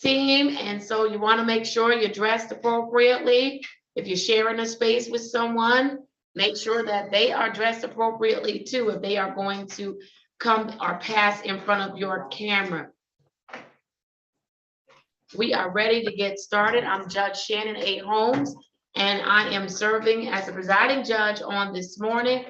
team, and so you want to make sure you're dressed appropriately. If you're sharing a space with someone, make sure that they are dressed appropriately too, if they are going to come or pass in front of your camera. We are ready to get started. I'm Judge Shannon A. Holmes, and I am serving as the presiding judge on this morning.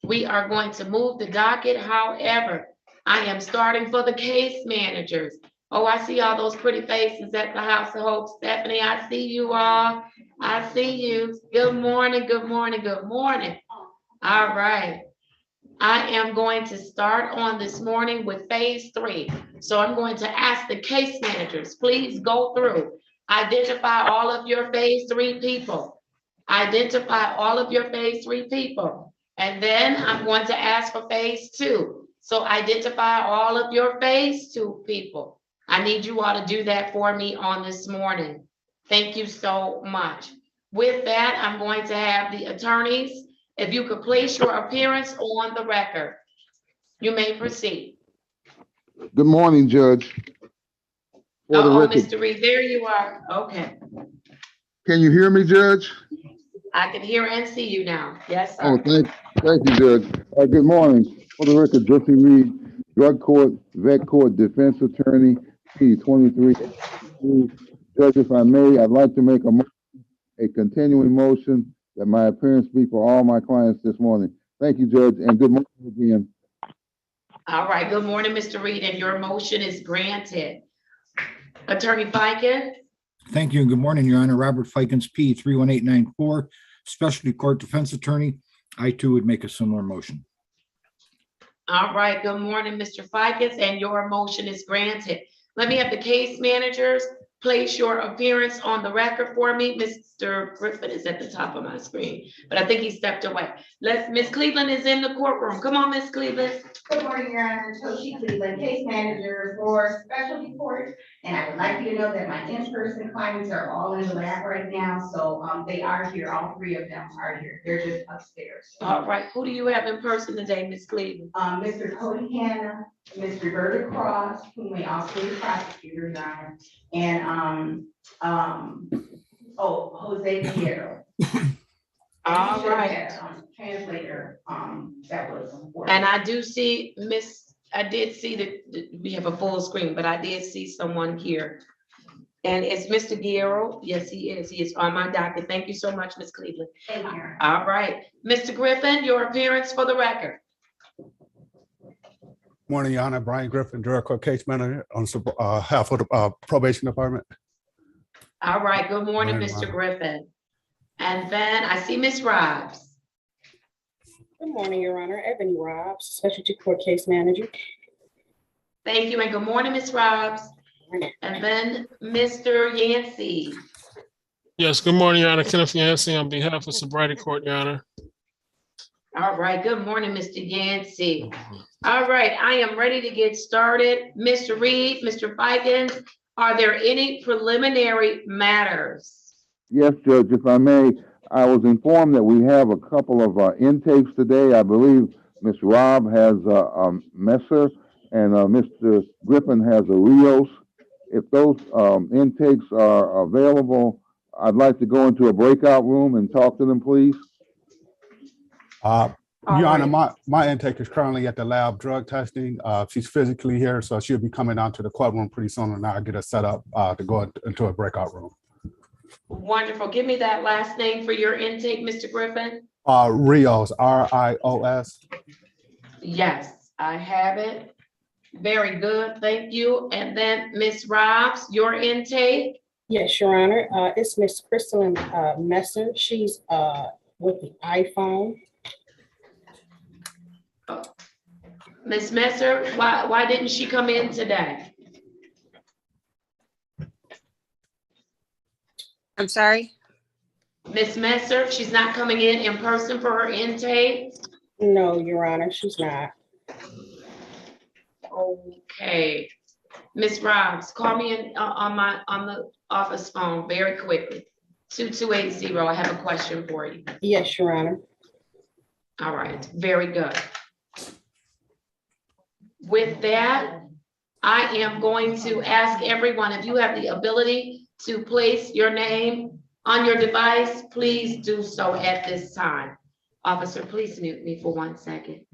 We are going to move the docket. However, I am starting for the case managers. Oh, I see all those pretty faces at the House of Hope. Stephanie, I see you all. I see you. Good morning, good morning, good morning. All right. I am going to start on this morning with phase 3. So I'm going to ask the case managers, please go through, identify all of your phase 3 people. Identify all of your phase 3 people. And then I'm going to ask for phase 2. So identify all of your phase 2 people. I need you all to do that for me on this morning. Thank you so much. With that, I'm going to have the attorneys, if you could place your appearance on the record. You may proceed. Good morning, Judge. Mr. Reed, there you are. Okay. Can you hear me, Judge? I can hear and see you now. Yes, sir. Oh, thank you, Judge. Good morning. For the record, Jesse Reed, drug court, vet court, defense attorney, P23. Judge, if I may, I'd like to make a continuing motion that my appearance be for all my clients this morning. Thank you, Judge, and good morning again. All right, good morning, Mr. Reed, and your motion is granted. Attorney Fiken. Thank you and good morning, Your Honor. Robert Fikens, P31894, Specialty Court Defense Attorney. I too would make a similar motion. All right, good morning, Mr. Fikens, and your motion is granted. Let me have the case managers place your appearance on the record for me. Mr. Griffin is at the top of my screen, but I think he stepped away. Miss Cleveland is in the courtroom. Come on, Miss Cleveland. Good morning, Your Honor. Toshi Cleveland, case manager for specialty court. And I would like you to know that my in-person clients are all in the lab right now. So they are here. All 3 of them are here. They're just upstairs. All right. Who do you have in person today, Miss Cleveland? Mr. Cody Hanna, Ms. Roberta Cross, who may also be the prosecutor, Your Honor, and Jose Piero. All right. Translator, that was important. And I do see I did see that we have a full screen, but I did see someone here. And it's Mr. Guerrero. Yes, he is. He is on my docket. Thank you so much, Ms. Cleveland. Thank you. All right. Mr. Griffin, your appearance for the record. Morning, Your Honor. Brian Griffin, drug court case manager on behalf of the probation department. All right. Good morning, Mr. Griffin. And then I see Ms. Robs. Good morning, Your Honor. Ebony Robs, Specialty Court Case Manager. Thank you, and good morning, Ms. Robs. And then Mr. Yancey. Yes, good morning, Your Honor. Kenneth Yancey on behalf of Sobriety Court, Your Honor. All right, good morning, Mr. Yancey. All right, I am ready to get started. Mr. Reed, Mr. Fikens, are there any preliminary matters? Yes, Judge, if I may, I was informed that we have a couple of intakes today. I believe Ms. Robb has a Messer and Mr. Griffin has a Rios. If those intakes are available, I'd like to go into a breakout room and talk to them, please. Your Honor, my intake is currently at the lab drug testing. She's physically here, so she'll be coming down to the courtroom pretty soon, and I'll get her set up to go into a breakout room. Wonderful. Give me that last name for your intake, Mr. Griffin. Rios, R-I-O-S. Yes, I have it. Very good. Thank you. And then Ms. Robs, your intake. Yes, Your Honor. It's Miss Crystalline Messer. She's with the iPhone. Ms. Messer, why didn't she come in today? I'm sorry? Ms. Messer, she's not coming in person for her intake? No, Your Honor, she's not. Okay. Ms. Robs, call me in on the office phone very quickly. 2280, I have a question for you. Yes, Your Honor. All right, very good. With that, I am going to ask everyone, if you have the ability to place your name on your device, please do so at this time. Officer, please mute me for 1 second.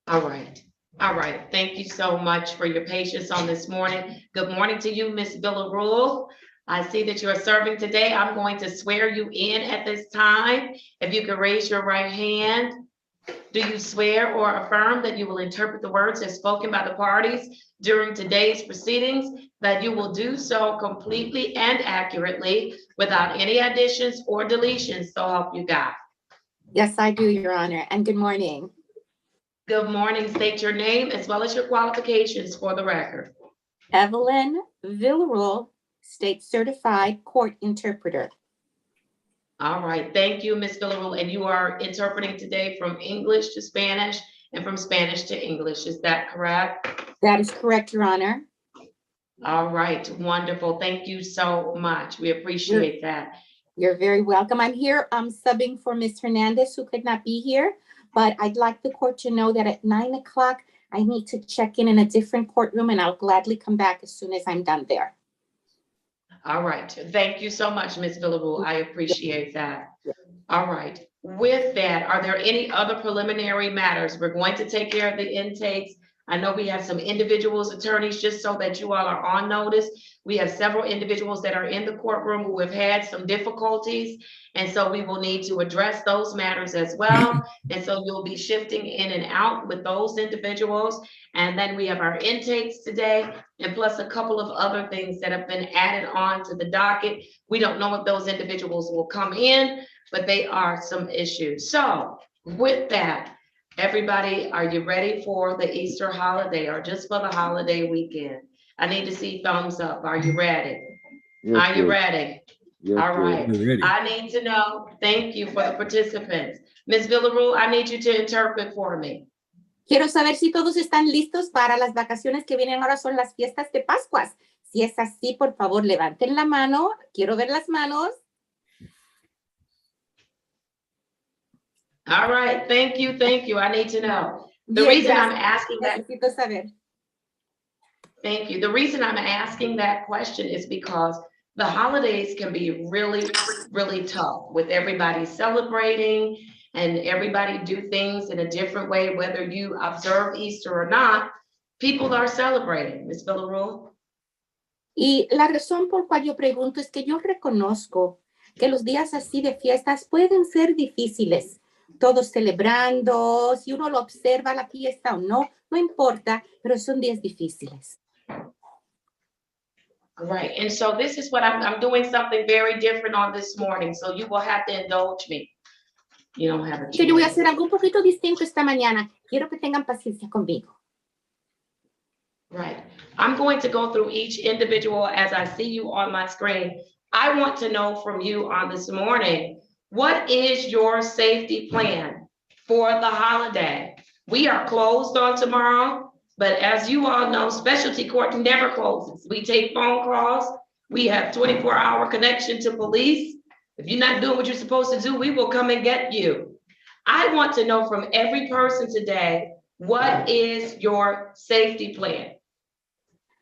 All right. All right. Thank you so much for your patience on this morning. Good morning to you, Ms. Villarreal. I see that you are serving today. I'm going to swear you in at this time. If you could raise your right hand. Do you swear or affirm that you will interpret the words as spoken by the parties during today's proceedings, that you will do so completely and accurately without any additions or deletions, so help you God? Yes, I do, Your Honor, and good morning. Good morning. State your name as well as your qualifications for the record. Evelyn Villarreal, State Certified Court Interpreter. All right. Thank you, Ms. Villarreal. And you are interpreting today from English to Spanish and from Spanish to English. Is that correct? That is correct, Your Honor. All right. Wonderful. Thank you so much. We appreciate that. You're very welcome. I'm here subbing for Ms. Hernandez, who could not be here, but I'd like the court to know that at 9 o'clock, I need to check in a different courtroom, and I'll gladly come back as soon as I'm done there. All right. Thank you so much, Ms. Villarreal. I appreciate that. All right. With that, are there any other preliminary matters? We're going to take care of the intakes. I know we have some individuals, attorneys, just so that you all are on notice. We have several individuals that are in the courtroom who have had some difficulties. And so we will need to address those matters as well. And so you'll be shifting in and out with those individuals. And then we have our intakes today, and plus a couple of other things that have been added on to the docket. We don't know if those individuals will come in, but they are some issues. So with that, everybody, are you ready for the Easter holiday or just for the holiday weekend? I need to see thumbs up. Are you ready? Yes, Are you sir. ready? Yes, All sir. right. We're ready. I need to know. Thank you for the participants. Ms. Villarreal, I need you to interpret for me. Quiero saber si todos están listos para las vacaciones que vienen. Ahora son las fiestas de Pascuas. Si es así, por favor, levanten la mano. Quiero ver las manos. All right. Thank you. Thank you. I need to know. The Bien, reason I'm gracias. asking that. Necesito saber. Thank you. The reason I'm asking that question is because the holidays can be really, really tough with everybody celebrating and everybody do things in a different way, whether you observe Easter or not. People are celebrating. Ms. Villarreal. Y la razón por cual yo pregunto es que yo reconozco que los días así de fiestas pueden ser difíciles. Todos celebrando, si uno lo observa la fiesta o no, no importa, pero son días difíciles. Right. And so this is what I'm doing something very different on this morning. So you will have to indulge me. You don't have a Que yo voy a choice. hacer algo un poquito distinto esta mañana. Quiero que tengan paciencia conmigo. Right. I'm going to go through each individual as I see you on my screen. I want to know from you on this morning, what is your safety plan for the holiday? We are closed on tomorrow, but as you all know, specialty court never closes. We take phone calls. We have 24-hour connection to police. If you're not doing what you're supposed to do, we will come and get you. I want to know from every person today, what is your safety plan?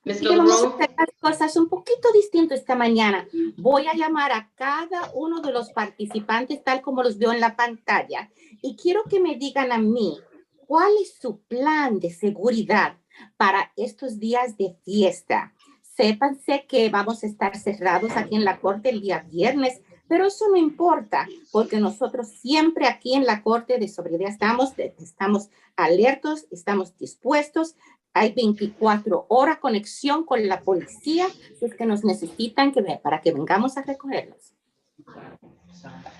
Ms. Y que vamos a Villarreal? hacer las cosas un poquito distinto esta mañana. Voy a llamar a cada uno de los participantes tal como los veo en la pantalla y quiero que me digan a mí cuál es su plan de seguridad para estos días de fiesta. Sépanse que vamos a estar cerrados aquí en la corte el día viernes, pero eso no importa porque nosotros siempre aquí en la corte de sobriedad estamos alertos, estamos dispuestos. Hay 24 horas conexión con la policía si es que nos necesitan para que vengamos a recogerlos.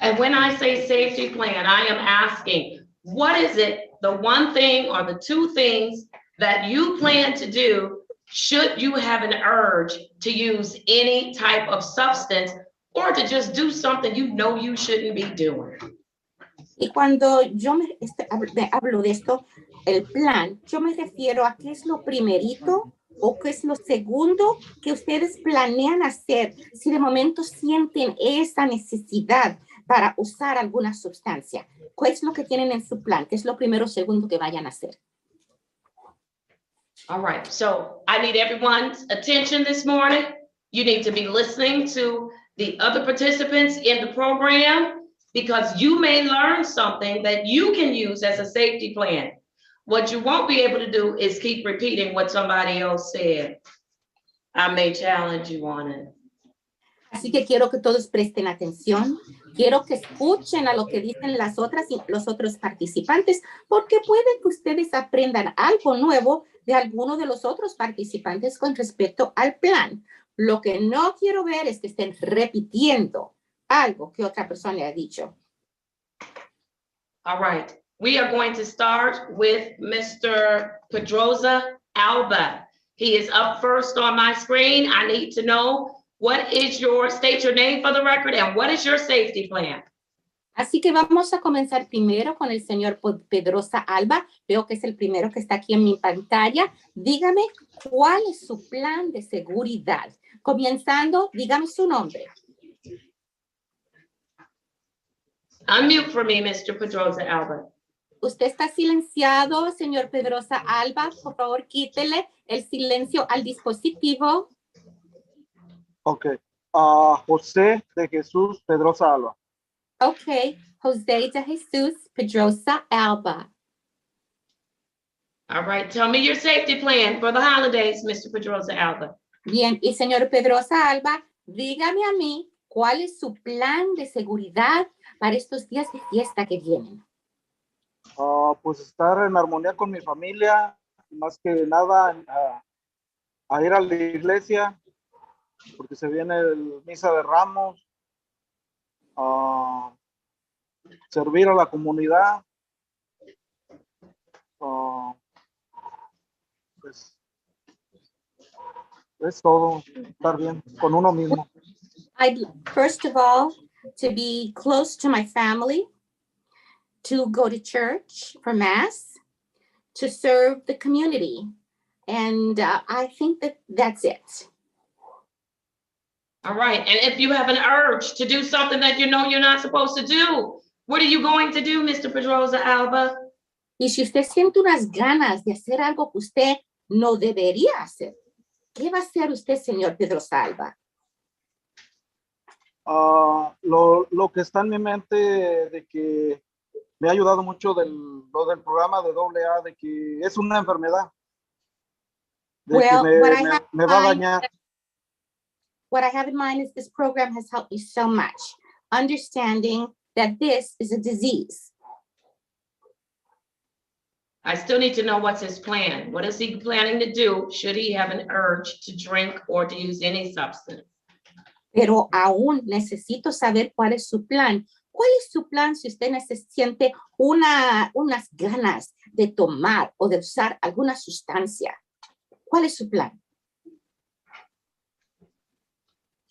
And when I say safety plan, I am asking, what is it, the one thing or the two things that you plan to do should you have an urge to use any type of substance or to just do something you know you shouldn't be doing? Y cuando yo hablo de esto, el plan, yo me refiero a qué es lo primerito o qué es lo segundo que ustedes planean hacer si de momento sienten esa necesidad para usar alguna sustancia. ¿Qué es lo que tienen en su plan? ¿Qué es lo primero o segundo que vayan a hacer? All right, so I need everyone's attention this morning. You need to be listening to the other participants in the program because you may learn something that you can use as a safety plan. What you won't be able to do is keep repeating what somebody else said. I may challenge you on it. Así que quiero que todos presten atención. Quiero que escuchen a lo que dicen los otros participantes, porque puede que ustedes aprendan algo nuevo de alguno de los otros participantes con respecto al plan. Lo que no quiero ver es que estén repitiendo algo que otra persona ha dicho. All right, we are going to start with Mr. Pedroza Alba. He is up first on my screen. I need to know state your name for the record and what is your safety plan? Así que vamos a comenzar primero con el señor Pedroza Alba. Veo que es el primero que está aquí en mi pantalla. Dígame cuál es su plan de seguridad. Comenzando, dígame su nombre. Unmute for me, Mr. Pedroza Alba. Usted está silenciado, señor Pedroza Alba. Por favor, quítele el silencio al dispositivo. Ok. José de Jesús Pedroza Alba. Ok. José de Jesús Pedroza Alba. All right, tell me your safety plan for the holidays, Mr. Pedroza Alba. Bien, y señor Pedroza Alba, dígame a mí cuál es su plan de seguridad para estos días de fiesta que vienen. Pues estar en armonía con mi familia, más que nada a ir a la iglesia, porque se viene el misa de Ramos, servir a la comunidad, pues es todo, estar bien con uno mismo. I'd first of all to be close to my family, to go to church for mass, to serve the community, and I think that's it. All right, and if you have an urge to do something that you know you're not supposed to do, what are you going to do, Mr. Pedroza Alba? Y si usted siente unas ganas de hacer algo que usted no debería hacer, ¿qué va a hacer usted, señor Pedroza Alba? Lo que está en mi mente de que me ha ayudado mucho lo del programa de AA, de que es una enfermedad, de que me va a dañar. What I have in mind is this program has helped me so much, understanding that this is a disease. I still need to know what's his plan. What is he planning to do? Should he have an urge to drink or to use any substance? Pero aún necesito saber cuál es su plan. ¿Cuál es su plan si usted siente unas ganas de tomar o de usar alguna sustancia? ¿Cuál es su plan?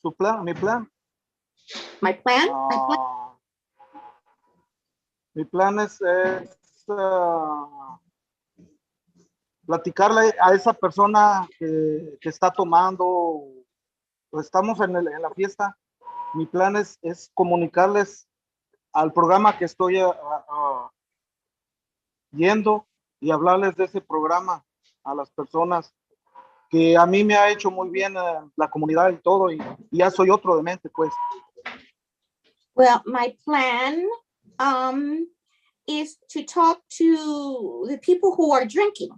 ¿Su plan? ¿Mi plan? My plan? Mi plan es platicarle a esa persona que está tomando, pues estamos en la fiesta. Mi plan es comunicarles al programa que estoy yendo y hablarles de ese programa a las personas que a mí me ha hecho muy bien la comunidad y todo, y ya soy otro de mente, pues. Well, my plan is to talk to the people who are drinking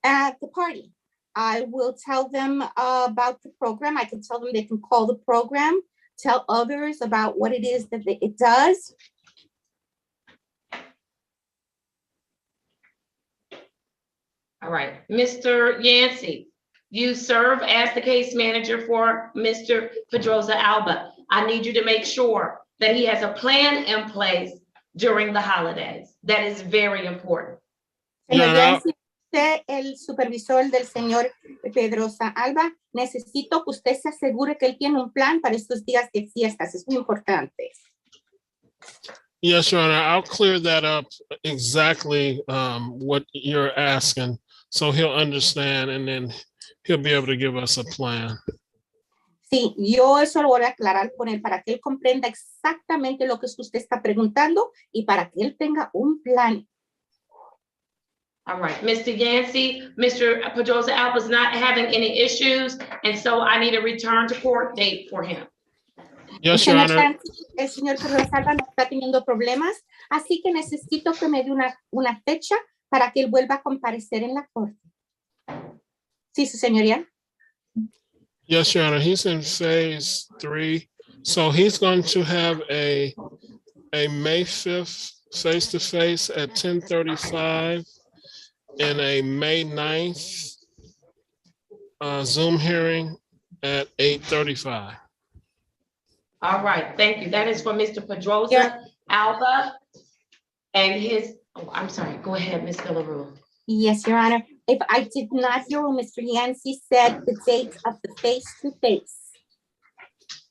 at the party. I will tell them about the program. I can tell them they can call the program, tell others about what it is that it does. All right, Mr. Yancey, you serve as the case manager for Mr. Pedroza Alba. I need you to make sure that he has a plan in place during the holidays. That is very important. Señor Yancey, usted, el supervisor del señor Pedroza Alba, necesito que usted se asegure que él tiene un plan para estos días de fiestas. Es muy importante. Yes, Your Honor, I'll clear that up exactly what you're asking, so he'll understand and then he'll be able to give us a plan. Sí, yo eso lo voy a aclarar con él para que él comprenda exactamente lo que usted está preguntando y para que él tenga un plan. All right, Mr. Yancey, Mr. Pedroza Alba is not having any issues, and so I need a return to court date for him. Yes, Your Honor. El señor Pedroza Alba no está teniendo problemas, así que necesito que me dé una fecha para que él vuelva a comparecer en la corte. Sí, su señoría. Yes, Your Honor, he's in phase 3. So he's going to have a May 5th face-to-face at 10:35 and a May 9th Zoom hearing at 8:35. All right, thank you. That is for Mr. Pedroza Alba and his, oh, I'm sorry, go ahead, Ms. Villarreal. Yes, Your Honor. If I did not hear what Mr. Yancey said, the date of the face-to-face.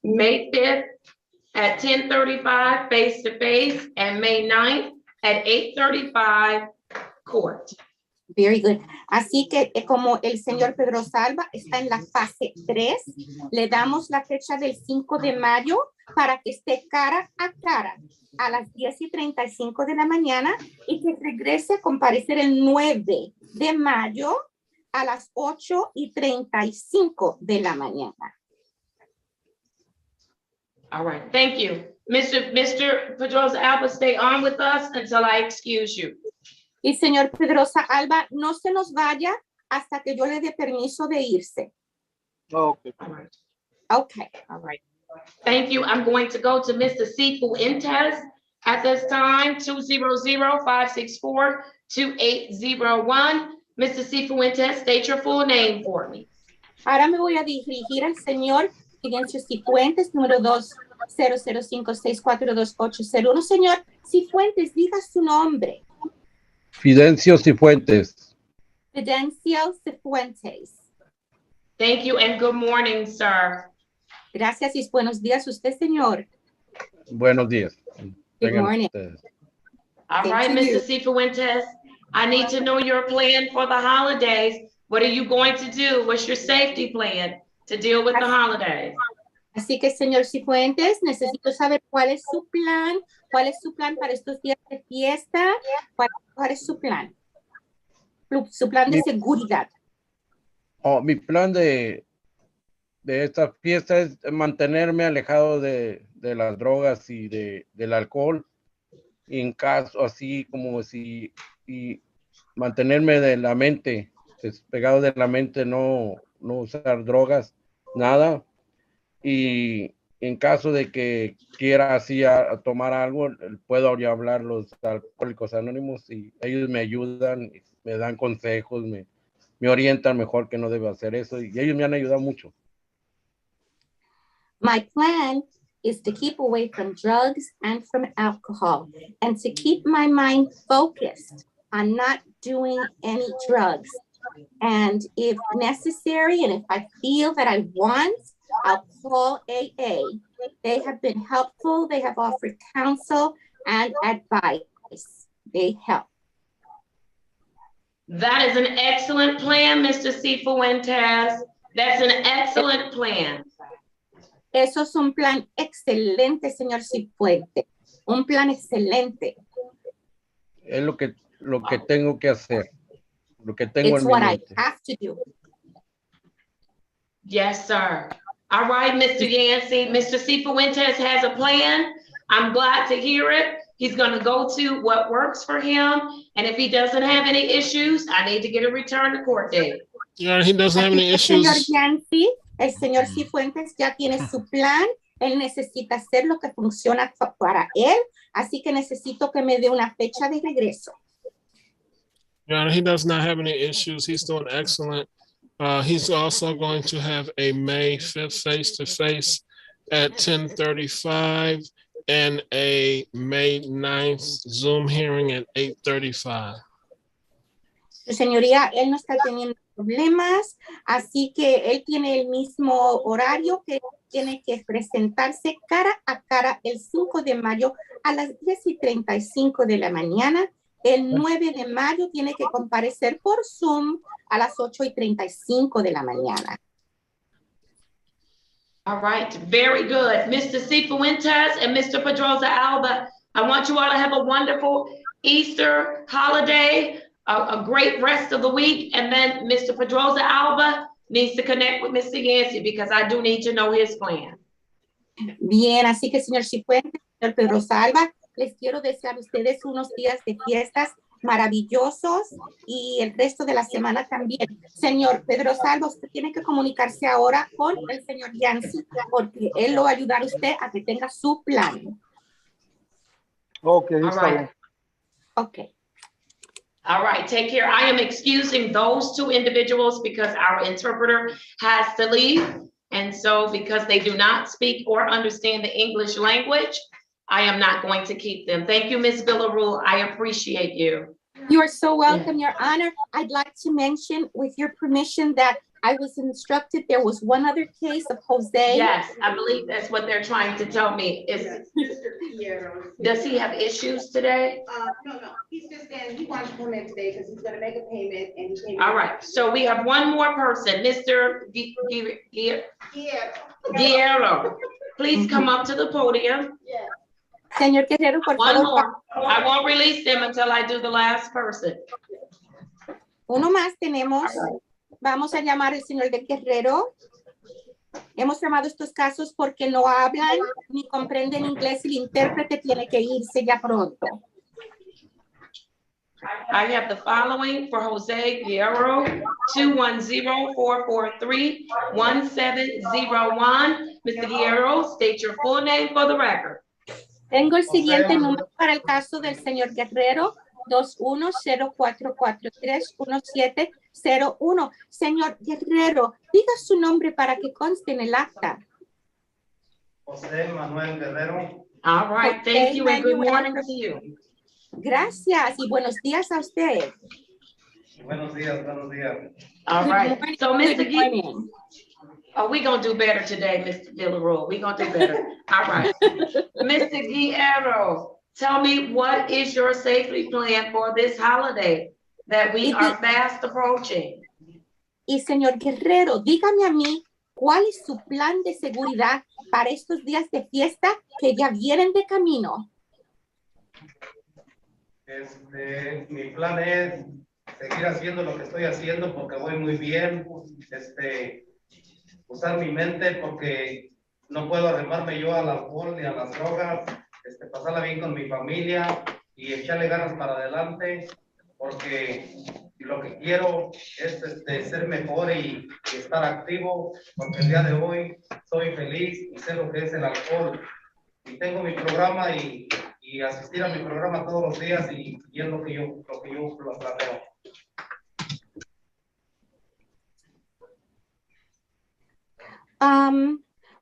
May 5th at 10:35 face-to-face and May 9th at 8:35 court. Very good. Así que como el señor Pedro Salva está en la fase 3, le damos la fecha del 5 de mayo para que esté cara a cara a las 10:35 de la mañana y que regrese a comparecer el 9 de mayo a las 8:35 de la mañana. All right, thank you. Mr. Pedroza Alba, stay on with us until I excuse you. Y señor Pedroza Alba, no se nos vaya hasta que yo le dé permiso de irse. Okay. All right. Okay. All right. Thank you. I'm going to go to Mr. Sifu Intes at this time, 200-564-2801. Mr. Sifu Intes, state your full name for me. Ahora me voy a dirigir al señor Fidencio Cifuentes, número 20056428001. Señor Cifuentes, diga su nombre. Fidencio Cifuentes. Fidencio Cifuentes. Thank you and good morning, sir. Gracias y buenos días usted, señor. Buenos días. Good morning. All right, Mr. Cifuentes, I need to know your plan for the holidays. What are you going to do? What's your safety plan to deal with the holidays? Así que, señor Cifuentes, necesito saber cuál es su plan para estos días de fiesta, cuál es su plan de seguridad. Mi plan de esta fiesta es mantenerme alejado de las drogas y del alcohol, y en caso así como y mantenerme de la mente, despegado de la mente, no usar drogas, nada. Y en caso de que quiera así a tomar algo, puedo ya hablar los alcohólicos anónimos y ellos me ayudan, me dan consejos, me orientan mejor que no debo hacer eso y ellos me han ayudado mucho. My plan is to keep away from drugs and from alcohol and to keep my mind focused on not doing any drugs. And if necessary, and if I feel that I want, I'll call AA. They have been helpful. They have offered counsel and advice. They help. That is an excellent plan, Mr. Cifuentes. That's an excellent plan. Eso es un plan excelente, señor Cifuentes. Un plan excelente. Es lo que lo que tengo que hacer, lo que tengo It's en mi what I mente. have to do. Yes, sir. All right, Mr. Yancey. Mr. Cifuentes has a plan. I'm glad to hear it. He's gonna go to what works for him. And if he doesn't have any issues, I need to get a return to court date. Your Honor, he doesn't have any Señor issues. Yancy, el señor Cifuentes ya tiene su plan. Él necesita hacer lo que funciona para él. Así que necesito que me dé una fecha de regreso. Your Honor, he does not have any issues. He's doing excellent. He's also going to have a May 5th face-to-face at 10:35 and a May 9th Zoom hearing at 8:35. Su señoría, él no está teniendo problemas, así que él tiene el mismo horario que tiene que presentarse cara a cara el 5 de mayo a las 10:35 de la mañana. El 9 de mayo tiene que comparecer por Zoom a las 8:35 de la mañana. All right, very good. Mr. Cifuentes and Mr. Pedroza Alba, I want you all to have a wonderful Easter holiday, a great rest of the week. And then Mr. Pedroza Alba needs to connect with Mr. Yancey because I do need to know his plan. Bien, así que señor Cifuentes, señor Pedroza Alba, les quiero desear a ustedes unos días de fiestas maravillosos y el resto de la semana también. Señor Pedro Salvo, usted tiene que comunicarse ahora con el señor Yancey porque él lo va a ayudar a usted a que tenga su plan. Ok, All está right. bien. Ok. All right, take care. I am excusing those two individuals because our interpreter has to leave. And so because they do not speak or understand the English language, I am not going to keep them. Thank you, Ms. Villarreal. I appreciate you. You are so welcome, Your Honor. I'd like to mention, with your permission, that I was instructed there was one other case of Jose. Yes, I believe that's what they're trying to tell me. Does he have issues today? No, he's just saying he wants to come in today because he's gonna make a payment and he came. All right, so we have one more person, Mr. Guerrero. Please come up to the podium. Yeah. Señor Guerrero, por One favor. more. I won't release them until I do the last person. Uno más tenemos. Vamos a llamar al señor de Guerrero. Hemos llamado estos casos porque no hablan ni comprenden inglés y el intérprete tiene que irse ya pronto. I have the following for Jose Guerrero, 210-443-1701. Mr. Guerrero, state your full name for the record. Tengo el siguiente número para el caso del señor Guerrero, 2104431701. Señor Guerrero, diga su nombre para que conste en el acta. José Manuel Guerrero. All right, thank you and good morning to you. Gracias y buenos días a usted. Buenos días, buenos días. All right, so Mr. Good morning. Oh, we gonna do better today, Mr. Villarreal. We gonna do better. All right. Mr. Guerrero, tell me, what is your safety plan for this holiday that we are fast approaching? Y señor Guerrero, dígame a mí, ¿cuál es su plan de seguridad para estos días de fiesta que ya vienen de camino? Mi plan es seguir haciendo lo que estoy haciendo porque voy muy bien. Usar mi mente porque no puedo arrimarme yo al alcohol ni a las drogas, pasarla bien con mi familia y echarle ganas para adelante porque lo que quiero es ser mejor y estar activo porque el día de hoy soy feliz y sé lo que es el alcohol y tengo mi programa y asistir a mi programa todos los días y es lo que yo planeo.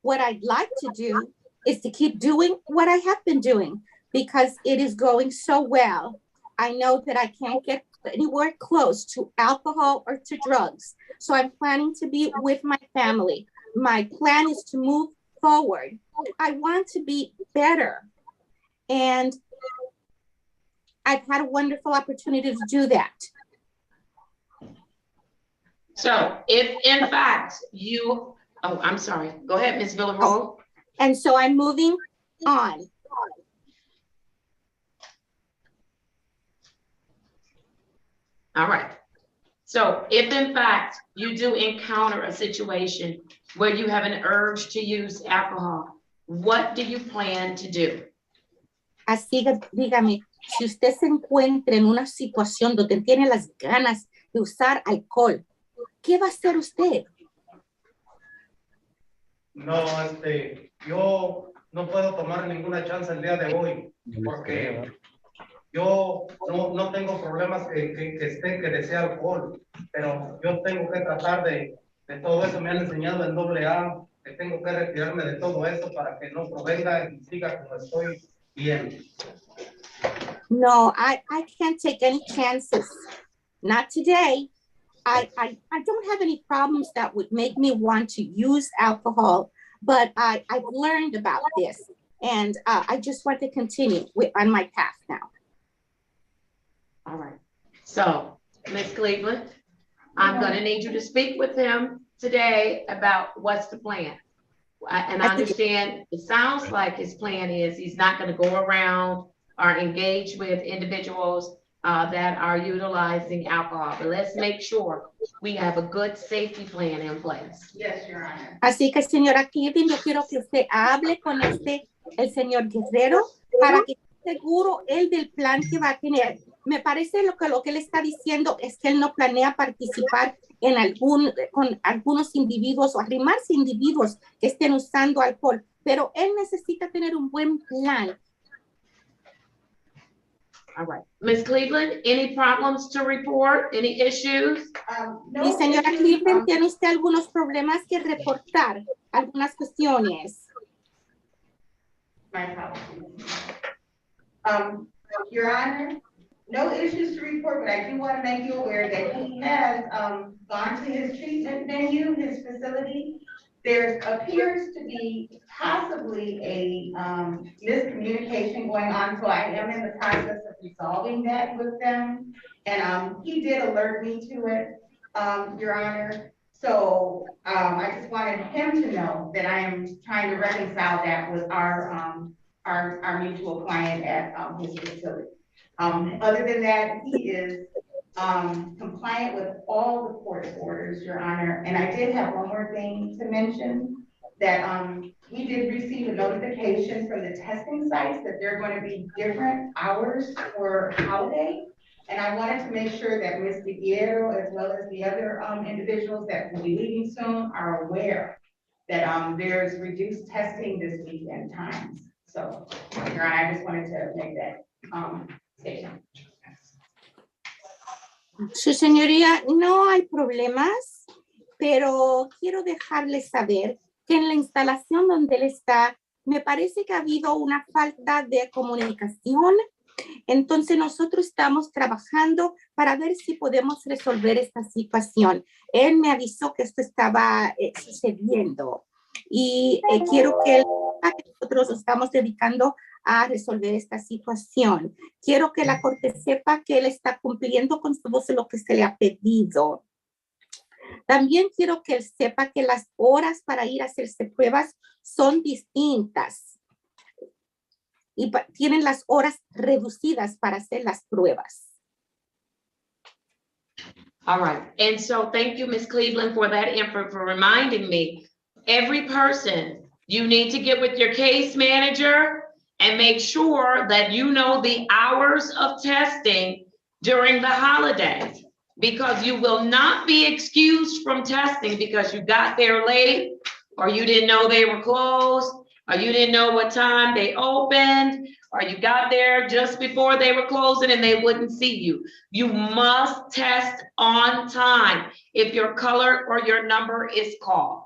What I'd like to do is to keep doing what I have been doing because it is going so well. I know that I can't get anywhere close to alcohol or to drugs. So I'm planning to be with my family. My plan is to move forward. I want to be better. And I've had a wonderful opportunity to do that. So if in fact you, oh, I'm sorry. Go ahead, Ms. Villarreal. And so I'm moving on. All right. So if in fact you do encounter a situation where you have an urge to use alcohol, what do you plan to do? Así que dígame, si usted se encuentra en una situación donde tiene las ganas de usar alcohol, ¿qué va a hacer usted? No, yo no puedo tomar ninguna chance el día de hoy, porque yo no tengo problemas que desea alcohol, pero yo tengo que tratar de todo eso. Me han enseñado en AA que tengo que retirarme de todo eso para que no provenga y siga como estoy bien. No, I can't take any chances. Not today. I don't have any problems that would make me want to use alcohol, but I've learned about this, and I just want to continue on my path now. All right. So, Ms. Cleveland, I'm going to need you to speak with him today about what's the plan. And I understand it sounds like his plan is he's not going to go around or engage with individuals that are utilizing alcohol. But let's make sure we have a good safety plan in place. Yes, Your Honor. Así que, señora Cleveland, yo quiero que usted hable con el señor Guerrero para que esté seguro él del plan que va a tener. Me parece lo que él está diciendo es que él no planea participar con algunos individuos o arrimarse individuos que estén usando alcohol, pero él necesita tener un buen plan. All right. Ms. Cleveland, any problems to report? Any issues? No, Y señora Cleveland, ¿tiene usted algunos problemas que reportar? Algunas cuestiones. My apologies. Your Honor, no issues to report, but I do want to make you aware that he has gone to his treatment venue, his facility. There appears to be possibly a miscommunication going on, so I am in the process of resolving that with them. And he did alert me to it, Your Honor. So I just wanted him to know that I am trying to reconcile that with our mutual client at his facility. Other than that, he is compliant with all the court orders, Your Honor. And I did have one more thing to mention, that we did receive a notification from the testing sites that there are going to be different hours for holiday. And I wanted to make sure that Ms. Guerrero, as well as the other individuals that will be leaving soon, are aware that there's reduced testing this weekend times. So, Your Honor, I just wanted to make that statement. Su señoría, no hay problemas, pero quiero dejarles saber que en la instalación donde él está, me parece que ha habido una falta de comunicación. Entonces nosotros estamos trabajando para ver si podemos resolver esta situación. Él me avisó que esto estaba sucediendo y quiero que nosotros nos estamos dedicando a resolver esta situación. Quiero que la corte sepa que él está cumpliendo con todo lo que se le ha pedido. También quiero que él sepa que las horas para ir a hacerse pruebas son distintas y tienen las horas reducidas para hacer las pruebas. All right. And so thank you, Ms. Cleveland, for that info, for reminding me. Every person, you need to get with your case manager and make sure that you know the hours of testing during the holidays, because you will not be excused from testing because you got there late, or you didn't know they were closed, or you didn't know what time they opened, or you got there just before they were closing and they wouldn't see you. You must test on time if your color or your number is called.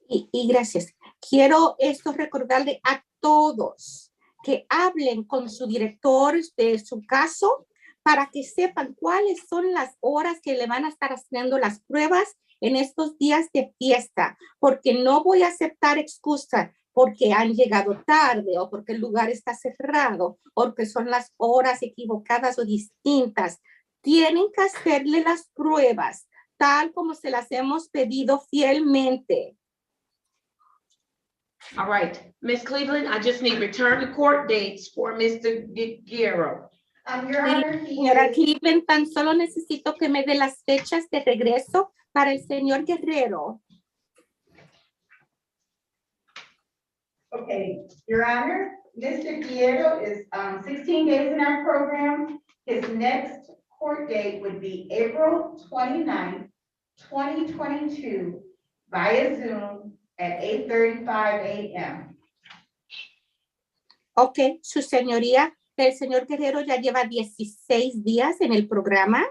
Y gracias. Quiero esto recordarle a todos que hablen con su director de su caso para que sepan cuáles son las horas que le van a estar haciendo las pruebas en estos días de fiesta, porque no voy a aceptar excusa porque han llegado tarde o porque el lugar está cerrado o porque son las horas equivocadas o distintas. Tienen que hacerle las pruebas tal como se las hemos pedido fielmente. All right, Ms. Cleveland, I just need return to court dates for Mr. Guerrero. Your Honor, Señora Cleveland, tan solo necesito que me dé las fechas de regreso para el señor Guerrero. Okay, Your Honor, Mr. Guerrero is 16 days in our program. His next court date would be April 29th, 2022, via Zoom at 8:35 a.m. Ok, su señoría, el señor Guerrero ya lleva 16 días en el programa.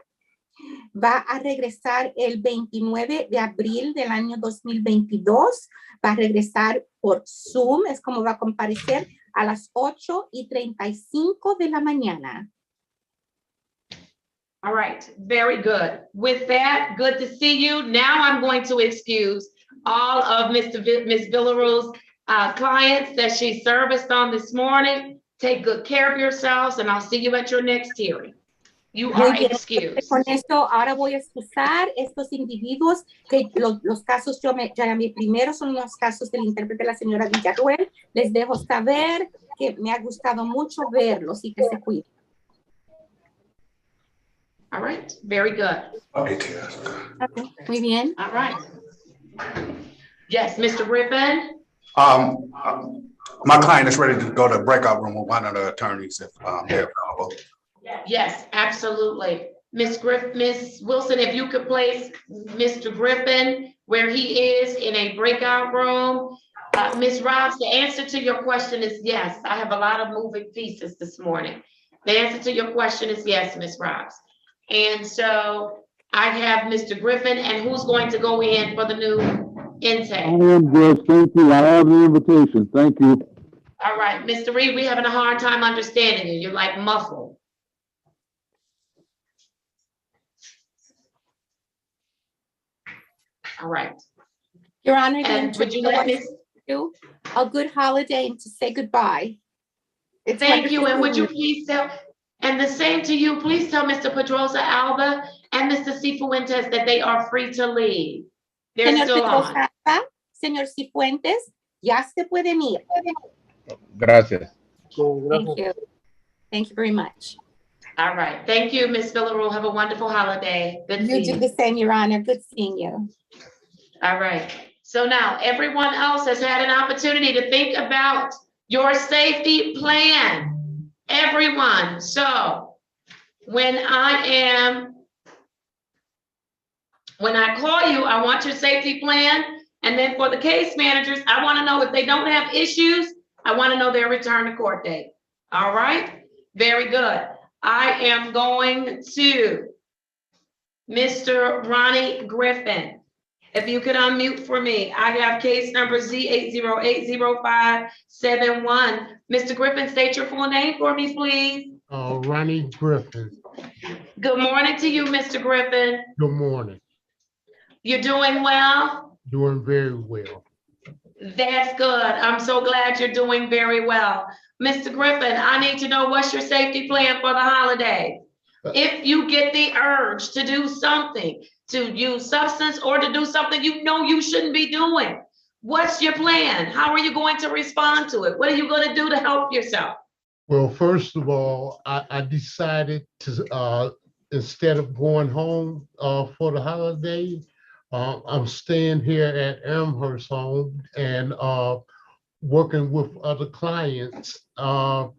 Va a regresar el 29 de abril del año 2022. Va a regresar por Zoom, es como va a comparecer a las 8:35 de la mañana. All right, very good. With that, good to see you. Now I'm going to excuse all of Ms. Villaruel's clients that she serviced on this morning. Take good care of yourselves, and I'll see you at your next hearing. You Muy are bien, excused. con esto ahora voy a excusar estos individuos que los casos yo me llamé primero, son los casos del intérprete de la señora Villarruel. Les dejo saber que me ha gustado mucho verlos y que se cuiden. All right, very good. Okay, muy bien. All right. Yes, Mr. Griffin? My client is ready to go to breakout room with one of the attorneys if they're available. Yes, absolutely. Miss Wilson, if you could place Mr. Griffin where he is in a breakout room. Ms. Robbs, the answer to your question is yes. I have a lot of moving pieces this morning. The answer to your question is yes, Ms. Robbs. And so I have Mr. Griffin, and who's going to go in for the new intake? I am good, thank you. I have the invitation. Thank you. All right, Mr. Reed, we're having a hard time understanding you. You're like muffled. All right. Your Honor, And would you let me? do a good holiday and to say goodbye. It's Thank you, wonderful and would to you please tell, and the same to you, please tell Mr. Pedrosa Alba and Mr. Cifuentes that they are free to leave. They're Señor still on. Pedrosa, señor Cifuentes, ya se pueden ir. Gracias. Thank you. Thank you very much. All right, thank you, Ms. Villaruel. Have a wonderful holiday. Good You seeing do you. the same, Your Honor. Good seeing you. All right, so now everyone else has had an opportunity to think about your safety plan. Everyone, so when I call you, I want your safety plan. And then for the case managers, I want to know if they don't have issues, I want to know their return to court date. All right, very good. I am going to Mr. Ronnie Griffin. If you could unmute for me, I have case number Z8080571. Mr. Griffin, state your full name for me, please. Ronnie Griffin. Good morning to you, Mr. Griffin. Good morning. You're doing well? Doing very well. That's good. I'm so glad you're doing very well. Mr. Griffin, I need to know what's your safety plan for the holiday? If you get the urge to do something, to use substance or to do something you know you shouldn't be doing, what's your plan? How are you going to respond to it? What are you going to do to help yourself? Well, first of all, I decided to, instead of going home for the holiday, I'm staying here at Amherst Home and working with other clients so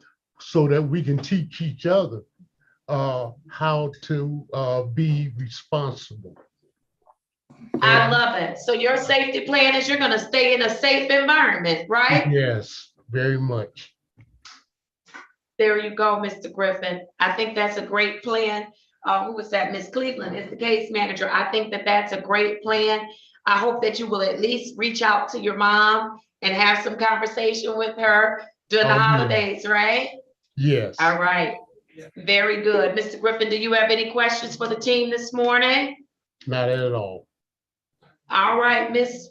that we can teach each other how to be responsible. I love it. So your safety plan is you're going to stay in a safe environment, right? Yes, very much. There you go, Mr. Griffin. I think that's a great plan. Who was that? Ms. Cleveland is the case manager. I think that that's a great plan. I hope that you will at least reach out to your mom and have some conversation with her during the holidays, right? Yes. All right. Very good. Mr. Griffin, do you have any questions for the team this morning? Not at all. All right, Miss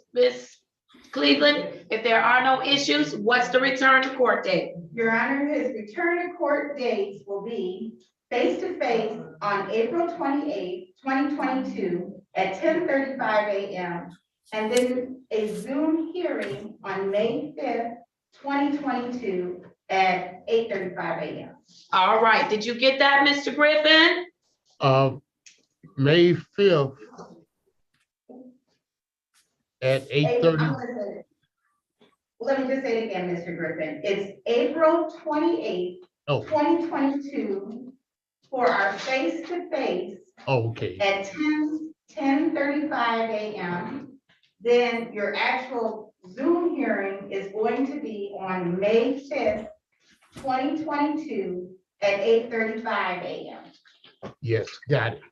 Cleveland, if there are no issues, what's the return to court date? Your Honor, his return to court dates will be face-to-face on April 28th, 2022 at 10:35 a.m. and then a Zoom hearing on May 5th, 2022 at 8:35 a.m. All right, did you get that, Mr. Griffin? May 5th at 8:30. Let me just say it again, Mr. Griffin. It's April 28th, 2022 for our face-to-face Okay. at 10:35 a.m. Then your actual Zoom hearing is going to be on May 5th, 2022 at 8:35 a.m. Yes, got it.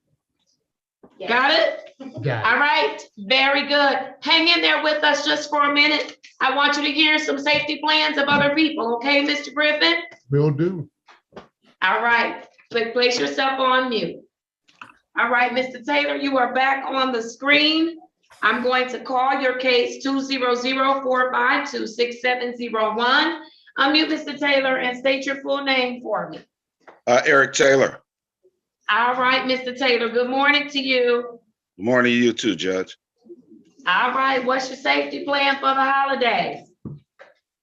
Yes. Got it? Got All right, very good. Hang in there with us just for a minute. I want you to hear some safety plans of other people, okay, Mr. Griffin? it. Will do. All right, place yourself on mute. All right, Mr. Taylor, you are back on the screen. I'm going to call your case 200-452-6701. Unmute Mr. Taylor and state your full name for me. Eric Taylor. All right, Mr. Taylor, good morning to you. Good morning to you too, Judge. All right, what's your safety plan for the holidays?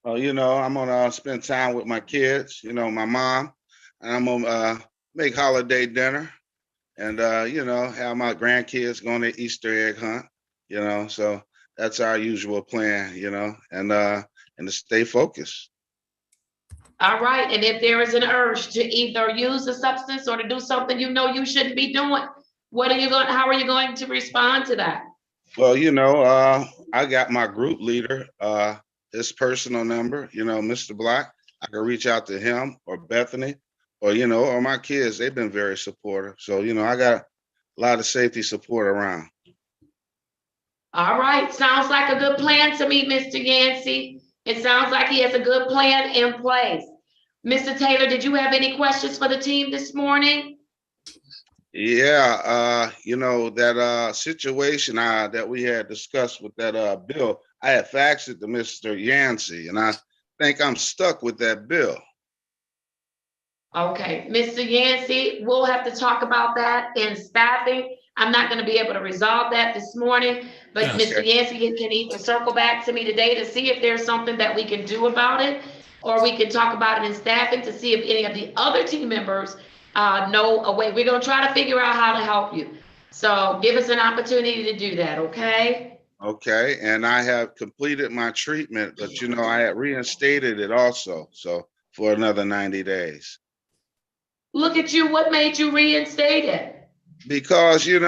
Oh, I'm gonna spend time with my kids, my mom, and I'm gonna make holiday dinner and have my grandkids going to Easter egg hunt, so that's our usual plan, and to stay focused. All right, and if there is an urge to either use a substance or to do something you shouldn't be doing, how are you going to respond to that? Well, I got my group leader, his personal number, Mr. Black. I can reach out to him or Bethany or my kids. They've been very supportive. So, I got a lot of safety support around. All right, sounds like a good plan to me, Mr. Yancey. It sounds like he has a good plan in place. Mr. Taylor, did you have any questions for the team this morning? Yeah, that situation that we had discussed with that bill, I had faxed it to Mr. Yancey, and I think I'm stuck with that bill. Okay, Mr. Yancey, we'll have to talk about that in staffing. I'm not going to be able to resolve that this morning, but Mr. Yancey can either circle back to me today to see if there's something that we can do about it, or we can talk about it in staffing to see if any of the other team members know a way. We're going to try to figure out how to help you. So give us an opportunity to do that, okay? Okay, and I have completed my treatment, but I had reinstated it also, so for another 90 days. Look at you, what made you reinstate it? Because, it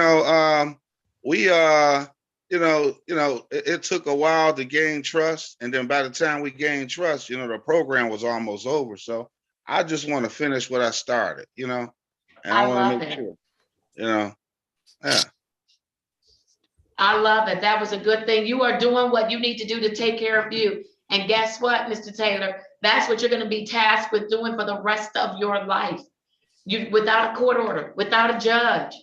took a while to gain trust. And then by the time we gained trust, the program was almost over. So I just want to finish what I started, and I want to make sure, yeah. I love it. That was a good thing. You are doing what you need to do to take care of you. And guess what, Mr. Taylor? That's what you're going to be tasked with doing for the rest of your life. Without a court order, without a judge,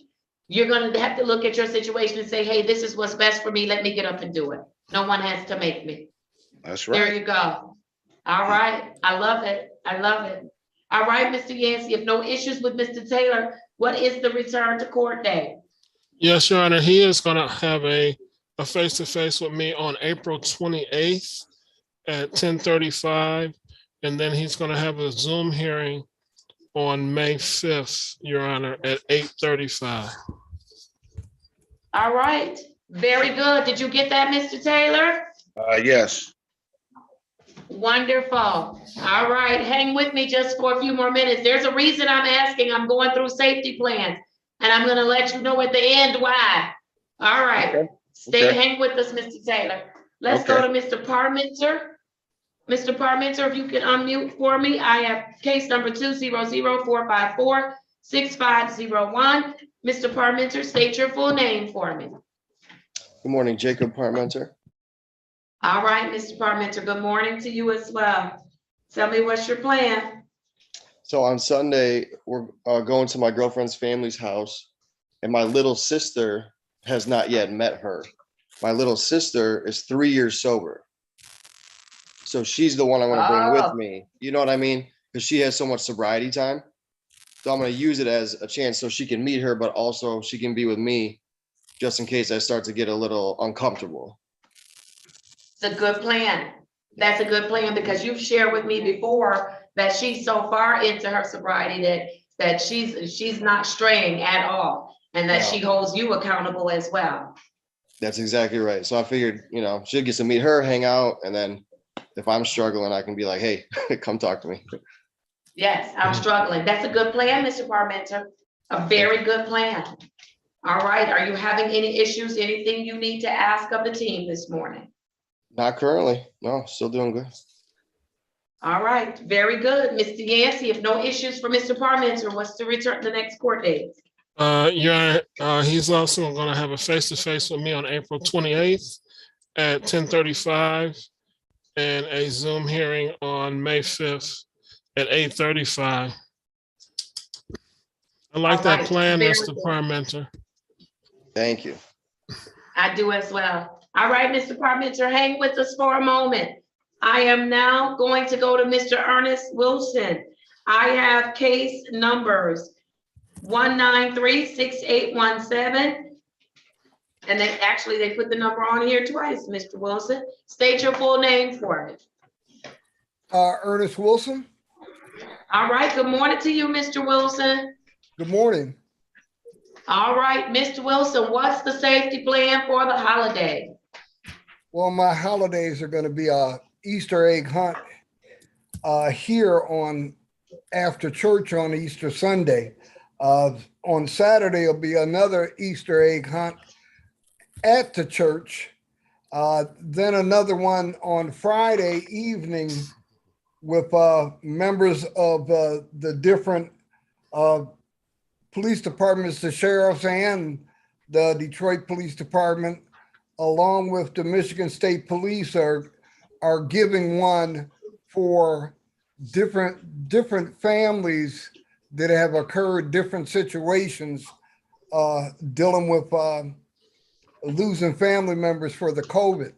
you're going to have to look at your situation and say, hey, this is what's best for me. Let me get up and do it. No one has to make me. That's right. There you go. All right. I love it. I love it. All right, Mr. Yancey, if no issues with Mr. Taylor, what is the return to court date? Yes, Your Honor, he is going to have a face-to-face with me on April 28th at 10:35, and then he's going to have a Zoom hearing on May 5th, Your Honor, at 8:35. All right, very good. Did you get that, Mr. Taylor? Yes. Wonderful. All right, hang with me just for a few more minutes. There's a reason I'm asking. I'm going through safety plans, and I'm going to let you know at the end why. All right, hang with us, Mr. Taylor. Let's go to Mr. Parmenter. Mr. Parmenter, if you can unmute for me. I have case number 200-454-6501. Mr. Parmenter, state your full name for me. Good morning, Jacob Parmenter. All right, Mr. Parmenter, good morning to you as well. Tell me what's your plan. So on Sunday, we're going to my girlfriend's family's house, and my little sister has not yet met her. My little sister is 3 years sober. So she's the one I want to bring with me. You know what I mean? Because she has so much sobriety time. So I'm going to use it as a chance so she can meet her, but also she can be with me just in case I start to get a little uncomfortable. It's a good plan. That's a good plan because you've shared with me before that she's so far into her sobriety that she's not straying at all, and that she holds you accountable as well. That's exactly right. So I figured, you know, she'll get to meet her, hang out, and then if I'm struggling, I can be like, hey, come talk to me. Yes, I'm struggling. That's a good plan, Mr. Parmenter. A very good plan. All right, are you having any issues, anything you need to ask of the team this morning? Not currently. No, still doing good. All right, very good. Mr. Yancey, if no issues for Mr. Parmenter, what's the return the next court date? Your Honor, he's also going to have a face-to-face with me on April 28th at 10:35 and a Zoom hearing on May 5th at 8:35. I like All that right, plan, very Mr. good. Parmenter. Thank you. I do as well. All right, Mr. Parmenter, hang with us for a moment. I am now going to go to Mr. Ernest Wilson. I have case numbers 1936817. And they put the number on here twice, Mr. Wilson. State your full name for me. Ernest Wilson. All right, good morning to you, Mr. Wilson. Good morning. All right, Mr. Wilson, what's the safety plan for the holiday? Well, my holidays are going to be a Easter egg hunt here on after church on Easter Sunday. On Saturday, it'll be another Easter egg hunt at the church. Then another one on Friday evening with members of the different police departments, the sheriffs and the Detroit Police Department, along with the Michigan State Police are giving one for different families that have occurred, different situations dealing with losing family members for the COVID.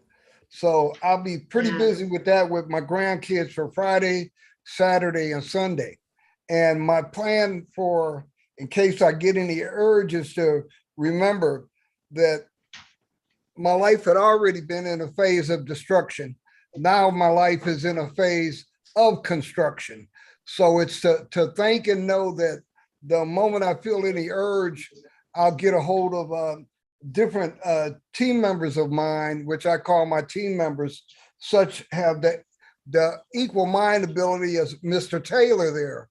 So I'll be pretty busy with that with my grandkids for Friday, Saturday, and Sunday. And my plan for, in case I get any urge, is to remember that my life had already been in a phase of destruction. Now my life is in a phase of construction. So it's to think and know that the moment I feel any urge, I'll get a hold of different team members of mine, which I call my team members, such have the equal mind ability as Mr. Taylor there,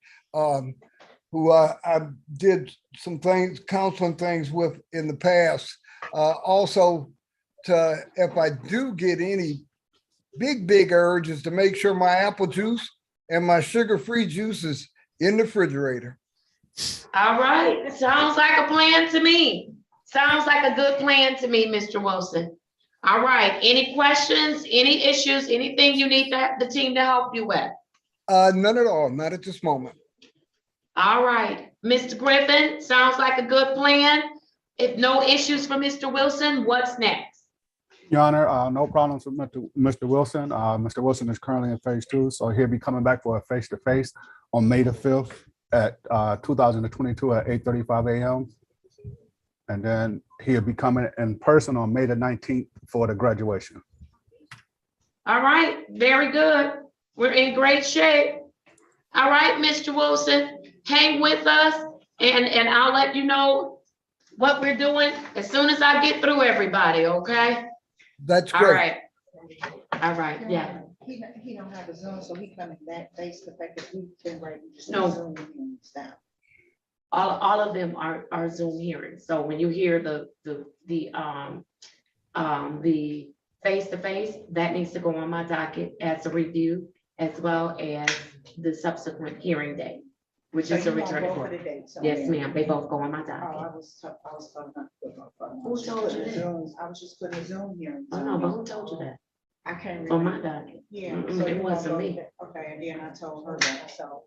who I did some things, counseling things with in the past. Also, if I do get any big urges, to make sure my apple juice and my sugar-free juice is in the refrigerator. All right, sounds like a plan to me. Sounds like a good plan to me, Mr. Wilson. All right, any questions, any issues, anything you need the team to help you with? None at all, not at this moment. All right, Mr. Griffin, sounds like a good plan. If no issues for Mr. Wilson, what's next? Your Honor, no problems with Mr. Wilson. Mr. Wilson is currently in phase 2, so he'll be coming back for a face-to-face on May the 5th at 2022 at 8:35 a.m. And then he'll be coming in person on May the 19th for the graduation. All right, very good. We're in great shape. All right, Mr. Wilson, hang with us and I'll let you know what we're doing as soon as I get through everybody, okay? That's great. All right. All right, yeah. He don't have a Zoom, so he coming back face to face. We can write. No. All of them are Zoom hearings. So when you hear the face-to-face, that needs to go on my docket as a review, as well as the subsequent hearing date, which is a return to court. Yes, ma'am. They both go on my docket. I was talking about. Who told you that? I was just putting a Zoom here. Oh, no, but who told you that? I can't remember. On my docket. Yeah. So it wasn't me. Okay, and then I told her that, so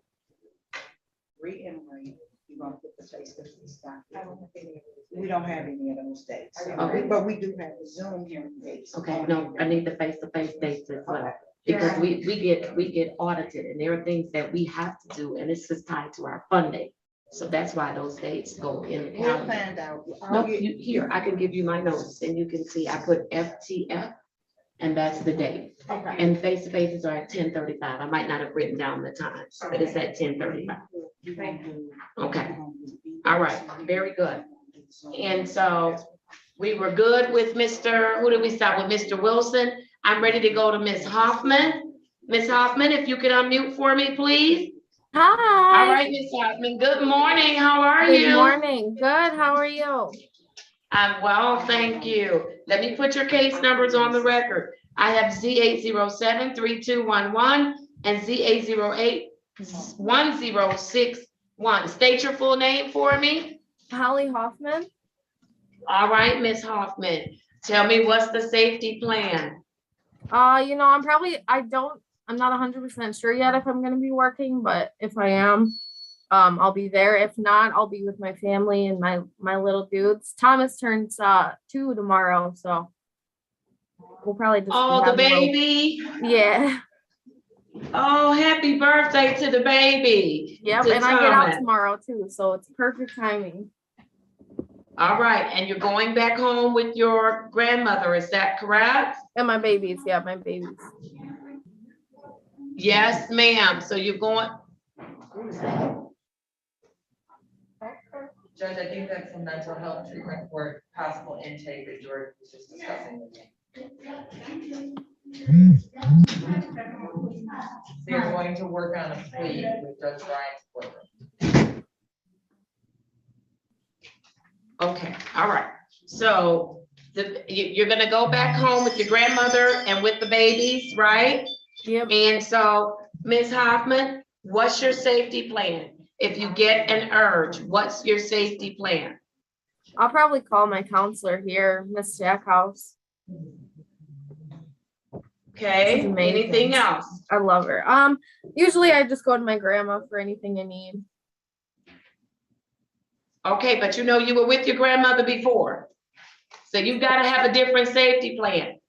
reiterate, you're gonna put the face-to-face document. We don't have any of those dates, Okay. but we do have the Zoom hearing dates. Okay, no, I need the face-to-face dates as well, because we get audited and there are things that we have to do, and this is tied to our funding. So that's why those dates go in the We'll calendar. find out. No, here, I can give you my notes and you can see, I put FTF And that's the date. Okay. And face-to-faces are at 10:35. I might not have written down the times, but it's at 10:35. Okay, all right, very good. And so we were good with Mr., who did we start with? Mr. Wilson. I'm ready to go to Ms. Hoffman. Ms. Hoffman, if you could unmute for me, please. Hi. All right, Ms. Hoffman, good morning. How are Good you? morning. Good. How are you? I'm well, thank you. Let me put your case numbers on the record. I have Z807-3211 and Z808-1061. State your full name for me. Holly Hoffman. All right, Ms. Hoffman, tell me what's the safety plan? I'm not 100% sure yet if I'm going to be working, but if I am, I'll be there. If not, I'll be with my family and my little dudes. Thomas turns 2 tomorrow, so we'll probably just. Oh, the baby. Yeah. Oh, happy birthday to the baby. Yep, to and I get out Thomas. tomorrow too, so it's perfect timing. All right, and you're going back home with your grandmother, is that correct? And my babies, yeah, my babies. Yes, ma'am. So you're going. Judge, I think that's a mental health treatment for possible intake that George was just discussing with me. They're going to work on a plea with Judge Ryan's courtroom. Okay, all right. So you're gonna go back home with your grandmother and with the babies, right? Yep. And so, Ms. Hoffman, what's your safety plan? If you get an urge, what's your safety plan? I'll probably call my counselor here, Miss Stackhouse. Okay, anything else? I love her. Usually I just go to my grandma for anything I need. Okay, but you know you were with your grandmother before. So you've got to have a different safety plan.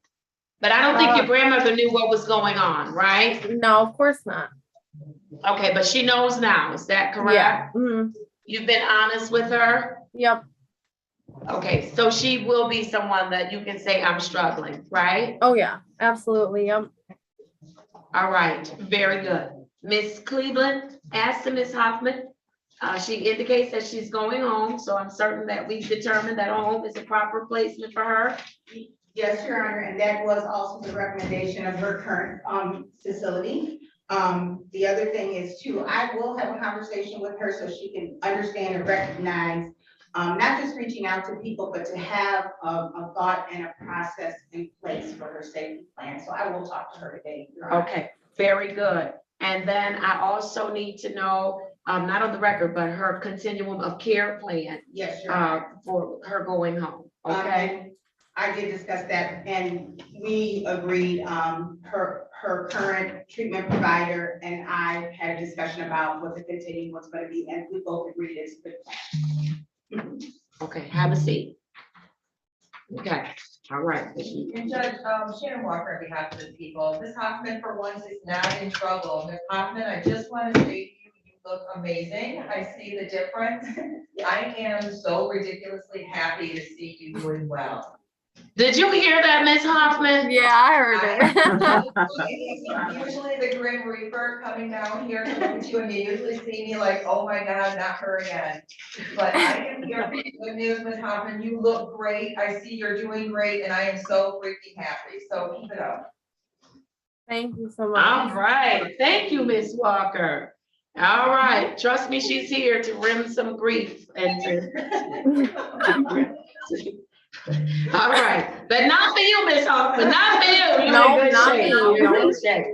But I don't think your grandmother knew what was going on, right? No, of course not. Okay, but she knows now, is that correct? Yeah. Mm-hmm. You've been honest with her? Yep. Okay, so she will be someone that you can say, I'm struggling, right? Oh yeah, absolutely. Yep. All right, very good. Miss Cleveland asked to Miss Hoffman. She indicates that she's going home, so I'm certain that we've determined that home is a proper placement for her. Yes, Your Honor, and that was also the recommendation of her current facility. The other thing is too, I will have a conversation with her so she can understand and recognize, not just reaching out to people, but to have a thought and a process in place for her safety plan. So I will talk to her today. Your Honor. Okay, very good. And then I also need to know, not on the record, but her continuum of care plan. Yes, Your Honor. For her going home, okay? I did discuss that and we agreed, her current treatment provider and I had a discussion about what the continuum was gonna be, and we both agreed it's a good plan. Okay, have a seat. Okay, all right. And Judge, Shannon Walker on behalf of the people, Ms. Hoffman for once is not in trouble. Ms. Hoffman, I just want to say to you, you look amazing. I see the difference. I am so ridiculously happy to see you doing well. Did you hear that, Ms. Hoffman? Yeah, I heard it. Usually the Grim Reaper coming down here to look at you and you usually see me like, oh my God, not her again. But I am here for good news, Ms. Hoffman. You look great. I see you're doing great and I am so freaking happy. So keep it up. Thank you so much. All right, thank you, Ms. Walker. All right, trust me, she's here to rim some grief and to. All right, but not for you, Miss Hoffman, not for you. You're No, in good not shape. for you. You're in good shape.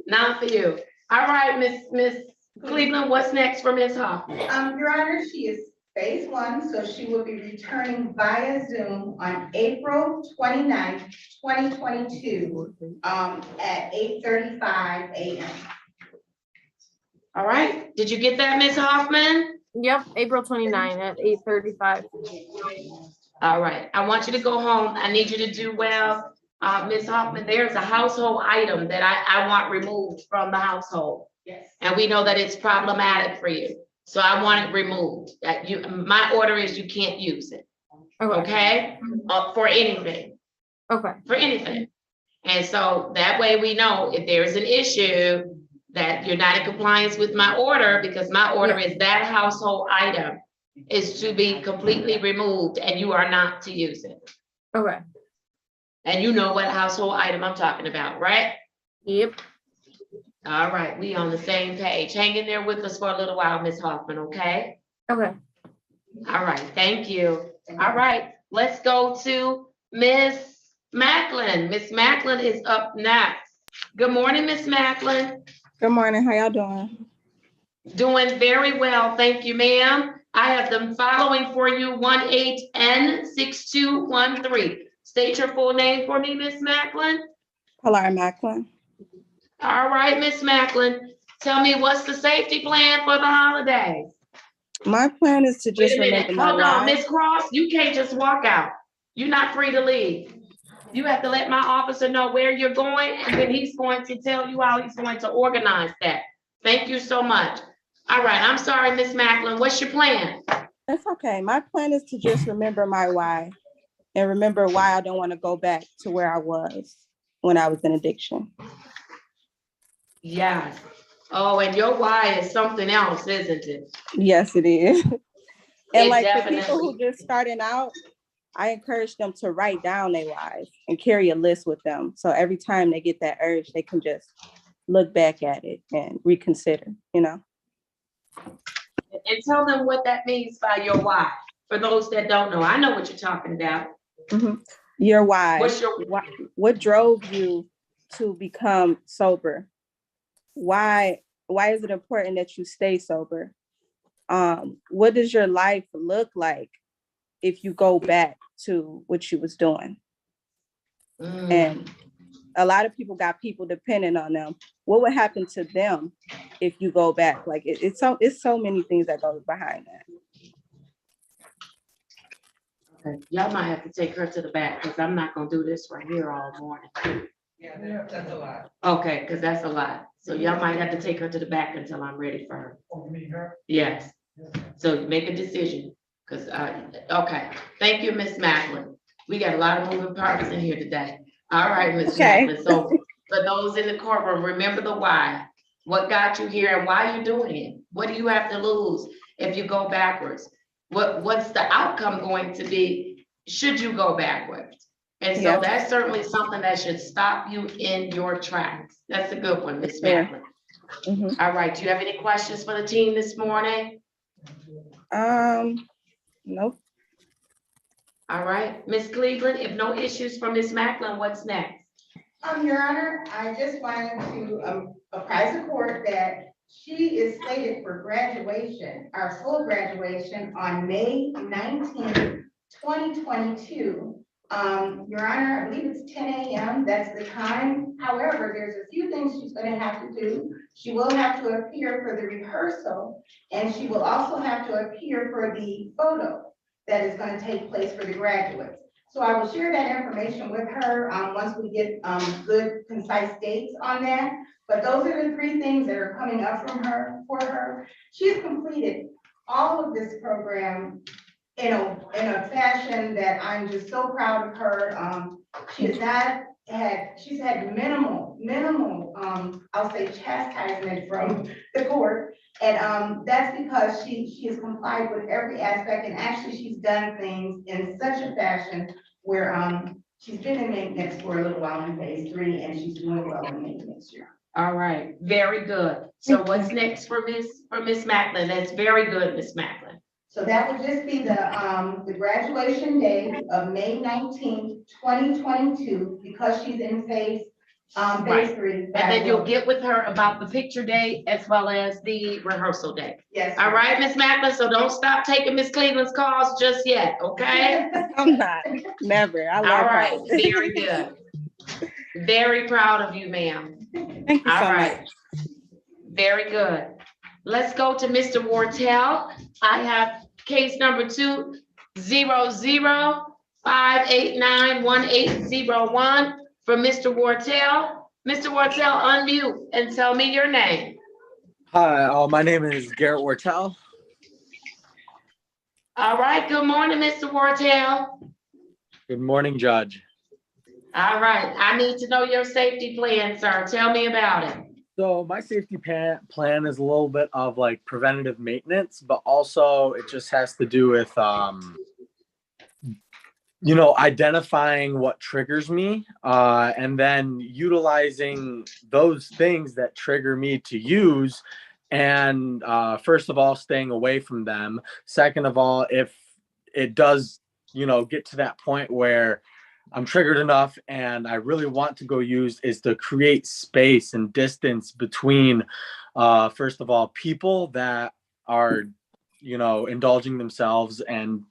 Not for you. All right, Miss Cleveland, what's next for Miss Hoffman? Your Honor, she is phase 1, so she will be returning via Zoom on April 29th, 2022, at 8:35 a.m. All right, did you get that, Miss Hoffman? Yep, April 29 at 8:35. All right, I want you to go home. I need you to do well. Ms. Hoffman, there's a household item that I want removed from the household. Yes. And we know that it's problematic for you. So I want it removed. My order is you can't use it. Okay? For anything. Okay. For anything. And so that way we know if there's an issue that you're not in compliance with my order, because my order is that household item is to be completely removed and you are not to use it. Okay. And you know what household item I'm talking about, right? Yep. All right, we on the same page. Hang in there with us for a little while, Ms. Hoffman, okay? Okay. All right, thank you. All right, let's go to Ms. Macklin. Ms. Macklin is up next. Good morning, Ms. Macklin. Good morning. How y'all doing? Doing very well, thank you, ma'am. I have them following for you, 18N6213. State your full name for me, Ms. Macklin. Pilar Macklin. All right, Ms. Macklin, tell me what's the safety plan for the holidays? My plan is to Wait just a minute, remember my hold on, why. Ms. Cross, you can't just walk out. You're not free to leave. You have to let my officer know where you're going, and then he's going to tell you how he's going to organize that. Thank you so much. All right, I'm sorry, Ms. Macklin, what's your plan? That's okay. My plan is to just remember my why and remember why I don't want to go back to where I was when I was in addiction. Yes. Oh, and your why is something else, isn't it? Yes, it is. And It like for definitely people who just starting out, I encourage them to write down their whys and carry a list with them. So every time they get that urge, they can just look back at it and reconsider, you know? And tell them what that means by your why. For those that don't know, I know what you're talking about. Mm-hmm. Your why. What's your what drove you to become sober? Why is it important that you stay sober? What does your life look like if you go back to what you was doing? And a lot of people got people depending on them. What would happen to them if you go back? Like it's so many things that go behind that. Okay. Y'all might have to take her to the back because I'm not gonna do this right here all morning. Yeah, that's a lot. Okay, because that's a lot. So y'all might have to take her to the back until I'm ready for her. Oh, you mean her? Yes. So make a decision, because okay. Thank you, Miss Macklin. We got a lot of moving parts in here today. All right, Miss Okay. Macklin. So for those in the courtroom, remember the why. What got you here and why you're doing it? What do you have to lose if you go backwards? What's the outcome going to be should you go backwards? And so that's certainly something that should stop you in your tracks. That's a good one, Miss Macklin. Mm-hmm. All right, do you have any questions for the team this morning? Nope. All right, Miss Cleveland, if no issues from Miss Macklin, what's next? Your Honor, I just wanted to apprise the court that she is slated for graduation, our full graduation on May 19th, 2022. Your Honor, I believe it's 10 a.m. That's the time. However, there's a few things she's going to have to do. She will have to appear for the rehearsal, and she will also have to appear for the photo that is going to take place for the graduates. So I will share that information with her once we get good, concise dates on that. But those are the three things that are coming up for her. She's completed all of this program in a fashion that I'm just so proud of her. She's had minimal, I'll say chastisement from the court. And that's because she has complied with every aspect, and actually she's done things in such a fashion where she's been in maintenance for a little while in phase 3, and she's doing well in maintenance here. All right, very good. So what's next for Miss Macklin? That's very good, Miss Macklin. So that would just be the graduation day of May 19th, 2022, because she's in phase 3. And then you'll get with her about the picture date as well as the rehearsal date. Yes. All right, Miss Macklin, so don't stop taking Miss Cleveland's calls just yet, okay? I'm not. Never. I love All right, her. very good. Very proud of you, ma'am. Thank you so All right. Very good. Let's go to Mr. Wartell. I have case number 200-589-1801 from Mr. Wartell. Mr. Wartell, unmute and tell me your name. Hi, my name is Garrett Wartell. All right, good morning, Mr. Wartell. Good morning, Judge. All right, I need to know your safety plan, sir. Tell me about it. So my safety plan is a little bit of like preventative maintenance, but also it just has to do with, identifying what triggers me, and then utilizing those things that trigger me to use. And first of all, staying away from them. Second of all, if it does, get to that point where I'm triggered enough and I really want to go use, is to create space and distance between, first of all, people that are, indulging themselves and,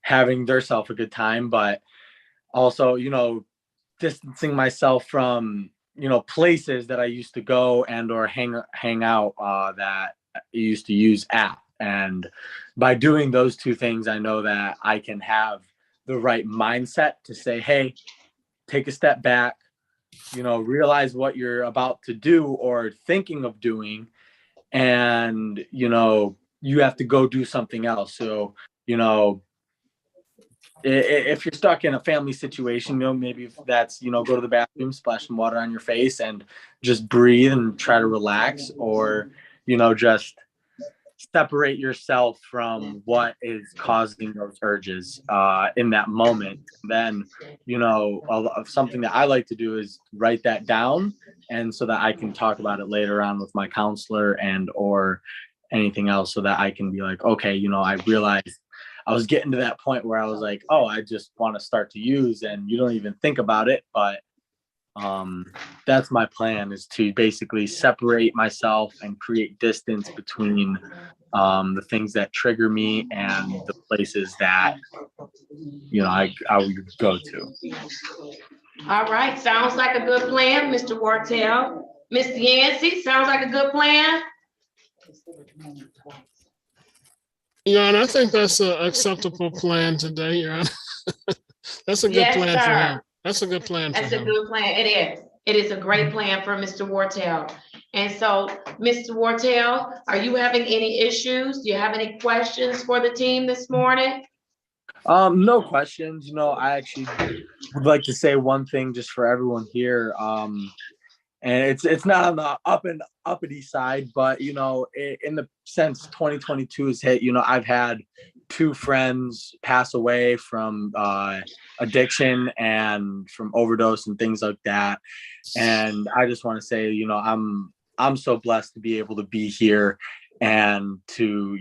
having theirself a good time, but also, distancing myself from, places that I used to go and or hang out, that I used to use at. And by doing those two things, I know that I can have the right mindset to say, hey, take a step back, realize what you're about to do or thinking of doing, and you have to go do something else. So if you're stuck in a family situation, maybe if that's, go to the bathroom, splash some water on your face and just breathe and try to relax, or, just separate yourself from what is causing those urges in that moment. Then, something that I like to do is write that down, and so that I can talk about it later on with my counselor and or anything else, so that I can be like, okay, I realized I was getting to that point where I was like, oh, I just want to start to use, and you don't even think about it. But that's my plan, is to basically separate myself and create distance between the things that trigger me and the places that I would go to. All right, sounds like a good plan, Mr. Wartell. Mr. Yancey, sounds like a good plan. Your Honor, I think that's an acceptable plan today, Your Honor. That's a good Yes, plan for sir. him. That's a good plan for That's a him. good plan. It is. It is a great plan for Mr. Wartell. And so, Mr. Wartell, are you having any issues? Do you have any questions for the team this morning? No questions. I actually would like to say one thing just for everyone here. And it's not on the uppity side, but in the sense 2022 has hit, I've had 2 friends pass away from addiction and from overdose and things like that. And I just want to say, I'm so blessed to be able to be here and to,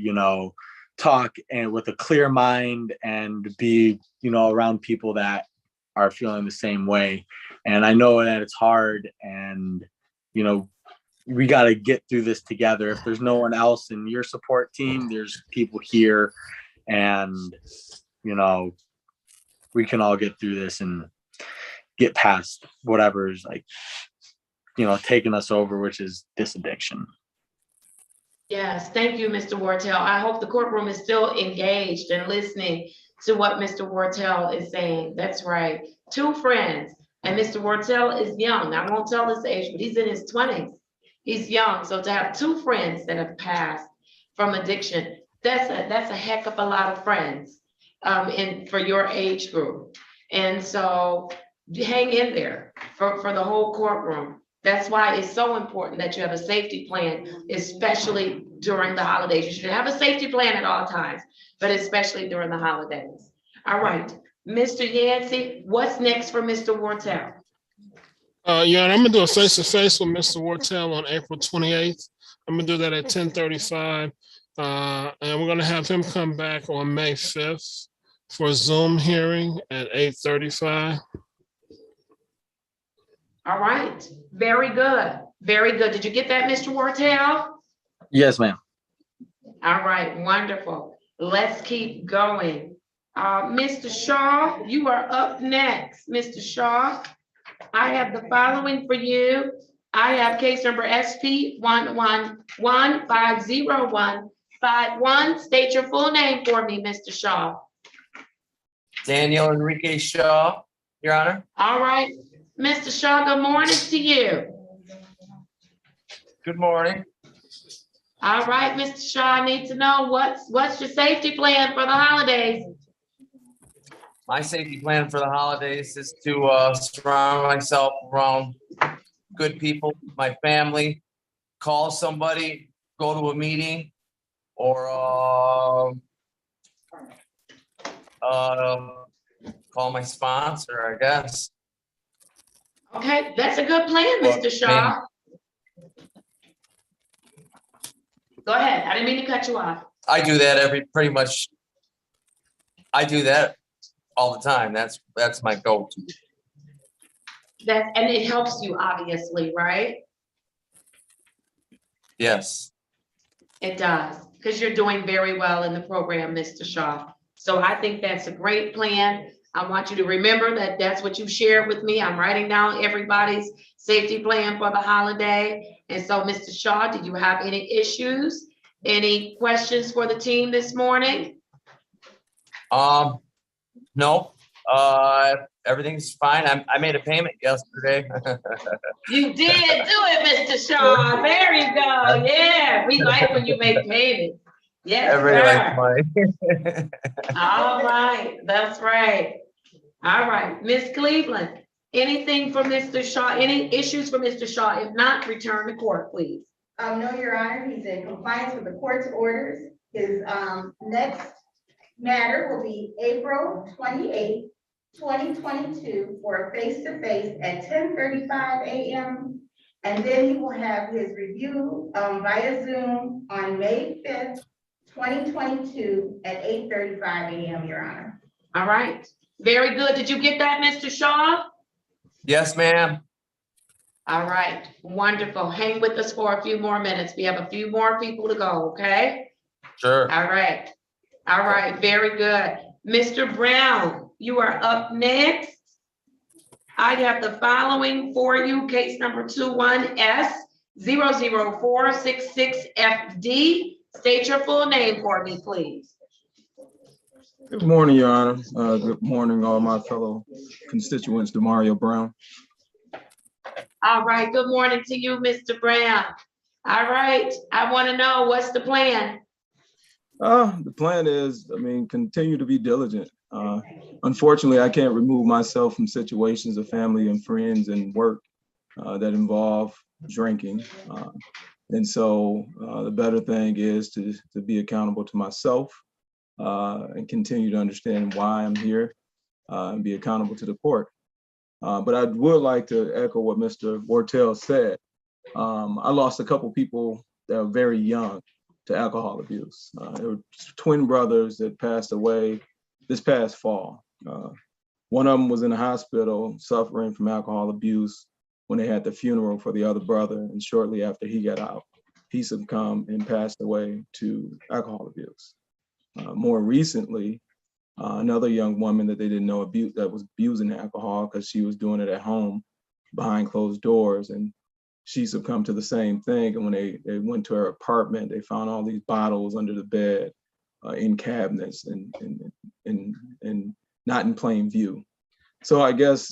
talk and with a clear mind and be, around people that are feeling the same way. And I know that it's hard, and, we got to get through this together. If there's no one else in your support team, there's people here, and, we can all get through this and get past whatever's taking us over, which is this addiction. Yes, thank you, Mr. Wartell. I hope the courtroom is still engaged and listening to what Mr. Wartell is saying. That's right. 2 friends, and Mr. Wartell is young. I won't tell his age, but he's in his 20s. He's young. So to have 2 friends that have passed from addiction, that's a heck of a lot of friends for your age group. And so hang in there for the whole courtroom. That's why it's so important that you have a safety plan, especially during the holidays. You should have a safety plan at all times, but especially during the holidays. All right, Mr. Yancey, what's next for Mr. Wartell? Your Honor, I'm gonna do a face-to-face with Mr. Wartell on April 28th. I'm gonna do that at 10:35. And we're gonna have him come back on May 5th for a Zoom hearing at 8:35. All right, very good, very good. Did you get that, Mr. Wartell? Yes, ma'am. All right, wonderful. Let's keep going. Mr. Shaw, you are up next. Mr. Shaw, I have the following for you. I have case number SP 111-50151. State your full name for me, Mr. Shaw. Daniel Enrique Shaw, Your Honor. All right, Mr. Shaw, good morning to you. Good morning. All right, Mr. Shaw, I need to know what's your safety plan for the holidays? My safety plan for the holidays is to surround myself around good people, my family, call somebody, go to a meeting, or call my sponsor, I guess. Okay, that's a good plan, Well, Mr. Shaw. Go ahead. I didn't mean to cut you off. I do that pretty much. I do that all the time. That's my go-to. And it helps you, obviously, right? Yes. It does, because you're doing very well in the program, Mr. Shaw. So I think that's a great plan. I want you to remember that that's what you shared with me. I'm writing down everybody's safety plan for the holiday. And so, Mr. Shaw, do you have any issues? Any questions for the team this morning? No. Everything's fine. I made a payment yesterday. You did do it, Mr. Shaw. There you go. Yeah, we like when you make payments. Yes, Everybody likes sir. money. All right, that's right. All right, Miss Cleveland, anything for Mr. Shaw? Any issues for Mr. Shaw? If not, return to court, please. No, Your Honor, he's in compliance with the court's orders. His next matter will be April 28th, 2022 for a face-to-face at 10:35 a.m. And then he will have his review via Zoom on May 5th, 2022 at 8:35 a.m., Your Honor. All right, very good. Did you get that, Mr. Shaw? Yes, ma'am. All right, wonderful. Hang with us for a few more minutes. We have a few more people to go, okay? Sure. All right. All right, very good. Mr. Brown, you are up next. I have the following for you, case number 21S00466FD. State your full name for me, please. Good morning, Your Honor. Good morning, all my fellow constituents, Demario Brown. All right, good morning to you, Mr. Brown. All right, I want to know what's the plan? The plan is, continue to be diligent. Unfortunately, I can't remove myself from situations of family and friends and work that involve drinking. And so the better thing is to be accountable to myself and continue to understand why I'm here and be accountable to the court. But I would like to echo what Mr. Wortell said. I lost a couple people that were very young to alcohol abuse. There were twin brothers that passed away this past fall. One of them was in the hospital suffering from alcohol abuse when they had the funeral for the other brother, and shortly after he got out, he succumbed and passed away to alcohol abuse. More recently, another young woman that they didn't know that was abusing alcohol because she was doing it at home behind closed doors, and she succumbed to the same thing. And when they went to her apartment, they found all these bottles under the bed, in cabinets, and not in plain view. So I guess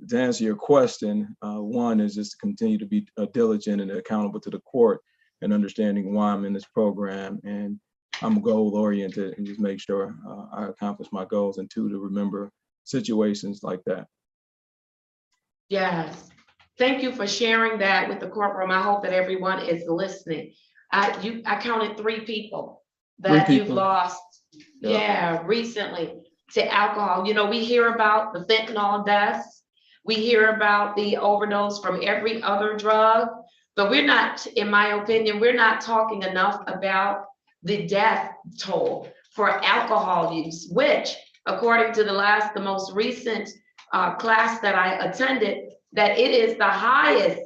to answer your question, one is just to continue to be diligent and accountable to the court and understanding why I'm in this program, and I'm goal oriented and just make sure I accomplish my goals, and two, to remember situations like that. Yes. Thank you for sharing that with the courtroom. I hope that everyone is listening. I counted 3 people that you've lost, recently to alcohol. You know, we hear about the fentanyl deaths. We hear about the overdose from every other drug, but we're not, in my opinion, we're not talking enough about the death toll for alcohol use, which, according to the most recent class that I attended, that it is the highest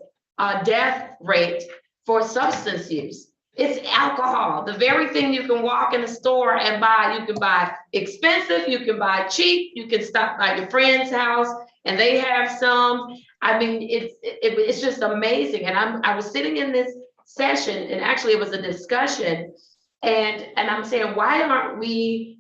death rate for substance use. It's alcohol, the very thing you can walk in a store and buy. You can buy expensive, you can buy cheap, you can stop by your friend's house and they have some. I mean, it's just amazing. And I was sitting in this session, and actually it was a discussion, and I'm saying, why aren't we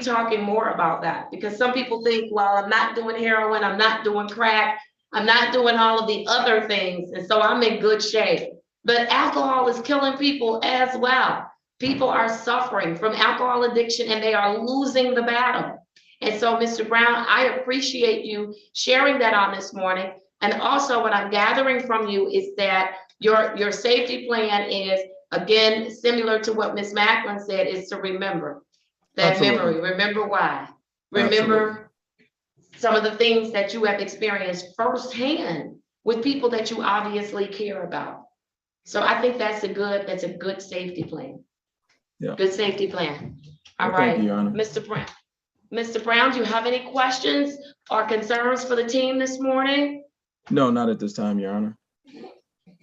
talking more about that? Because some people think, well, I'm not doing heroin, I'm not doing crack, I'm not doing all of the other things, and so I'm in good shape. But alcohol is killing people as well. People are suffering from alcohol addiction and they are losing the battle. And so, Mr. Brown, I appreciate you sharing that on this morning. And also what I'm gathering from you is that your safety plan is, again, similar to what Ms. Macklin said, is to remember that Absolutely. memory. Remember why. Remember some of the things that you have experienced firsthand with people that you obviously care about. So I think that's a good safety plan. Yeah. Good safety plan. All Well, right, thank you, Your Honor. Mr. Brown. Mr. Brown, do you have any questions or concerns for the team this morning? No, not at this time, Your Honor.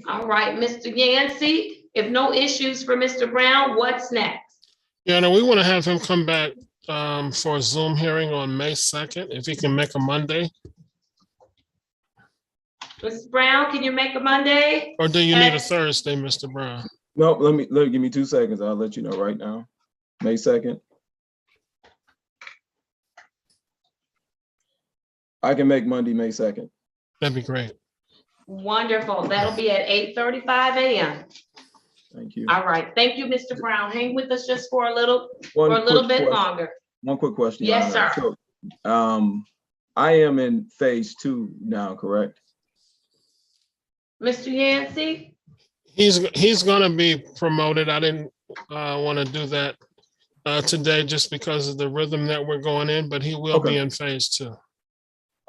All right, Mr. Yancey, if no issues for Mr. Brown, what's next? Yeah, no, we want to have him come back for a Zoom hearing on May 2nd, if he can make a Monday. Mr. Brown, can you make a Monday? Or do you need a Thursday, Mr. Brown? No, let me give me 2 seconds. I'll let you know right now. May 2nd. I can make Monday, May 2nd. That'd be great. Wonderful. That'll be at 8:35 a.m. Thank you. All right. Thank you, Mr. Brown. Hang with us just for a little One quick bit question. longer. One quick question, Your Yes, Honor. sir. So, I am in phase 2 now, correct? Mr. Yancey? He's gonna be promoted. I didn't want to do that today just because of the rhythm that we're going in, but he will be in phase 2.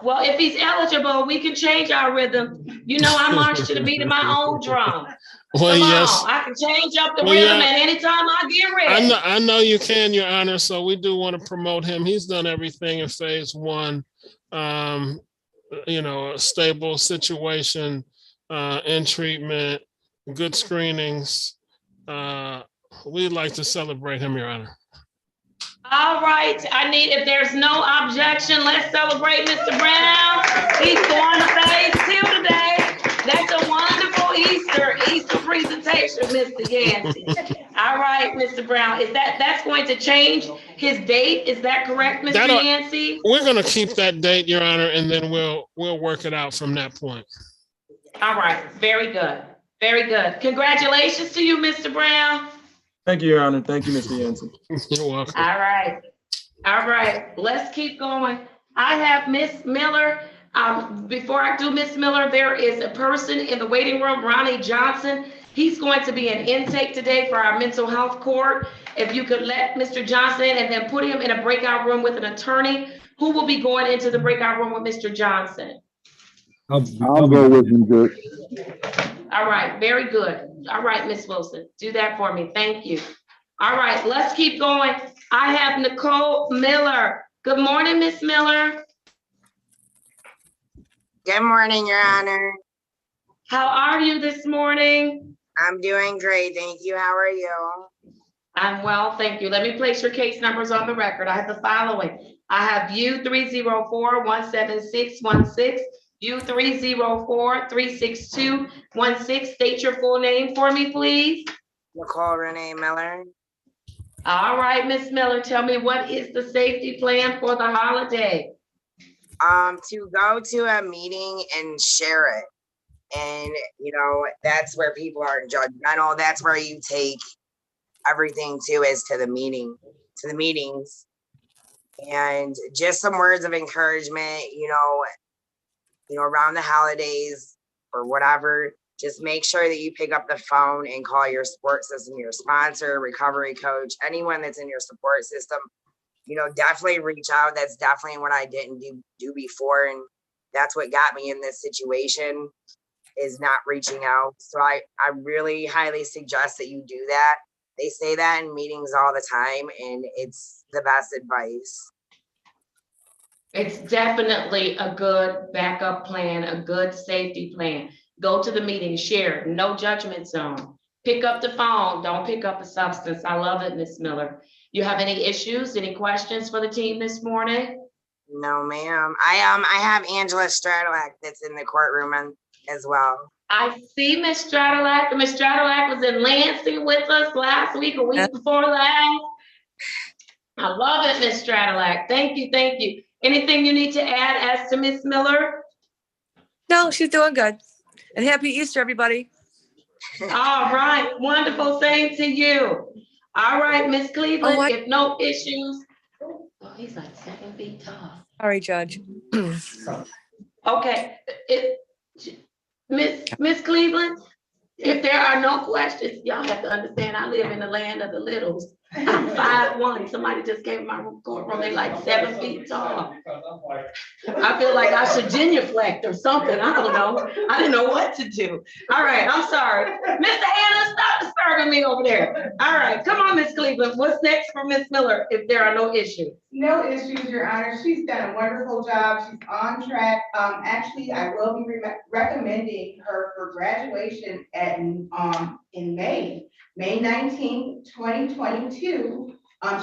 Well, if he's eligible, we can change our rhythm. You know, I march to the beat of my own drum. Well, Come yes. on, I can change up the Well, rhythm yeah. at any time I get ready. I know you can, Your Honor. So we do want to promote him. He's done everything in phase 1. A stable situation, in treatment, good screenings. We'd like to celebrate him, Your Honor. All right, if there's no objection, let's celebrate Mr. Brown. He's going to phase 2 today. That's a wonderful Easter presentation, Mr. Yancey. All right, Mr. Brown, that's going to change his date? Is that correct, Mr. Yancey? We're going to keep that date, Your Honor, and then we'll work it out from that point. All right, very good. Very good. Congratulations to you, Mr. Brown. Thank you, Your Honor. Thank you, Mr. Yancey. You're welcome. All right. All right. Let's keep going. I have Miss Miller. Before I do Miss Miller, there is a person in the waiting room, Ronnie Johnson. He's going to be an intake today for our mental health court. If you could let Mr. Johnson in and then put him in a breakout room with an attorney, who will be going into the breakout room with Mr. Johnson? I'll go with him, Judge. All right, very good. All right, Miss Wilson, do that for me. Thank you. All right, let's keep going. I have Nicole Miller. Good morning, Miss Miller. Good morning, Your Honor. How are you this morning? I'm doing great, thank you. How are you? I'm well, thank you. Let me place your case numbers on the record. I have the following. I have U304-17616, U304-36216. State your full name for me, please. Nicole Renee Miller. All right, Miss Miller, tell me, what is the safety plan for the holiday? To go to a meeting and share it. And, that's where people are judgmental. That's where you take everything to, is to the meetings. And just some words of encouragement, around the holidays or whatever. Just make sure that you pick up the phone and call your support system, your sponsor, recovery coach, anyone that's in your support system. Definitely reach out. That's definitely what I didn't do before. And that's what got me in this situation, is not reaching out. So I really highly suggest that you do that. They say that in meetings all the time, and it's the best advice. It's definitely a good backup plan, a good safety plan. Go to the meeting, share, no judgment zone. Pick up the phone, don't pick up a substance. I love it, Miss Miller. You have any issues, any questions for the team this morning? No, ma'am. I have Angela Stradilak that's in the courtroom as well. I see Miss Stradilak. Miss Stradilak was in Lansing with us last week, a week before last. I love it, Miss Stradilak. Thank you, thank you. Anything you need to add as to Miss Miller? No, she's doing good. And happy Easter, everybody. All right, wonderful. Same to you. All right, Miss Cleveland, if no issues. Oh, he's like 7 feet tall. Sorry, Judge. Okay, Miss Cleveland, if there are no questions, y'all have to understand, I live in the land of the littles. I'm 5'1". Somebody just came in my courtroom, they like 7 feet tall. I feel like I should genuflect or something. I don't know. I didn't know what to do. All right, I'm sorry. Mr. Hannah, stop disturbing me over there. All right, come on, Miss Cleveland. What's next for Miss Miller if there are no issues? No issues, Your Honor. She's done a wonderful job. She's on track. Actually, I will be recommending her for graduation in May 19th, 2022.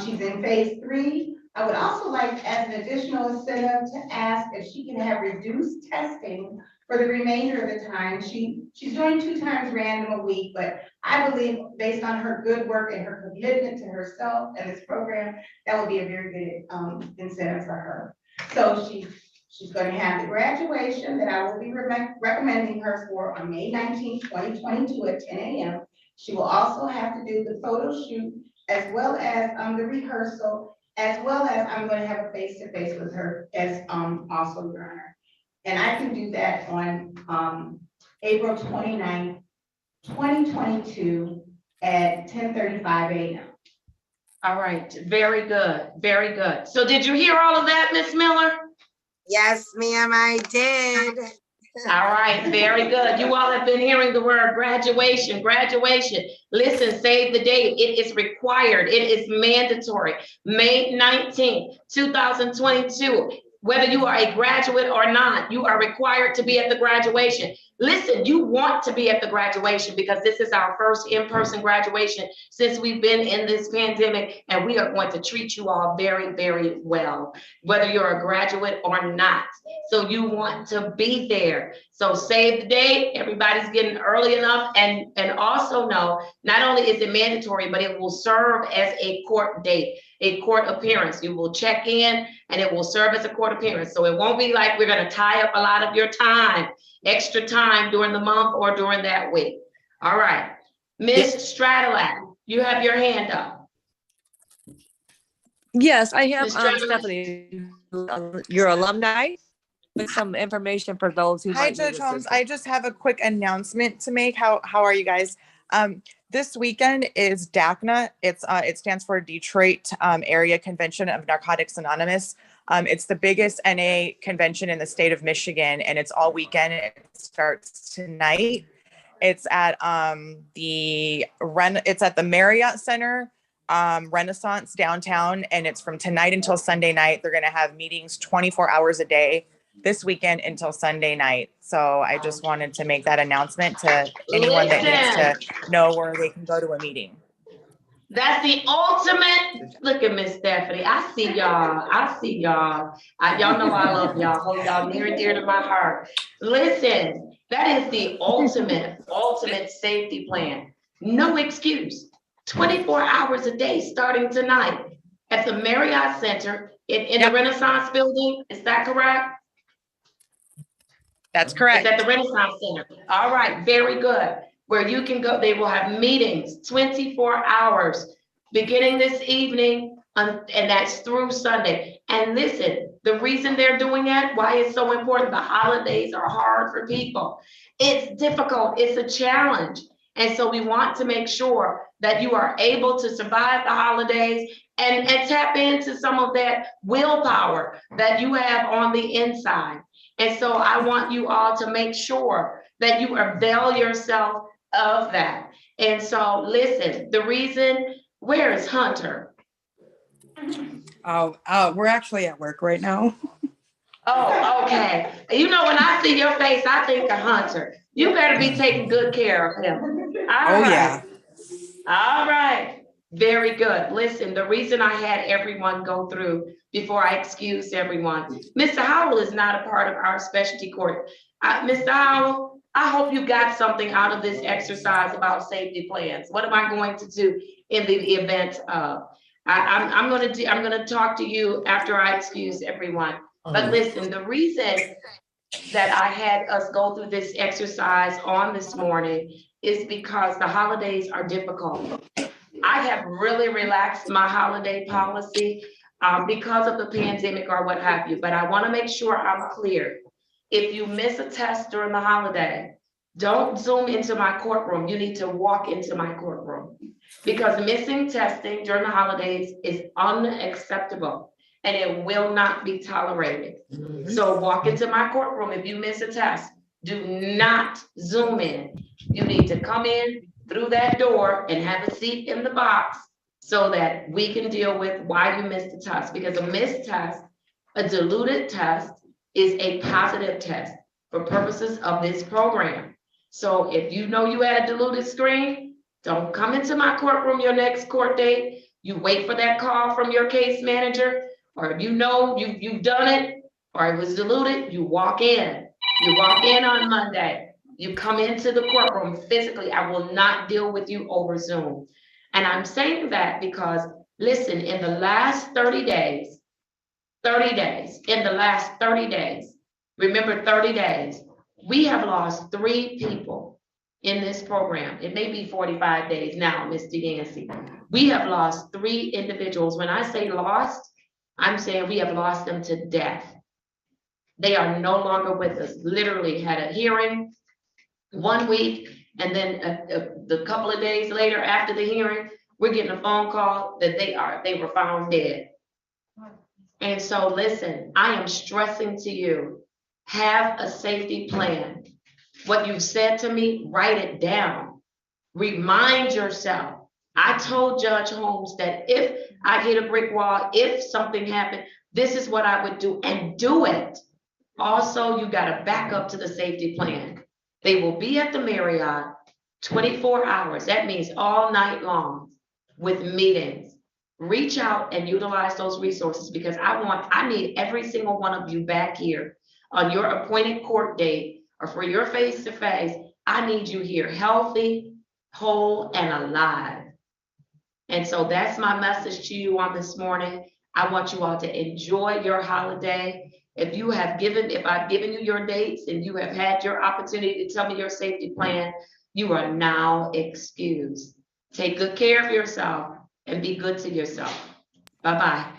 She's in phase 3. I would also like, as an additional incentive, to ask if she can have reduced testing for the remainder of the time. She's doing 2 times random a week, but I believe based on her good work and her commitment to herself and this program, that would be a very good incentive for her. So she's going to have the graduation that I will be recommending her for on May 19th, 2022 at 10 a.m. She will also have to do the photo shoot as well as the rehearsal, as well as I'm going to have a face-to-face with her as also, Your Honor. And I can do that on April 29th, 2022 at 10:35 a.m. All right, very good, very good. So did you hear all of that, Miss Miller? Yes, ma'am, I did. All right, very good. You all have been hearing the word graduation, graduation. Listen, save the date. It is required. It is mandatory. May 19th, 2022. Whether you are a graduate or not, you are required to be at the graduation. Listen, you want to be at the graduation because this is our first in-person graduation since we've been in this pandemic, and we are going to treat you all very, very well, whether you're a graduate or not. So you want to be there. So save the date. Everybody's getting early enough, and also know, not only is it mandatory, but it will serve as a court date, a court appearance. You will check in and it will serve as a court appearance. So it won't be like we're going to tie up a lot of your time, extra time during the month or during that week. All right. Miss Stradilak, you have your hand up. Yes, I have Ms. Stradilak? Stephanie, your alumni, with some information for those who Hi, might need Judge Holmes. assistance. I just have a quick announcement to make. How are you guys? This weekend is DACNA. It stands for Detroit Area Convention of Narcotics Anonymous. It's the biggest NA convention in the state of Michigan, and it's all weekend. It starts tonight. It's at it's at the Marriott Center, Renaissance downtown, and it's from tonight until Sunday night. They're going to have meetings 24 hours a day this weekend until Sunday night. So I just wanted to make that announcement to anyone that needs to know where they can go to a meeting. That's the ultimate. Look at Miss Stephanie. I see y'all. Y'all know I love y'all. Hold y'all near and dear to my heart. Listen, that is the ultimate safety plan. No excuse. 24 hours a day starting tonight at the Marriott Center in the Renaissance building. Is that correct? That's correct. It's at the Renaissance Center. All right, very good. Where you can go, they will have meetings 24 hours beginning this evening, and that's through Sunday. And listen, the reason they're doing that, why it's so important, the holidays are hard for people. It's difficult, it's a challenge. And so we want to make sure that you are able to survive the holidays and tap into some of that willpower that you have on the inside. And so I want you all to make sure that you avail yourself of that. And so listen, the reason, where is Hunter? We're actually at work right now. Oh, okay. You know, when I see your face, I think of Hunter. You better be taking good care of him. All right. Yeah. All right. Very good. Listen, the reason I had everyone go through before I excused everyone, Mr. Howell is not a part of our specialty court. Mr. Howell, I hope you got something out of this exercise about safety plans. What am I going to do in the event of? I'm going to talk to you after I excuse everyone. But listen, the reason that I had us go through this exercise on this morning is because the holidays are difficult. I have really relaxed my holiday policy. because of the pandemic or what have you, but I want to make sure I'm clear. If you miss a test during the holiday, don't Zoom into my courtroom. You need to walk into my courtroom. Because missing testing during the holidays is unacceptable and it will not be tolerated. So walk into my courtroom if you miss a test. Do not Zoom in. You need to come in through that door and have a seat in the box so that we can deal with why you missed the test. Because a missed test, a diluted test, is a positive test for purposes of this program. So if you know you had a diluted screen, don't come into my courtroom your next court date. You wait for that call from your case manager, or if you know you've done it, or it was diluted, you walk in. You walk in on Monday. You come into the courtroom physically. I will not deal with you over Zoom. And I'm saying that because, listen, in the last 30 days, in the last 30 days, remember 30 days, we have lost 3 people in this program. It may be 45 days now, Ms. Yancy. We have lost 3 individuals. When I say lost, I'm saying we have lost them to death. They are no longer with us. Literally had a hearing 1 week, and then a couple of days later after the hearing, we're getting a phone call that they were found dead. And so listen, I am stressing to you, have a safety plan. What you said to me, write it down. Remind yourself. I told Judge Holmes that if I hit a brick wall, if something happened, this is what I would do, and do it. Also, you got to back up to the safety plan. They will be at the Marriott 24 hours. That means all night long with meetings. Reach out and utilize those resources because I need every single one of you back here on your appointed court date or for your face-to-face. I need you here healthy, whole, and alive. And so that's my message to you on this morning. I want you all to enjoy your holiday. If I've given you your dates and you have had your opportunity to tell me your safety plan, you are now excused. Take good care of yourself and be good to yourself. Bye-bye.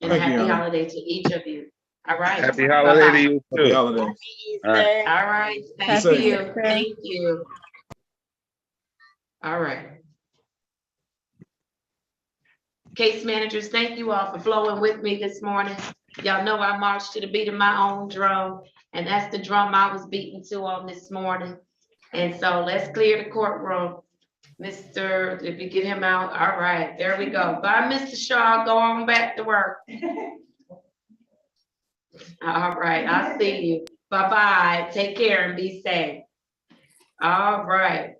And happy holiday to each of you. All right. Happy holiday to you too. Happy holiday. All right. All right. Thank you. Thank you. All right. Case managers, thank you all for flowing with me this morning. Y'all know I marched to the beat of my own drum, and that's the drum I was beating to on this morning. And so let's clear the courtroom. Mr., if you get him out, all right, there we go. Bye, Mr. Shaw, go on back to work. All right, I'll see you. Bye-bye, take care and be safe. All right,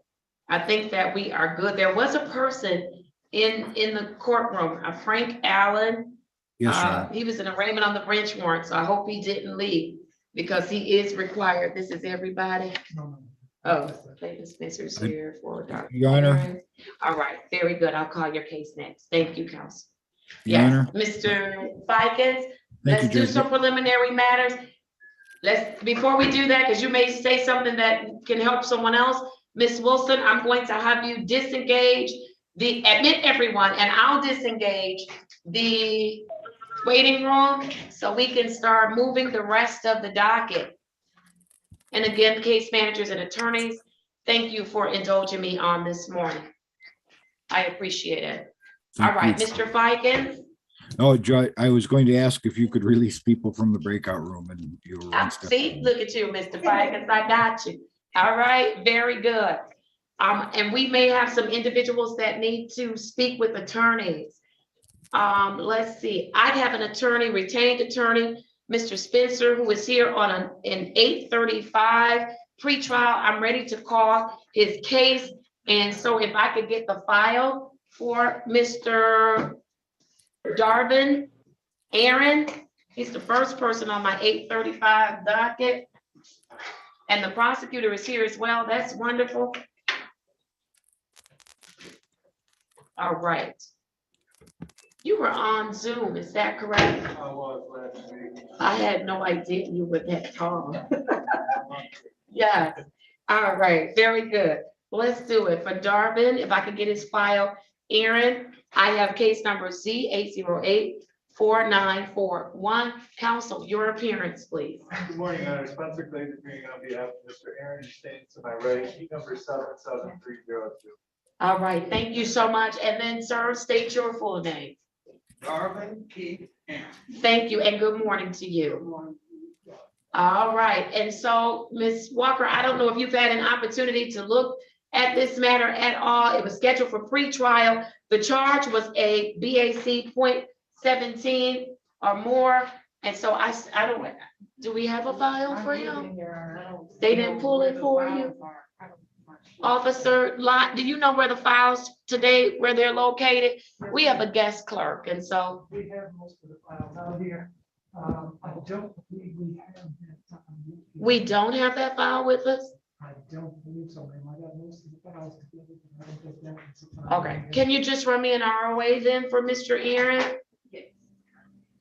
I think that we are good. There was a person in the courtroom, Frank Allen. Yes, he was in arraignment on the bench warrant, so I hope he didn't leave because he is required. This is everybody. Oh, Spencer's here for Dr. Your Honor. All right, very good. I'll call your case next. Thank you, counsel. Your Yes, Honor. Mr. Fikens, Thank let's you, do Judge. some preliminary matters. Before we do that, because you may say something that can help someone else, Ms. Wilson, I'm going to have you disengage admit everyone, and I'll disengage the waiting room so we can start moving the rest of the docket. And again, case managers and attorneys, thank you for indulging me on this morning. I appreciate it. All right, Mr. Fikens. Oh, Judge, I was going to ask if you could release people from the breakout room, and you were one step. See, look at you, Mr. Fikens, I got you. All right, very good. And we may have some individuals that need to speak with attorneys. Let's see, I have an attorney, retained attorney, Mr. Spencer, who is here on an 8:35 pretrial. I'm ready to call his case. And so if I could get the file for Mr. Darvin Aaron, he's the first person on my 8:35 docket. And the prosecutor is here as well. That's wonderful. All right. You were on Zoom, is that correct? I was last week. I had no idea you were that tall. Yes. All right, very good. Let's do it. For Darvin, if I could get his file. Aaron, I have case number Z 4941. Council, your appearance, please. Good morning, Spencer Glazer, appearing on behalf of Mr. Aaron, standing to my right, sheet number 77302. All right, thank you so much. And then, sir, state your full name. Garvin Keith Aaron. Thank you, and good morning to you. All right, and so, Ms. Walker, I don't know if you've had an opportunity to look at this matter at all. It was scheduled for pre-trial. The charge was a BAC .17 or more. And so I don't, do we have a file for him? They didn't pull it for you? Officer Lot, do you know where the files today, where they're located? We have a guest clerk, and so. We have most of the files out here. I don't believe we have that. We don't have that file with us? I don't believe so, ma'am. I got most of the files together. But I don't think that was- Okay, can you just run me an ROA then for Mr. Aaron?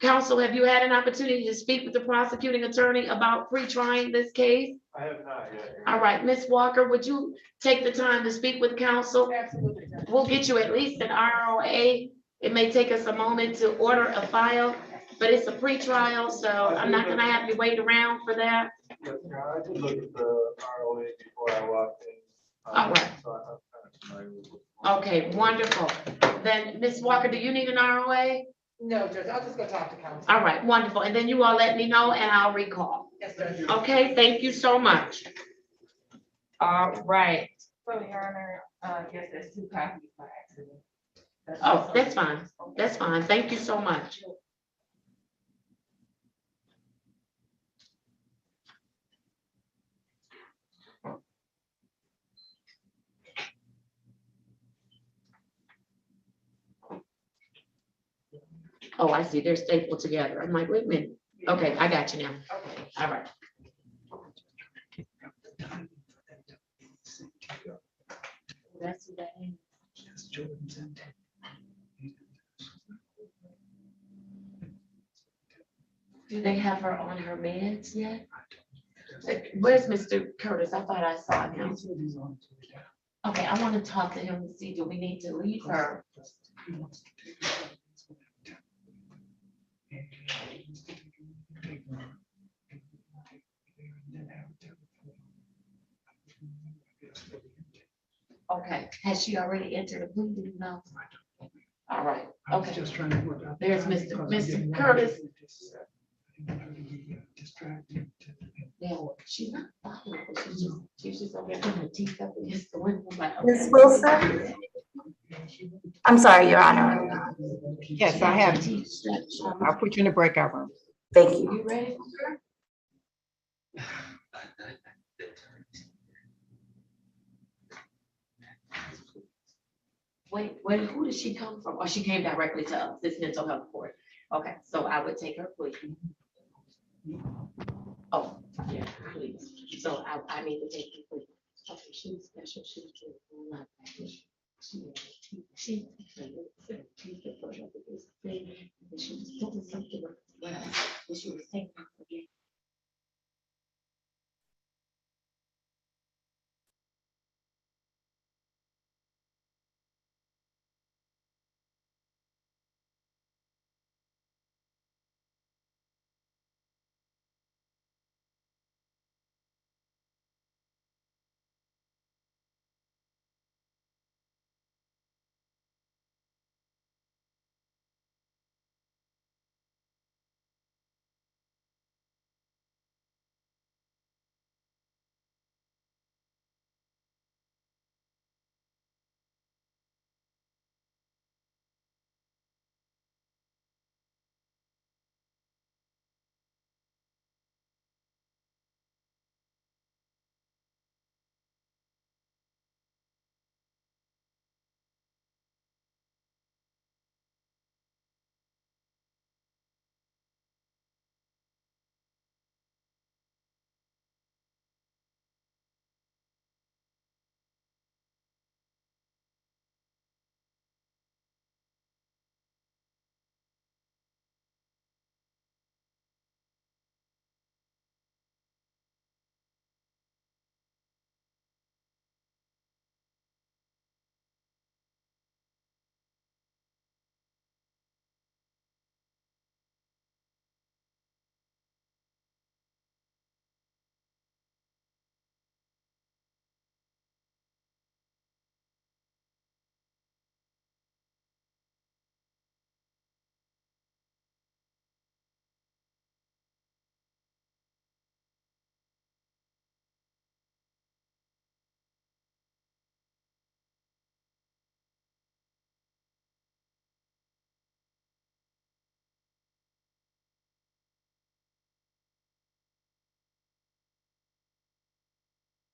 Counsel, have you had an opportunity to speak with the prosecuting attorney about pre-trying this case? I have not yet. All right, Ms. Walker, would you take the time to speak with counsel? Absolutely. We'll get you at least an ROA. It may take us a moment to order a file, but it's a pre-trial, so I'm not gonna have you wait around for that. Yes, I did look at the ROA before I walked in. All right. So I'm kind of familiar with it. Okay, wonderful. Then, Ms. Walker, do you need an ROA? No, Judge, I'll just go talk to counsel. All right, wonderful. And then you all let me know and I'll recall. Yes, Judge. Okay, thank you so much. All right. So, Your Honor, yes, there's 2 copies by accident. Oh, that's fine. That's fine. Thank you so much. Oh, I see. They're stapled together. I'm like, wait a minute. Okay, I got you now. All right. That's what that is. Do they have her on her meds yet? Where's Mr. Curtis? I thought I saw him. Okay, I want to talk to him to see, do we need to leave her? Okay, has she already entered a plea? Do you know? All right, okay. Just trying to work out. There's Mr. Curtis. Yeah, she's not following, but she's just over there putting her teeth up against the window. Like, okay. Ms. Wilson? I'm sorry, Your Honor. Yes, I have. I'll put you in the breakout room. Thank you. You ready? Wait, who did she come from? Oh, she came directly to us, this mental health court. Okay, so I would take her plea. Oh, yeah, please. So I need to take the plea. Okay, she's special, she's she was doing something with us, and she was saying,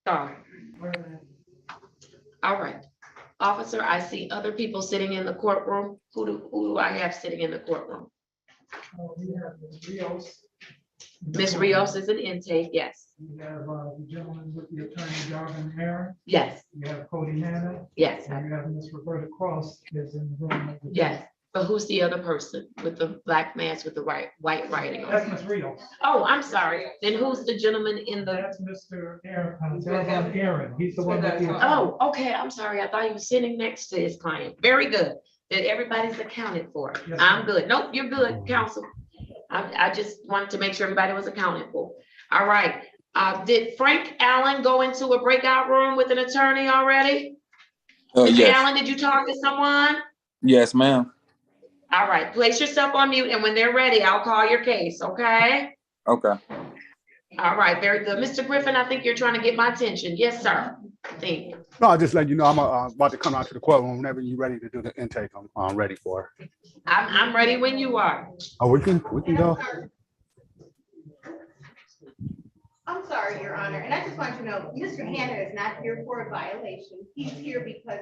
Sorry. All right. Officer, I see other people sitting in the courtroom. Who do I have sitting in the courtroom? We have Ms. Rios. Ms. Rios is an intake, yes. We have the gentleman with the attorney Jarvin Aaron. Yes, We have Cody Hanna. yes, And we have Ms. Roberta Cross is in the room. yes. But who's the other person with the black mask with the white writing on That's it? Ms. Rios. Oh, I'm sorry. Then who's the gentleman in the? That's Mr. Aaron, Jarvin Aaron. He's the one with the. Oh, okay, I'm sorry. I thought he was sitting next to his client. Very good. That everybody's accounted for. Yes, I'm good. Nope, you're good, counsel. I just wanted to make sure everybody was accounted for. All right. Did Frank Allen go into a breakout room with an attorney already? Mr. Yes. Allen, did you talk to someone? Yes, ma'am. All right, place yourself on mute, and when they're ready, I'll call your case, okay? Okay. All right, very good. Mr. Griffin, I think you're trying to get my attention. Yes, sir. Thank you. No, I'll just let you know, I'm about to come out to the courtroom whenever you're ready to do the intake. I'm ready for it. I'm ready when you are. Oh, we can go. I'm sorry, Your Honor, and I just want you to know, Mr. Hannah is not here for a violation. He's here because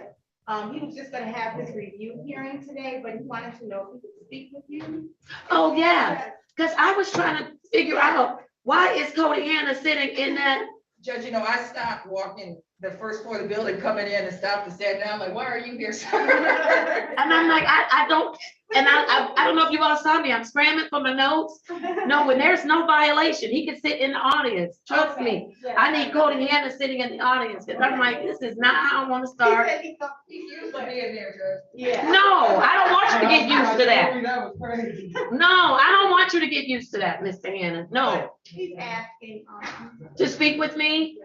he was just gonna have his review hearing today, but he wanted to know if he could speak with you. Oh, yeah, because I was trying to figure out, why is Cody Hannah sitting in that? Judge, you know, I stopped walking the first floor of the building, coming in and stopped and sat down, like, why are you here, sir? And I'm like, I don't, and I don't know if you all saw me, I'm scrambling for my notes. No, when there's no violation, he can sit in the audience, trust me. I need Cody Hannah sitting in the audience, because I'm like, this is not how I want to start. He's used to being there, Judge. Yeah. No, I don't want you to get used to that. That was crazy. No, I don't want you to get used to that, Mr. Hannah, no. He's asking. To speak with me?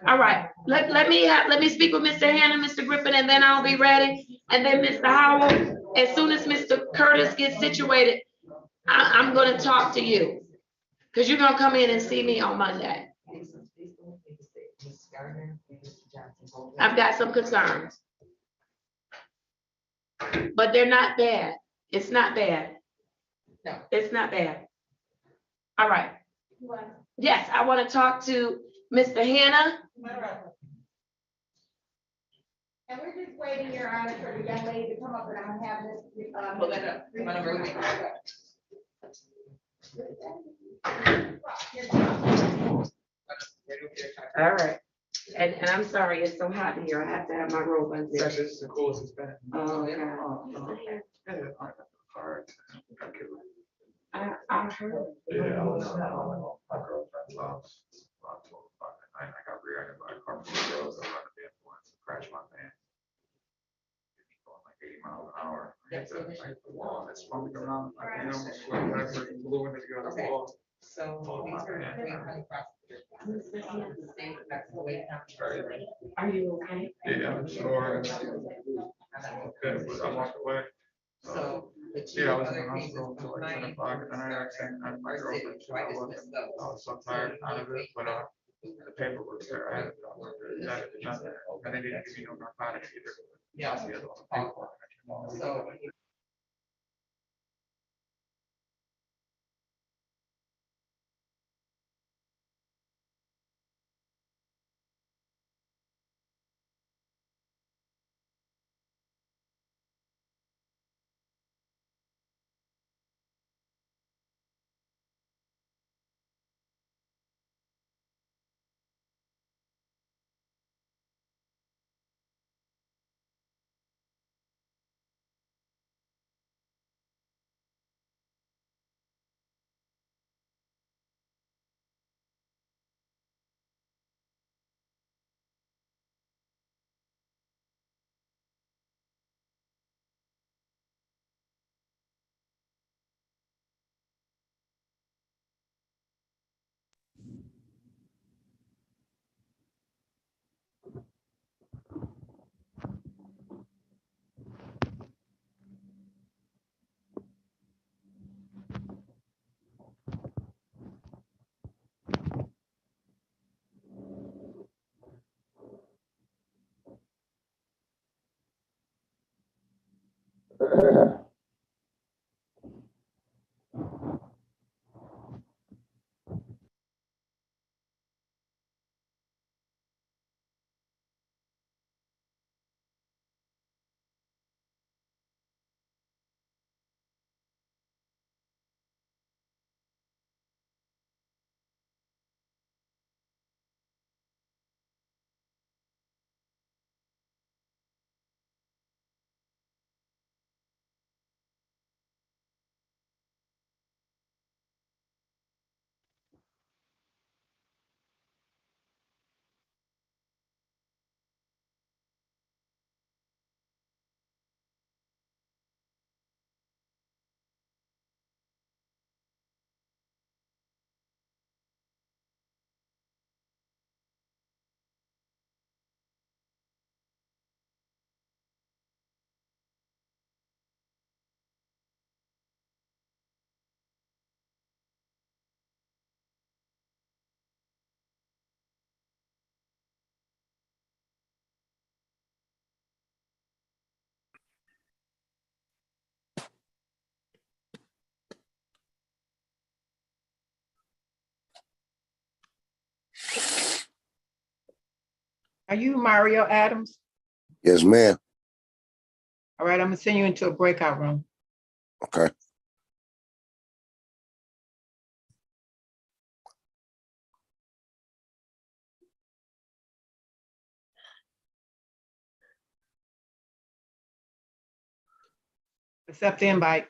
All right, let me speak with Mr. Hannah, Mr. Griffin, and then I'll be ready. And then Mr. Howell, as soon as Mr. Curtis gets situated, I'm gonna talk to you. Cause you're gonna come in and see me on Monday. I've got some concerns. But they're not bad. It's not bad. No. It's not bad. All right. Yes, I want to talk to Mr. Hannah. And we're just waiting, Your Honor, for the young lady to come up, and I'm gonna have this. Pull that up. Come on over. All right. And I'm sorry, it's so hot in here. I have to have my robe on. This is the coolest it's been. Oh, okay. I heard. Yeah, I was my girlfriend's house. I got rear-ended by a car from the road, so I had the influence and crashed my van. Going like 80 miles an hour. I hit the wall and it's spun me around. I almost went backwards and blew into the wall. So these are the three county prosecutors. Are you okay? Yeah, I'm sure. Okay, but I walked away. So. Yeah, I was in the hospital until like 10 o'clock, and then I actually had my girlfriend. I was so tired out of it, but the paperwork's there. I had it done. And they didn't give me no narcotics either. Yeah. That's the other one. So. Are you Mario Adams? Yes, ma'am. All right, I'm gonna send you into a breakout room. Okay. Accept the invite.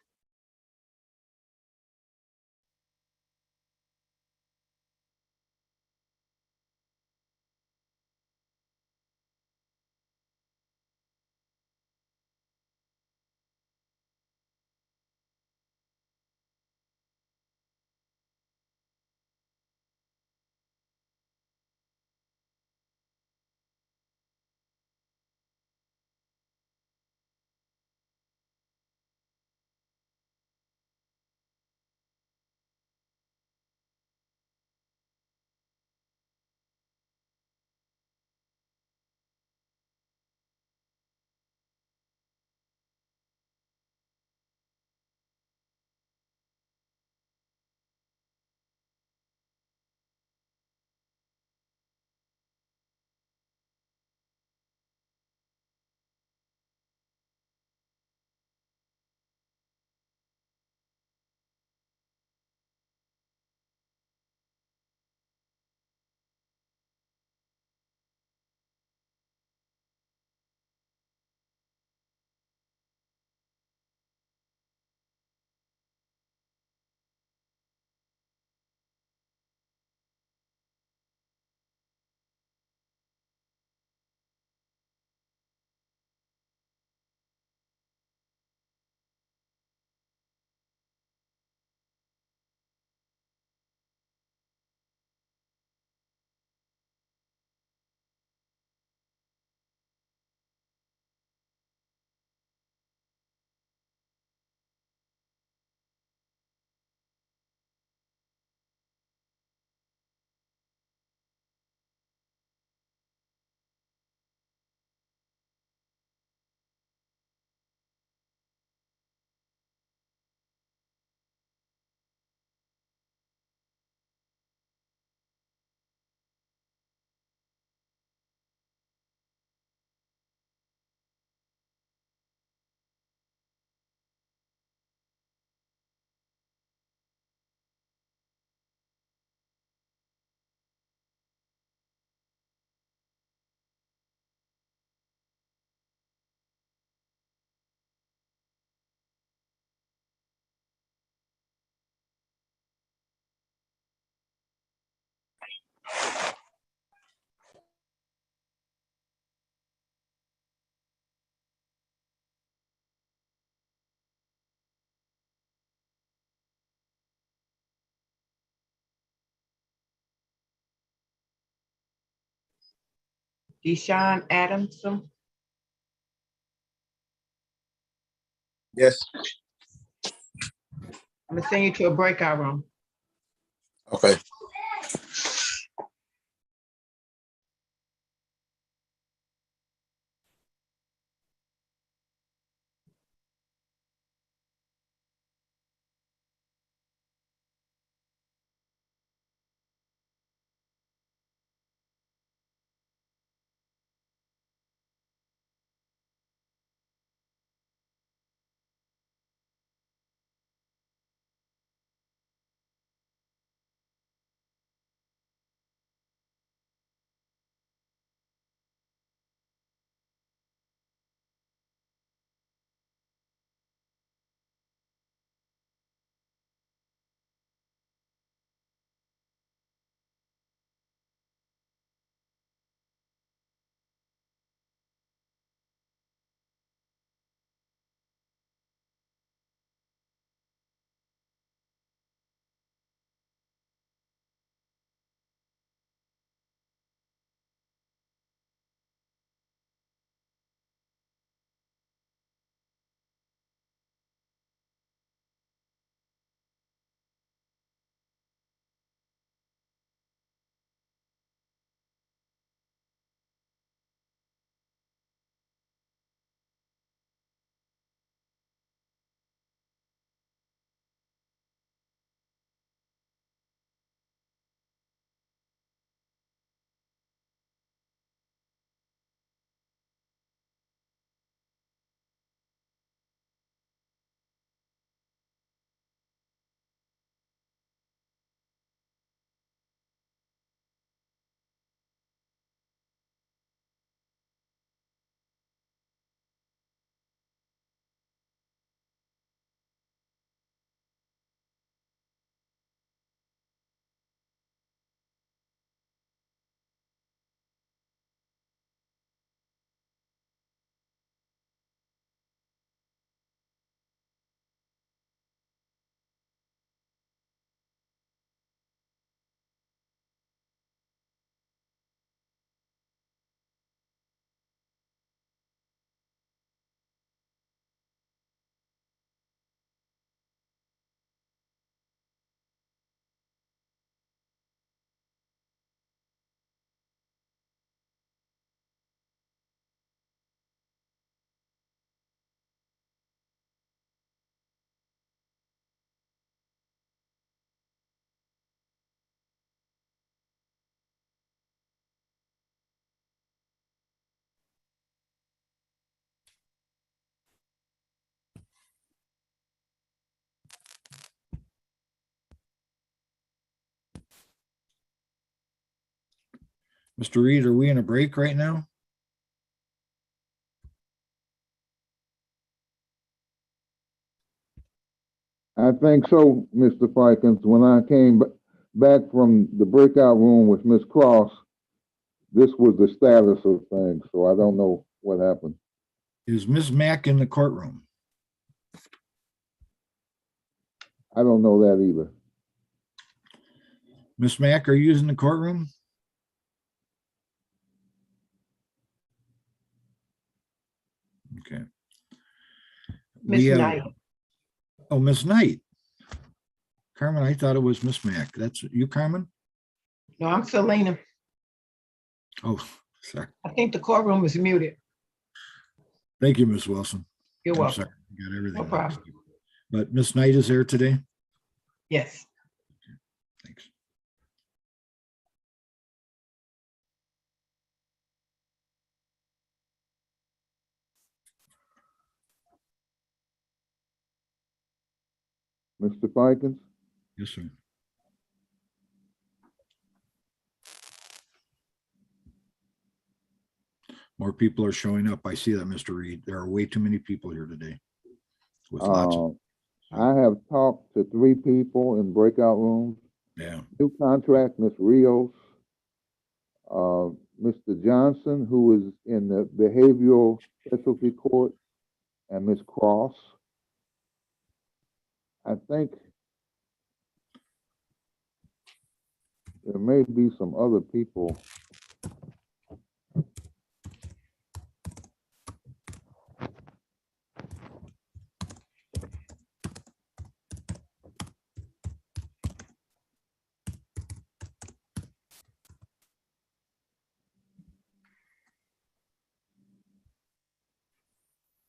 Deshaun Adamson. Yes. I'm gonna send you to a breakout room. Okay. Mr. Reed, are we in a break right now? I think so, Mr. Fikens. When I came back from the breakout room with Ms. Cross, this was the status of things, so I don't know what happened. Is Ms. Mack in the courtroom? I don't know that either. Ms. Mack, are you in the courtroom? Okay. Miss Knight. Oh, Miss Knight. Carmen, I thought it was Miss Mack. That's you, Carmen? No, I'm Selena. Oh, sorry. I think the courtroom is muted. Thank you, Miss Wilson. You're I'm welcome. sorry. I got everything. No problem. But Miss Knight is there today? Yes. Thanks. Mr. Fikens? Yes, sir. More people are showing up. I see that, Mr. Reed. There are way too many people here today. With lots of, I have talked to 3 people in breakout rooms. yeah. New contract, Ms. Rios, Mr. Johnson, who is in the behavioral specialty court, and Ms. Cross. I think there may be some other people.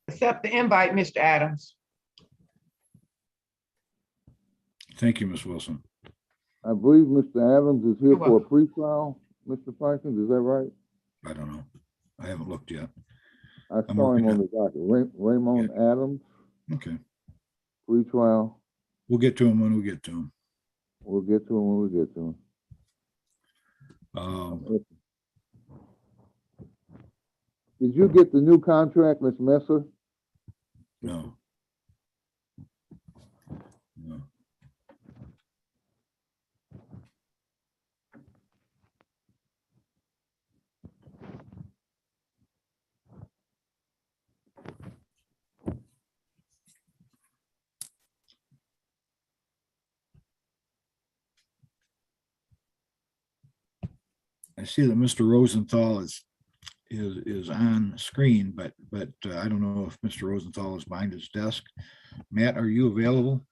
Accept the invite, Mr. Adams. Thank you, Miss Wilson. I believe Mr. Adams is here You're for a pretrial, Mr. Fikens, is that right? I don't know. I haven't looked yet. I saw him on the docket. Raymond Adams, Okay. pretrial. We'll get to him when we get to him. We'll get to him when we get to him. Did you get the new contract, Ms. Messer? No. No. I see that Mr. Rosenthal is on screen, but I don't know if Mr. Rosenthal is behind his desk. Matt, are you available?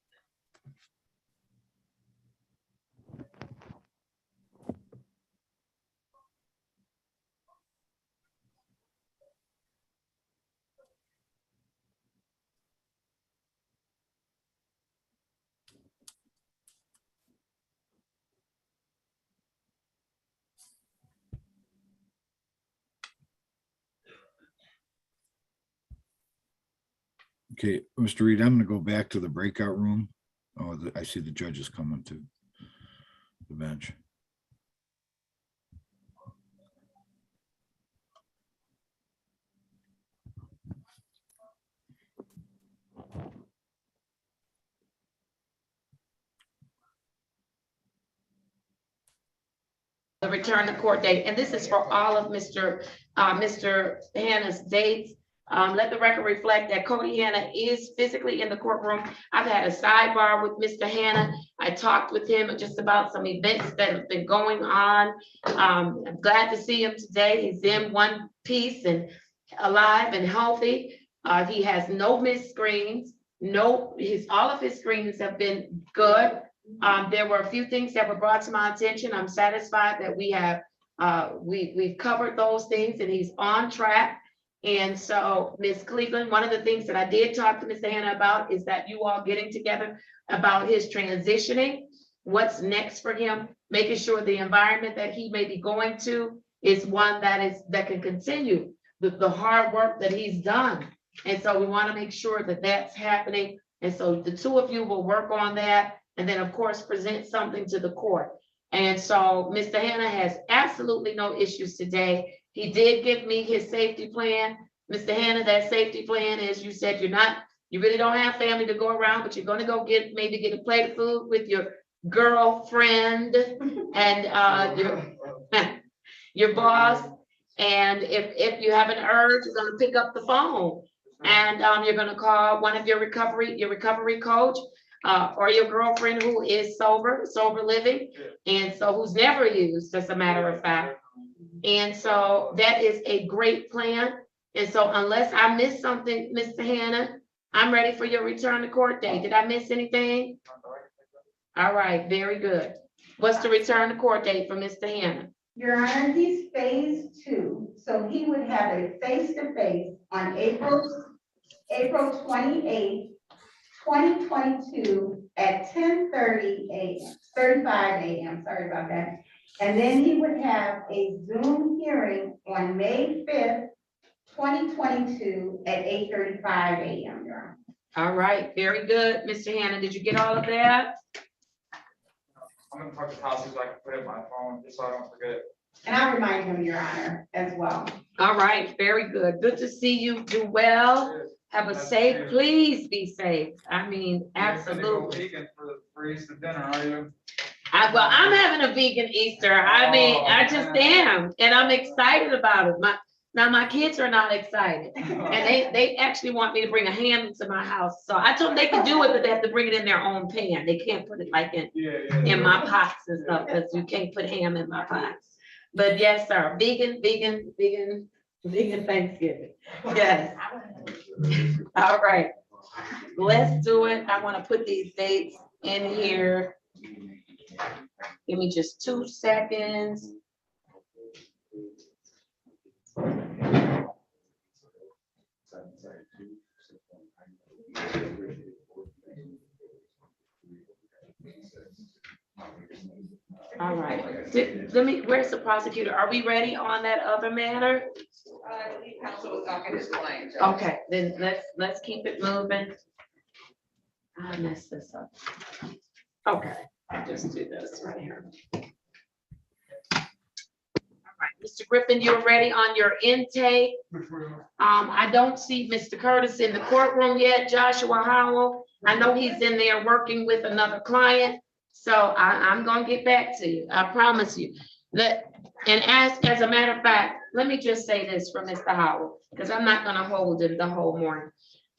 Okay, Mr. Reed, I'm going to go back to the breakout room. Oh, I see the judge is coming to the bench. The return to court date, and this is for all of Mr. Hannah's dates. Let the record reflect that Cody Hannah is physically in the courtroom. I've had a sidebar with Mr. Hannah. I talked with him just about some events that have been going on. I'm glad to see him today. He's in one piece and alive and healthy. He has no missed screens. All of his screens have been good. There were a few things that were brought to my attention. I'm satisfied that we have we've covered those things and he's on track. And so, Ms. Cleveland, one of the things that I did talk to Mr. Hannah about is that you all getting together about his transitioning, what's next for him, making sure the environment that he may be going to is one that can continue the hard work that he's done. And so we want to make sure that that's happening. And so the 2 of you will work on that. And then, of course, present something to the court. And so Mr. Hannah has absolutely no issues today. He did give me his safety plan. Mr. Hannah, that safety plan is, you said you really don't have family to go around, but you're gonna go maybe get a plate of food with your girlfriend and your boss. And if you have an urge, you're gonna pick up the phone and you're gonna call one of your recovery coach or your girlfriend who is sober living, and so who's never used, as a matter of fact. And so that is a great plan. And so unless I missed something, Mr. Hannah, I'm ready for your return to court date. Did I miss anything? All right, very good. What's the return to court date for Mr. Hannah? Your Honor, he's phase 2, so he would have a face-to-face on April 28th, 2022 at 10:30 a.m., 35 a.m., sorry about that. And then he would have a Zoom hearing on May 5th, 2022 at 8:35 a.m., Your Honor. All right, very good. Mr. Hannah, did you get all of that? I'm gonna talk to Kelsey so I can put it in my phone, just so I don't forget. And I'll remind him, Your Honor, as well. All right, very good. Good to see you. Do well. Have a safe, please be safe. I mean, absolutely. For Easter dinner, are you? Well, I'm having a vegan Easter. I mean, I just am, and I'm excited about it. My kids are not excited, and they actually want me to bring a ham into my house. So I told them they can do it, but they have to bring it in their own pan. They can't put it like in my pots and stuff, because you can't put ham in my pots. But yes, sir, vegan Thanksgiving. Yes. All right, let's do it. I want to put these dates in here. Give me just 2 seconds. All right, where's the prosecutor? Are we ready on that other matter? Okay, then let's keep it moving. I messed this up. Okay, I'll just do this right here. All right, Mr. Griffin, you're ready on your intake. I don't see Mr. Curtis in the courtroom yet. Joshua Howell, I know he's in there working with another client. So I'm gonna get back to you. I promise you. And as a matter of fact, let me just say this for Mr. Howell, because I'm not gonna hold him the whole morning.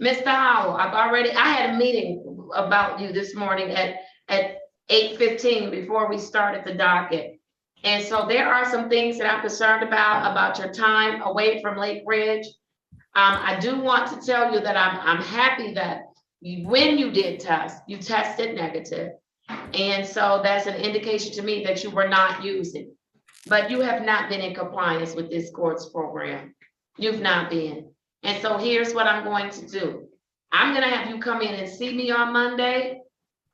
Mr. Howell, I had a meeting about you this morning at 8:15 before we started the docket. And so there are some things that I'm concerned about your time away from Lake Ridge. I do want to tell you that I'm happy that when you did test, you tested negative. And so that's an indication to me that you were not using, but you have not been in compliance with this court's program. You've not been. And so here's what I'm going to do. I'm gonna have you come in and see me on Monday,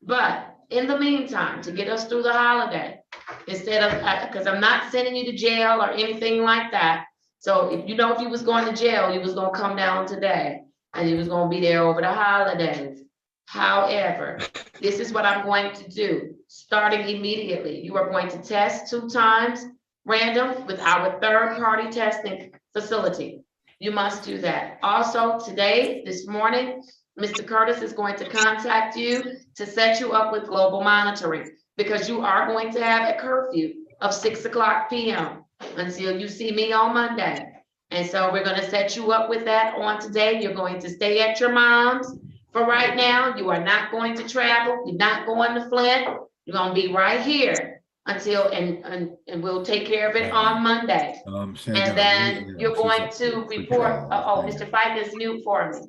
but in the meantime, to get us through the holiday, instead of, because I'm not sending you to jail or anything like that. So if you was going to jail, you was gonna come down today and you was gonna be there over the holidays. However, this is what I'm going to do, starting immediately. You are going to test 2 times random with our third-party testing facility. You must do that. Also, this morning, Mr. Curtis is going to contact you to set you up with global monitoring, because you are going to have a curfew of 6 o'clock p.m. until you see me on Monday. And so we're going to set you up with that on today. You're going to stay at your mom's. For right now, you are not going to travel. You're not going to Flint. You're going to be right here until, and we'll take care of it on Monday. And then you're going to report, Mr. Fight is new for me.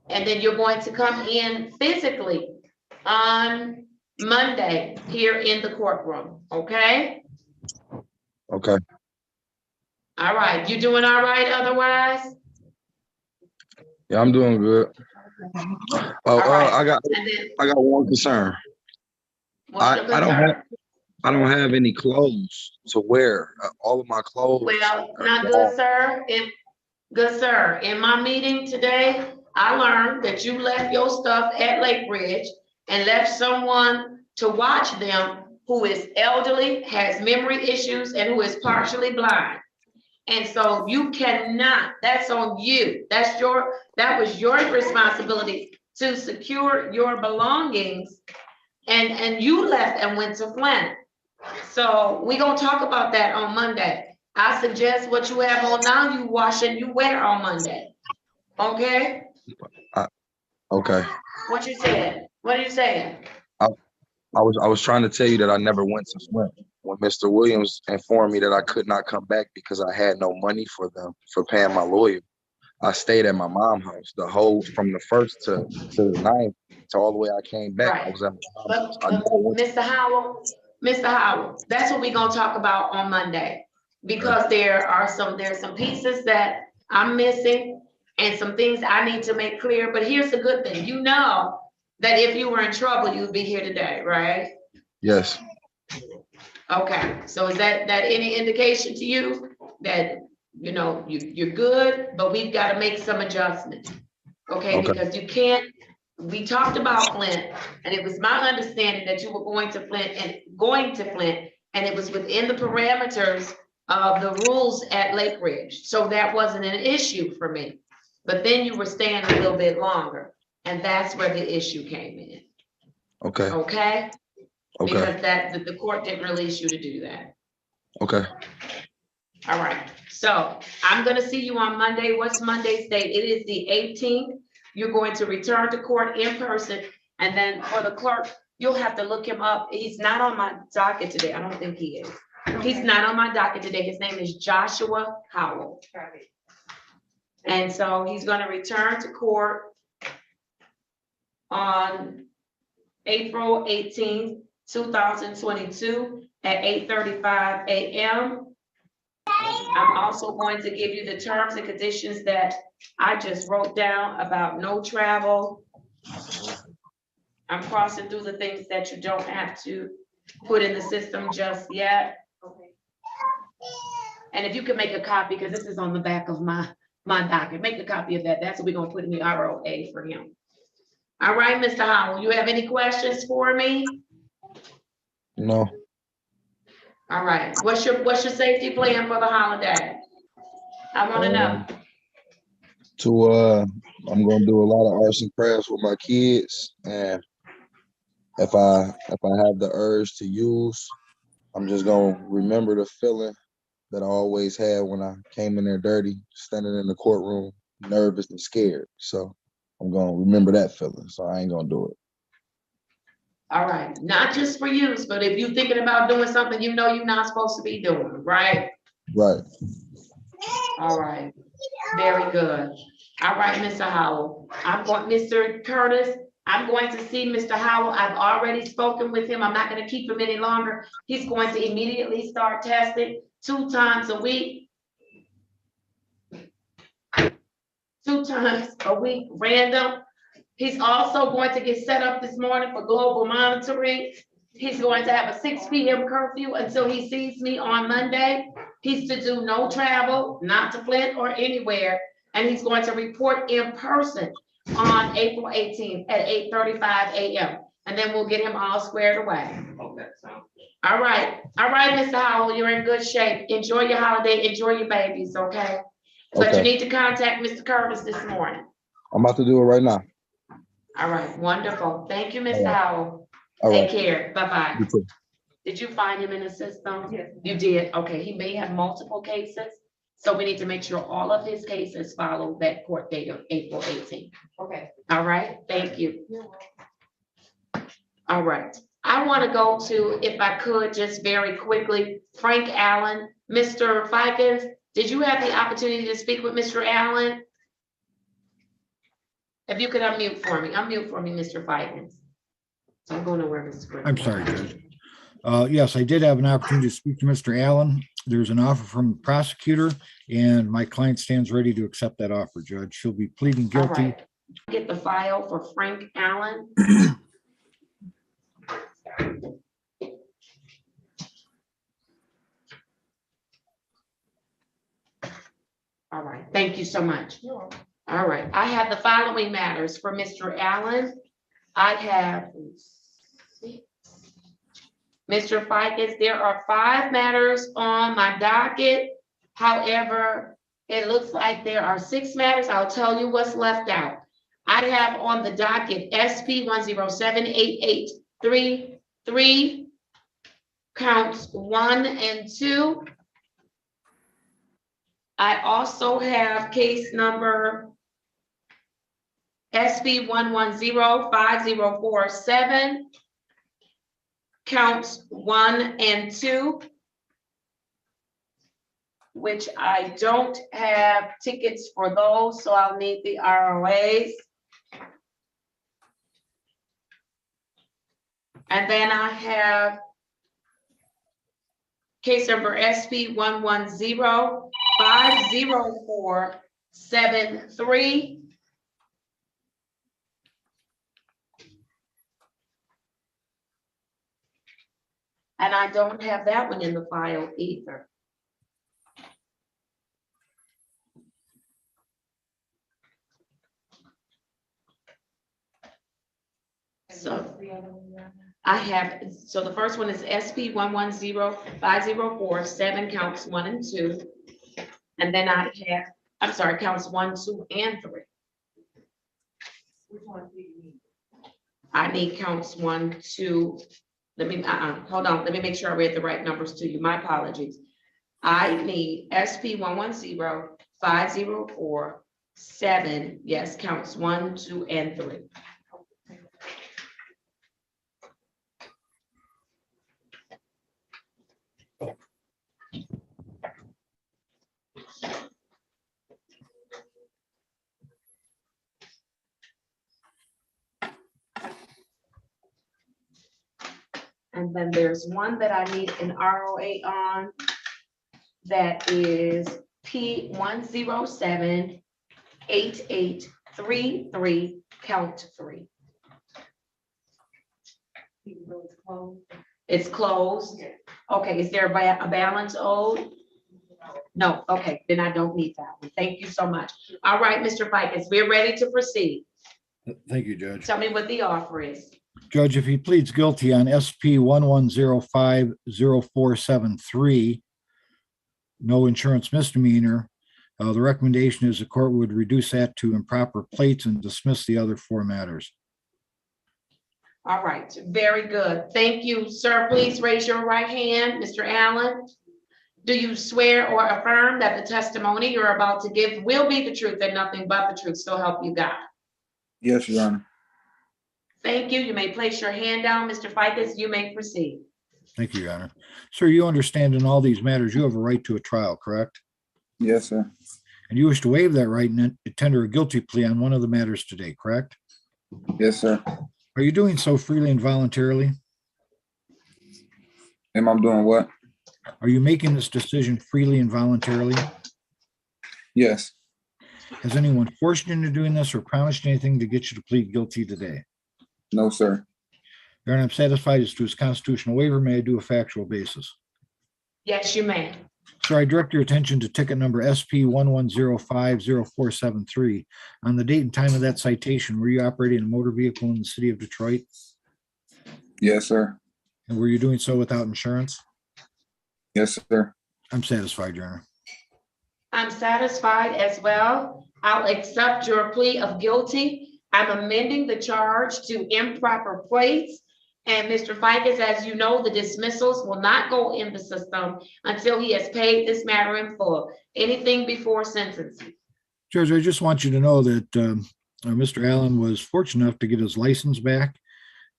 And then you're going to come in physically on Monday here in the courtroom, okay? Okay. All right, you doing all right otherwise? Yeah, I'm doing good. Right. I got one concern. I don't have any clothes to wear. All of my clothes. Well, now, good sir, in my meeting today, I learned that you left your stuff at Lake Ridge and left someone to watch them who is elderly, has memory issues, and who is partially blind. And so you cannot, that's on you. That was your responsibility to secure your belongings. And you left and went to Flint. So we're gonna talk about that on Monday. I suggest what you have on now, you wash and you wear on Monday. Okay? Okay. What you said? What are you saying? I was trying to tell you that I never went to Flint. When Mr. Williams informed me that I could not come back because I had no money for paying my lawyer, I stayed at my mom's house from the 1st to the 9th to all the way I came back. Right. I was at my mom's house. I never went Mr. Howell, that's what we're gonna talk about on Monday. Because there's some pieces that I'm missing and some things I need to make clear, but here's the good thing. You know that if you were in trouble, you'd be here today, right? Yes. Okay, so is that any indication to you that, you know, you're good, but we've got to make some adjustments? Okay, because you can't, we talked about Flint, and it was my understanding that you were going to Flint, and it was within the parameters of the rules at Lake Ridge. So that wasn't an issue for me. But then you were staying a little bit longer, and that's where the issue came in. Okay. Okay? Okay. Because the court didn't release you to do that. Okay. All right. So I'm going to see you on Monday. What's Monday's date? It is the 18th. You're going to return to court in person. And then for the clerk, you'll have to look him up. He's not on my docket today. I don't think he is. He's not on my docket today. His name is Joshua Howell. And so he's going to return to court on April 18th, 2022 at 8:35 a.m. I'm also going to give you the terms and conditions that I just wrote down about no travel. I'm crossing through the things that you don't have to put in the system just yet. And if you could make a copy, because this is on the back of my docket, make a copy of that. That's what we're going to put in the ROA for him. All right, Mr. Howell, you have any questions for me? No. All right. What's your safety plan for the holiday? I want to know. I'm gonna do a lot of arts and crafts with my kids, and if I have the urge to use, I'm just gonna remember the feeling that I always had when I came in there dirty, standing in the courtroom, nervous and scared. So I'm gonna remember that feeling. So I ain't gonna do it. All right, not just for use, but if you're thinking about doing something you know you're not supposed to be doing, right? Right. All right, very good. All right, Mr. Howell, Mr. Curtis, I'm going to see Mr. Howell. I've already spoken with him. I'm not going to keep him any longer. He's going to immediately start testing 2 times a week. 2 times a week, random. He's also going to get set up this morning for global monitoring. He's going to have a 6 p.m. curfew until he sees me on Monday. He's to do no travel, not to Flint or anywhere. And he's going to report in person on April 18th at 8:35 a.m. And then we'll get him all squared away. Okay. All right, Mr. Howell, you're in good shape. Enjoy your holiday, enjoy your babies, okay? But you need to contact Mr. Curtis this morning. I'm about to do it right now. All right, wonderful. Thank you, Mr. Howell. All Take right. care. Bye-bye. You too. Did you find him in the system? Yes. You did? Okay, he may have multiple cases. So we need to make sure all of his cases follow that court date of April 18th. Okay. All right, thank you. All right. I want to go to, if I could, just very quickly, Frank Allen. Mr. Fikens, did you have the opportunity to speak with Mr. Allen? If you could unmute for me, Mr. Fikens. So I'm going to where Mr. Griffin. I'm sorry, Judge. Yes, I did have an opportunity to speak to Mr. Allen. There's an offer from the prosecutor, and my client stands ready to accept that offer, Judge. She'll be pleading guilty. All right. Get the file for Frank Allen. All right, thank you so much. All right, I have the following matters for Mr. Allen. I have Mr. Ficus, there are 5 matters on my docket. However, it looks like there are 6 matters. I'll tell you what's left out. I have on the docket SP 1078833, counts 1 and 2. I also have case number SP 1105047, counts 1 and 2, which I don't have tickets for those, so I'll need the ROAs. And then I have case number SP 1105047, and I don't have that one in the file either. So I have, so the first one is SP 1105047, counts 1 and 2. And then I have, I'm sorry, counts 1, 2, and 3. I need counts 1, 2. Let me, hold on. Let me make sure I read the right numbers to you. My apologies. I need SP 1105047. Yes, counts 1, 2, and 3. And then there's one that I need an ROA on. That is P 1078833, count 3. It's closed. Okay, is there a balance owed? No, okay, then I don't need that one. Thank you so much. All right, Mr. Ficus, we're ready to proceed. Thank you, Judge. Tell me what the offer is. Judge, if he pleads guilty on SP 1105047, no insurance misdemeanor, the recommendation is the court would reduce that to improper plates and dismiss the other 4 matters. All right, very good. Thank you, sir. Please raise your right hand. Mr. Allen, do you swear or affirm that the testimony you're about to give will be the truth and nothing but the truth, so help you God? Yes, Your Honor. Thank you. You may place your hand down. Mr. Ficus, you may proceed. Thank you, Your Honor. Sir, you understand in all these matters, you have a right to a trial, correct? Yes, sir. And you wish to waive that right and tender a guilty plea on one of the matters today, correct? Yes, sir. Are you doing so freely and voluntarily? Am I doing what? Are you making this decision freely and voluntarily? Yes. Has anyone forced you into doing this or promised anything to get you to plead guilty today? No, sir. Your Honor, I'm satisfied as to his constitutional waiver. May I do a factual basis? Yes, you may. Sir, I direct your attention to ticket number SP 110504773. On the date and time of that citation, were you operating a motor vehicle in the city of Detroit? Yes, sir. And were you doing so without insurance? Yes, sir. I'm satisfied, Your Honor. I'm satisfied as well. I'll accept your plea of guilty. I'm amending the charge to improper plates. And Mr. Ficus, as you know, the dismissals will not go in the system until he has paid this matter in full. Anything before sentencing. Judge, I just want you to know that Mr. Allen was fortunate enough to get his license back.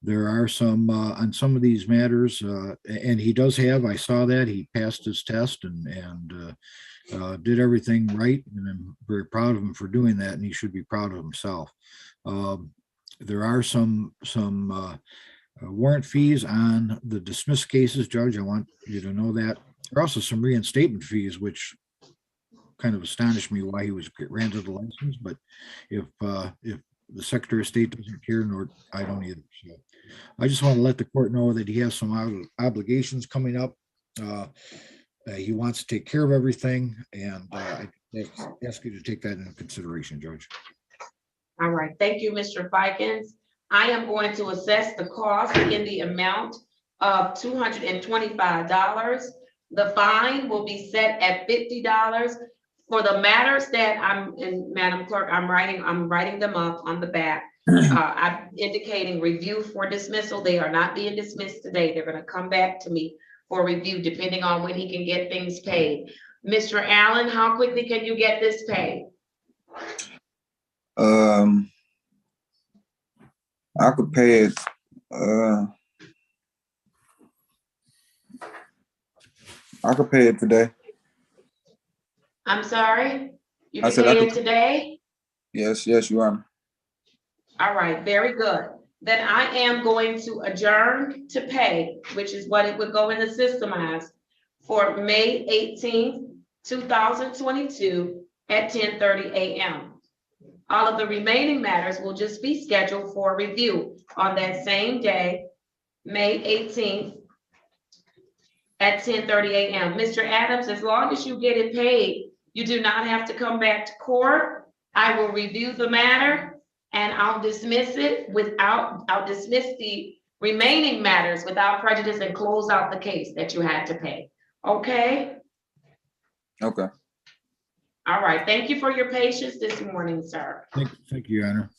There are some on some of these matters, and he does have, I saw that, he passed his test and did everything right. And I'm very proud of him for doing that, and he should be proud of himself. There are some warrant fees on the dismissed cases, Judge. I want you to know that. There are also some reinstatement fees, which kind of astonished me why he was granted the license. But if the Secretary of State doesn't care, nor I don't either. So I just want to let the court know that he has some obligations coming up. He wants to take care of everything, and I ask you to take that into consideration, Judge. All right, thank you, Mr. Ficus. I am going to assess the cost in the amount of $225. The fine will be set at $50. For the matters that and Madam Clerk, I'm writing them up on the back. I'm indicating review for dismissal. They are not being dismissed today. They're gonna come back to me for review, depending on when he can get things paid. Mr. Allen, how quickly can you get this paid? I could pay it, I could pay it today. I'm sorry? You I can said I pay could- it today? Yes, Your Honor. All right, very good. Then I am going to adjourn to pay, which is what it would go in the system as, for May 18th, 2022 at 10:30 a.m. All of the remaining matters will just be scheduled for review on that same day, May 18th at 10:30 a.m. Mr. Adams, as long as you get it paid, you do not have to come back to court. I will review the matter and I'll dismiss the remaining matters without prejudice and close out the case that you had to pay. Okay? Okay. All right. Thank you for your patience this morning, sir. Thank you, Your Honor.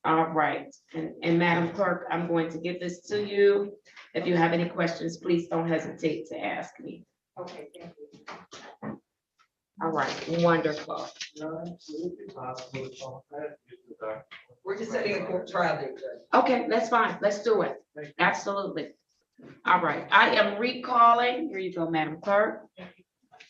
All right. And Madam Clerk, I'm going to give this to you. If you have any questions, please don't hesitate to ask me. Okay, thank you. All right. Wonderful. We're just setting a court trial date, Judge. Okay, that's fine. Let's do it. Absolutely. All right. I am recalling, here you go, Madam Clerk.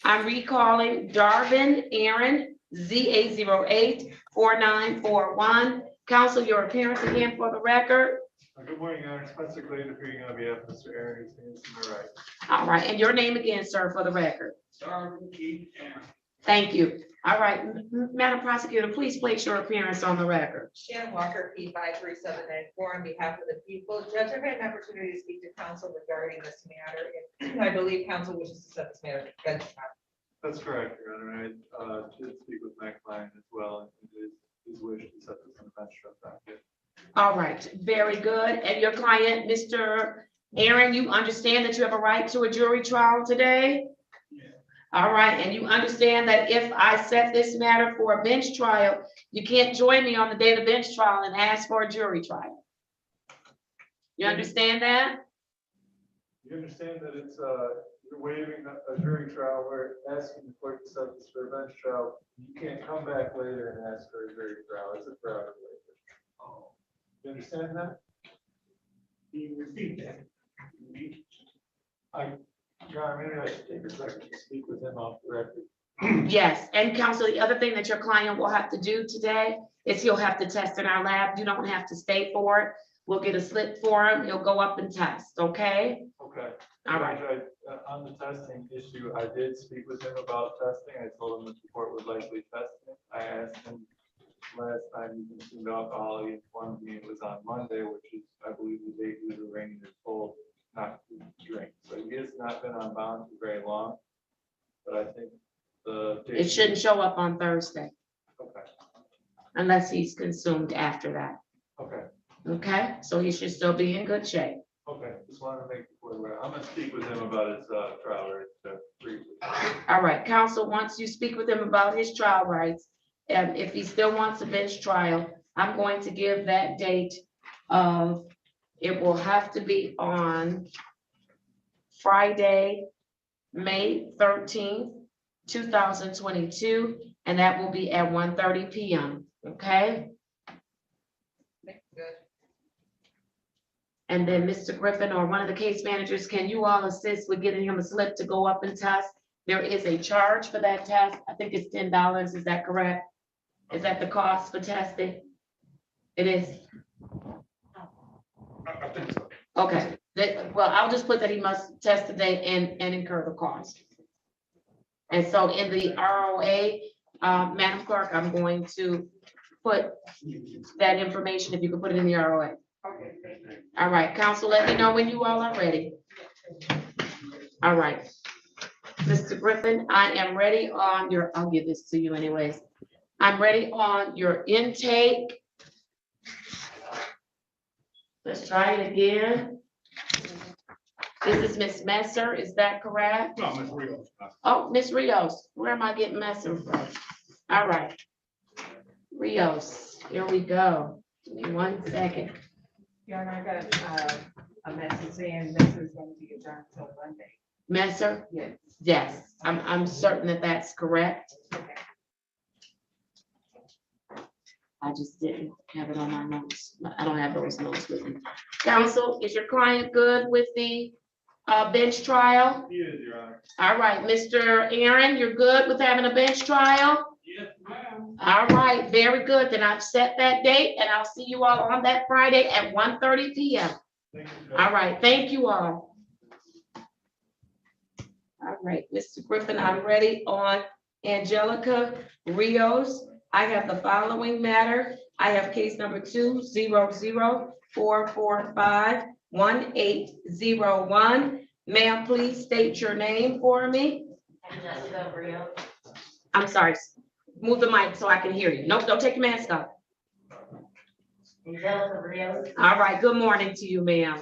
I'm recalling Darvin Aaron, ZA084941. Counsel, your appearance again for the record. Good morning, Your Honor. Spencer Glade appearing on behalf of Mr. Aaron, who's standing to my right. All right, and your name again, sir, for the record. Darvin Keith Aaron. Thank you. All right, Madam Prosecutor, please place your appearance on the record. Shannon Walker, P53794, on behalf of the people. Judge, I've had an opportunity to speak to counsel regarding this matter. And I believe counsel wishes to set this matter to bench trial. That's correct, Your Honor. I did speak with my client as well, and it is his wish to set this on the bench trial docket. All right, very good. And your client, Mr. Aaron, you understand that you have a right to a jury trial today? Yeah. All right, and you understand that if I set this matter for a bench trial, you can't join me on the day of the bench trial and ask for a jury trial. You understand that? You understand that it's, you're waiving a jury trial where asking the court to set this for a bench trial, you can't come back later and ask for a jury trial. It's a prerogative. You understand that? Can you repeat that? Your Honor, maybe I should take a second to speak with him off the record. Yes, and counsel, the other thing that your client will have to do today is he'll have to test in our lab. You don't have to stay for it. We'll get a slip for him. He'll go up and test, okay? Okay. All right. Judge, on the testing issue, I did speak with him about testing. I told him that the court would likely test him. I asked him last time he consumed alcohol, he informed me it was on Monday, which is, I believe, the date he was arraigned and told not to drink. So he has not been on bond for very long, but I think It shouldn't show up on Thursday. Okay. Unless he's consumed after that. Okay. Okay, so he should still be in good shape. Okay, just wanted to make the court aware. I'm gonna speak with him about his trial rights briefly. All right, counsel, once you speak with him about his trial rights, and if he still wants a bench trial, I'm going to give that date of, it will have to be on Friday, May 13th, 2022, and that will be at 1:30 p.m., okay? Good. And then Mr. Griffin or one of the case managers, can you all assist with getting him a slip to go up and test? There is a charge for that test. I think it's $10. Is that correct? Is that the cost for testing? It is. I think so. Okay, well, I'll just put that he must test today and incur the cost. And so in the ROA, Madam Clerk, I'm going to put that information, if you can put it in the ROA. Okay, thank you. All right, counsel, let me know when you all are ready. All right. Mr. Griffin, I am ready on your, I'll give this to you anyways. I'm ready on your intake. Let's try it again. This is Miss Messer, is that correct? No, Ms. Rios. Oh, Miss Rios, where am I getting Messer from? All right. Rios, here we go. Give me 1 second. Your Honor, I got a message saying this is going to be adjourned until Monday. Messer? Yes. Yes, I'm certain that that's correct. I just didn't have it on my notes. I don't have those notes with me. Counsel, is your client good with the bench trial? He is, Your Honor. All right, Mr. Aaron, you're good with having a bench trial? Yes, ma'am. All right, very good. Then I've set that date and I'll see you all on that Friday at 1:30 p.m. Thank you, All right, thank you all. All right, Mr. Griffin, I'm ready on Angelica Rios. I have the following matter. I have case number 200-445-1801. Ma'am, please state your name for me. Angelica Rios. I'm sorry, move the mic so I can hear you. Nope, don't take your mask off. Angelica Rios. All right, good morning to you, ma'am.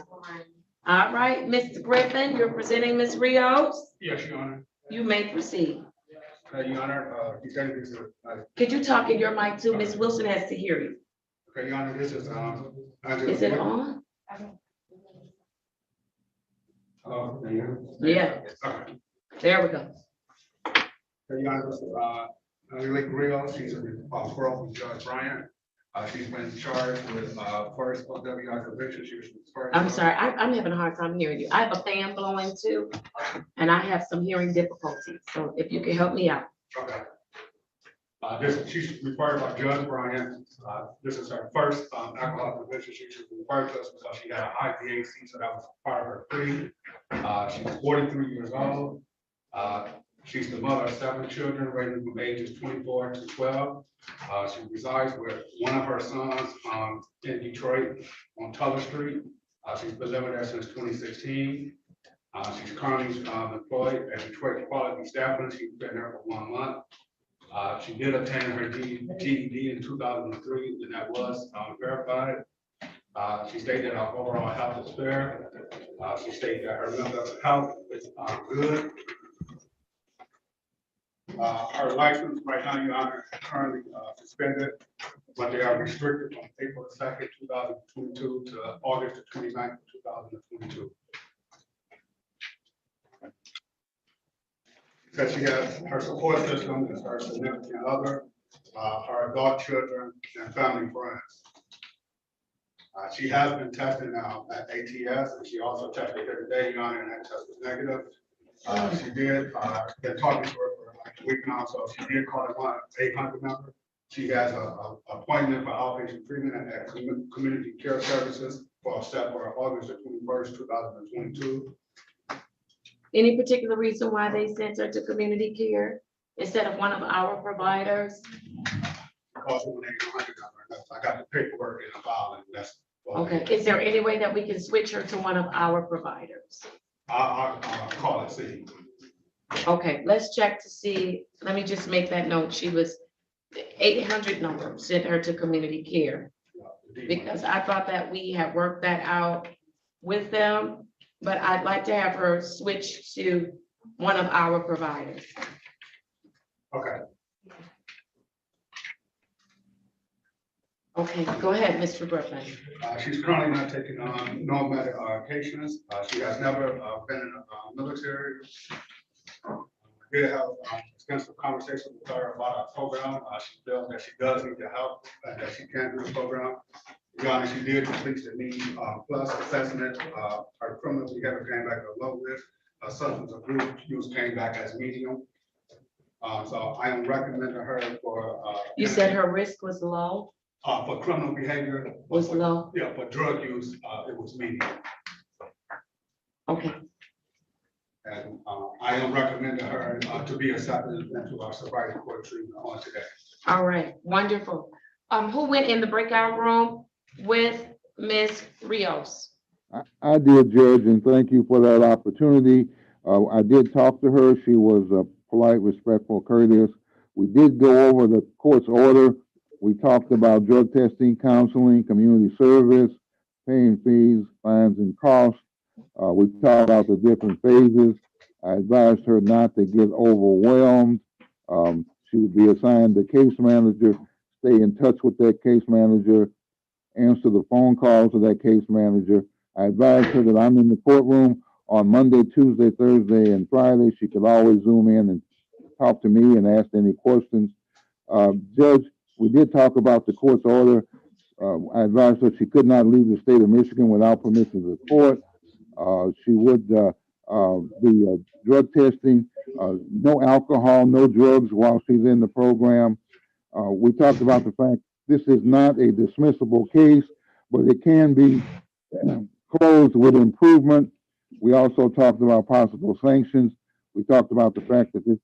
All right, Mr. Griffin, you're presenting Ms. Rios. Yes, Your Honor. You may proceed. Your Honor, this is, Could you talk in your mic too? Ms. Wilson has to hear you. okay, Your Honor, this is, Is it on? Yeah, Okay. there we go. Your Honor, this is, Angelica Rios, she's a referral from Judge Bryant. She's been charged with, first OWI conviction. She was first. I'm sorry, I'm having a hard time hearing you. I have a fan blowing too, and I have some hearing difficulties. So if you can help me out. Okay. She's referred by Judge Bryant. This is her first alcohol conviction. She was referred to us because she had a high DAC, so that was part of her plea. She's 43 years old. She's the mother of 7 children, ranging from ages 24 to 12. She resides with one of her sons in Detroit on Tulloch Street. She's been living there since 2016. She's currently employed at Detroit Quality Staffing. She's been there for 1 month. She did obtain her GED in 2003, and that was verified. She stated her overall health is fair. She stated that her mental health is good. Her license right now, Your Honor, is currently suspended, but they are restricted from April 2nd, 2022 to August 29th, 2022. Because she has her support system is her significant other, her adult children, and family friends. She has been tested now at ATS, and she also tested here today, Your Honor, and that test was negative. She did, been talking to her for like a week now, so she did call the 1-800 number. She has an appointment for outpatient treatment at community care services for set for August 21st, 2022. Any particular reason why they sent her to community care instead of one of our providers? Because of the 1-800 number, I got the paperwork in the file, and that's. Okay, is there any way that we can switch her to one of our providers? I'll call it, see. Okay, let's check to see. Let me just make that note. She was 800 number, sent her to community care. Because I thought that we had worked that out with them, but I'd like to have her switch to one of our providers. Okay. Okay, go ahead, Mr. Griffin. She's currently not taking no medications. She has never been in the military. We did have extensive conversation with her about our program. She feels that she does need the help and that she can do the program. Your Honor, she did complete the need plus assessment. Her criminal behavior came back at low risk. Her substance abuse came back as medium. So I am recommending her for. You said her risk was low? For criminal behavior. Was low? Yeah, for drug use, it was medium. Okay. And I am recommending her to be accepted into our sobriety court treatment on today. All right, wonderful. Who went in the breakout room with Ms. Rios? I did, Judge, and thank you for that opportunity. I did talk to her. She was polite, respectful, courteous. We did go over the court's order. We talked about drug testing, counseling, community service, paying fees, fines, and costs. We talked about the different phases. I advised her not to get overwhelmed. She would be assigned a case manager, stay in touch with that case manager, answer the phone calls of that case manager. I advised her that I'm in the courtroom on Monday, Tuesday, Thursday, and Friday. She could always Zoom in and talk to me and ask any questions. Judge, we did talk about the court's order. I advised her she could not leave the state of Michigan without permission of the court. She would be drug testing, no alcohol, no drugs while she's in the program. We talked about the fact this is not a dismissible case, but it can be closed with improvement. We also talked about possible sanctions. We talked about the fact that this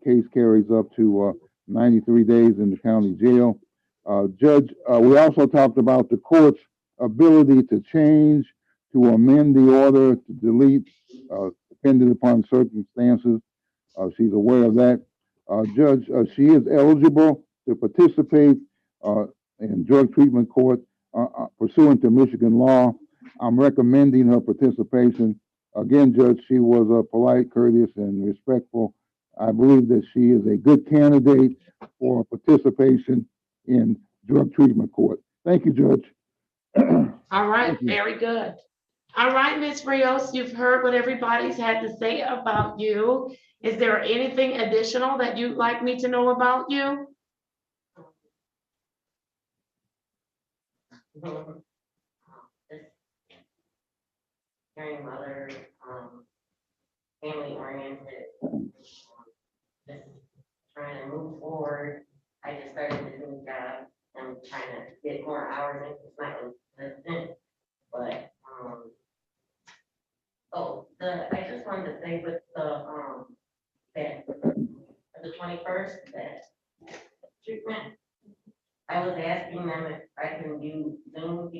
case carries up to 93 days in the county jail. Judge, we also talked about the court's ability to change, to amend the order, to delete, depending upon circumstances. She's aware of that. Judge, she is eligible to participate in drug treatment court pursuant to Michigan law. I'm recommending her participation. Again, Judge, she was polite, courteous, and respectful. I believe that she is a good candidate for participation in drug treatment court. Thank you, Judge. All right, very good. All right, Ms. Rios, you've heard what everybody's had to say about you. Is there anything additional that you'd like me to know about you? Caring mother, family oriented, just trying to move forward. I just started a new job. I'm trying to get more hours in. It's not consistent, but I just wanted to say with the 21st, that treatment, I was asking them if I can do Zoom,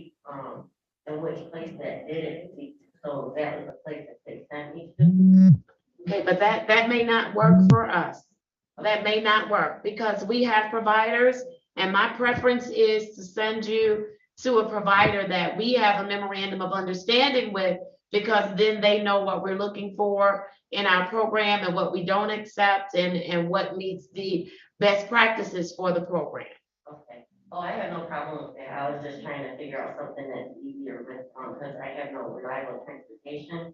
and which place that did it. So that was the place that they sent me to. Okay, but that may not work for us. That may not work because we have providers, and my preference is to send you to a provider that we have a memorandum of understanding with, because then they know what we're looking for in our program and what we don't accept and what meets the best practices for the program. Okay. Oh, I have no problem with that. I was just trying to figure out something that's easier with, because I have no reliable transportation,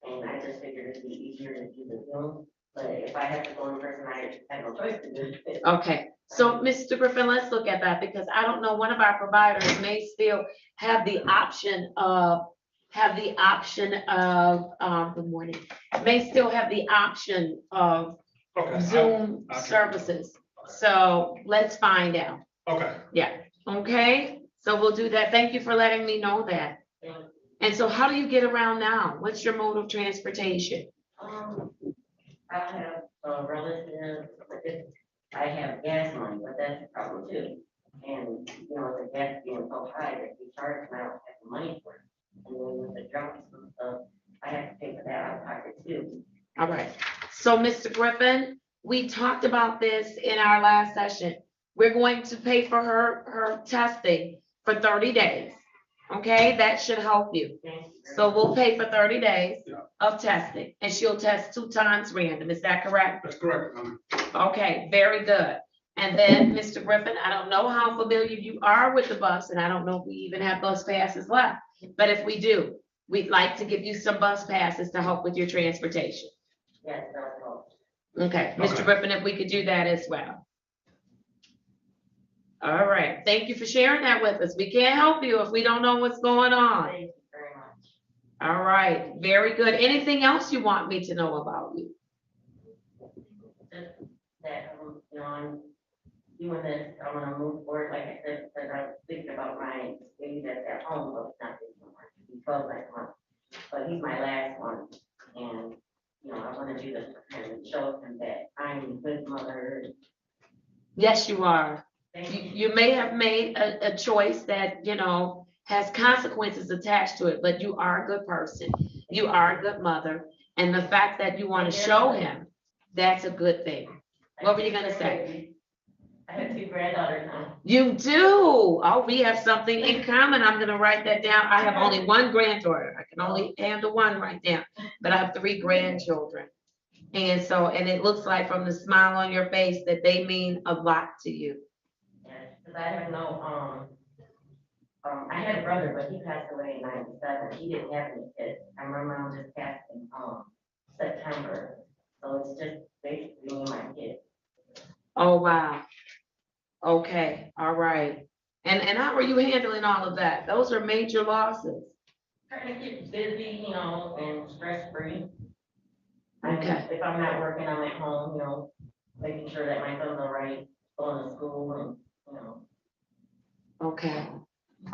and I just figured it'd be easier to do the Zoom. But if I have to go in person, I have no choice to do it. Okay, so Mr. Griffin, let's look at that, because I don't know, one of our providers may still have the option of, good morning, may still have the option of Zoom services. So let's find out. Okay. Yeah, okay, so we'll do that. Thank you for letting me know that. And so how do you get around now? What's your mode of transportation? I have a relative, I have gas money, but that's a problem too. And, the gas being so high that we charge, and I don't have the money for it. And then with the drugs and stuff, I have to pay for that out of pocket too. All right, so Mr. Griffin, we talked about this in our last session. We're going to pay for her testing for 30 days. Okay, that should help you. So we'll pay for 30 days of testing, and she'll test 2 times random. Is that correct? That's correct. Okay, very good. And then, Mr. Griffin, I don't know how familiar you are with the bus, and I don't know if we even have bus passes left. But if we do, we'd like to give you some bus passes to help with your transportation. Yes, that's all. Okay, Mr. Griffin, if we could do that as well. All right, thank you for sharing that with us. We can't help you if we don't know what's going on. Thank you very much. All right, very good. Anything else you want me to know about you? Just that, I'm doing this, I'm gonna move forward, like I said, because I'm thinking about my baby that's at home, but it's not big no more. He's 12 next month, but he's my last one, and, I wanna do this for him and show him that I'm a good mother. Yes, you are. You may have made a choice that, has consequences attached to it, but you are a good person. You are a good mother. And the fact that you want to show him, that's a good thing. What were you going to say? I have 2 granddaughters now. You do? Oh, we have something in common. I'm gonna write that down. I have only 1 granddaughter. I can only handle 1 right now, but I have 3 grandchildren. And so, and it looks like from the smile on your face that they mean a lot to you. Yeah, because I have no, I had a brother, but he passed away in 97. He didn't have any kids. And my mom just passed in, September. So it's just basically me and my kids. Oh, wow. Okay, all right. And how are you handling all of that? Those are major losses. Trying to get busy, you know, and stress-free. Okay. If I'm not working, I'm at home, you know, making sure that my son's all right, going to school and, you know. Okay.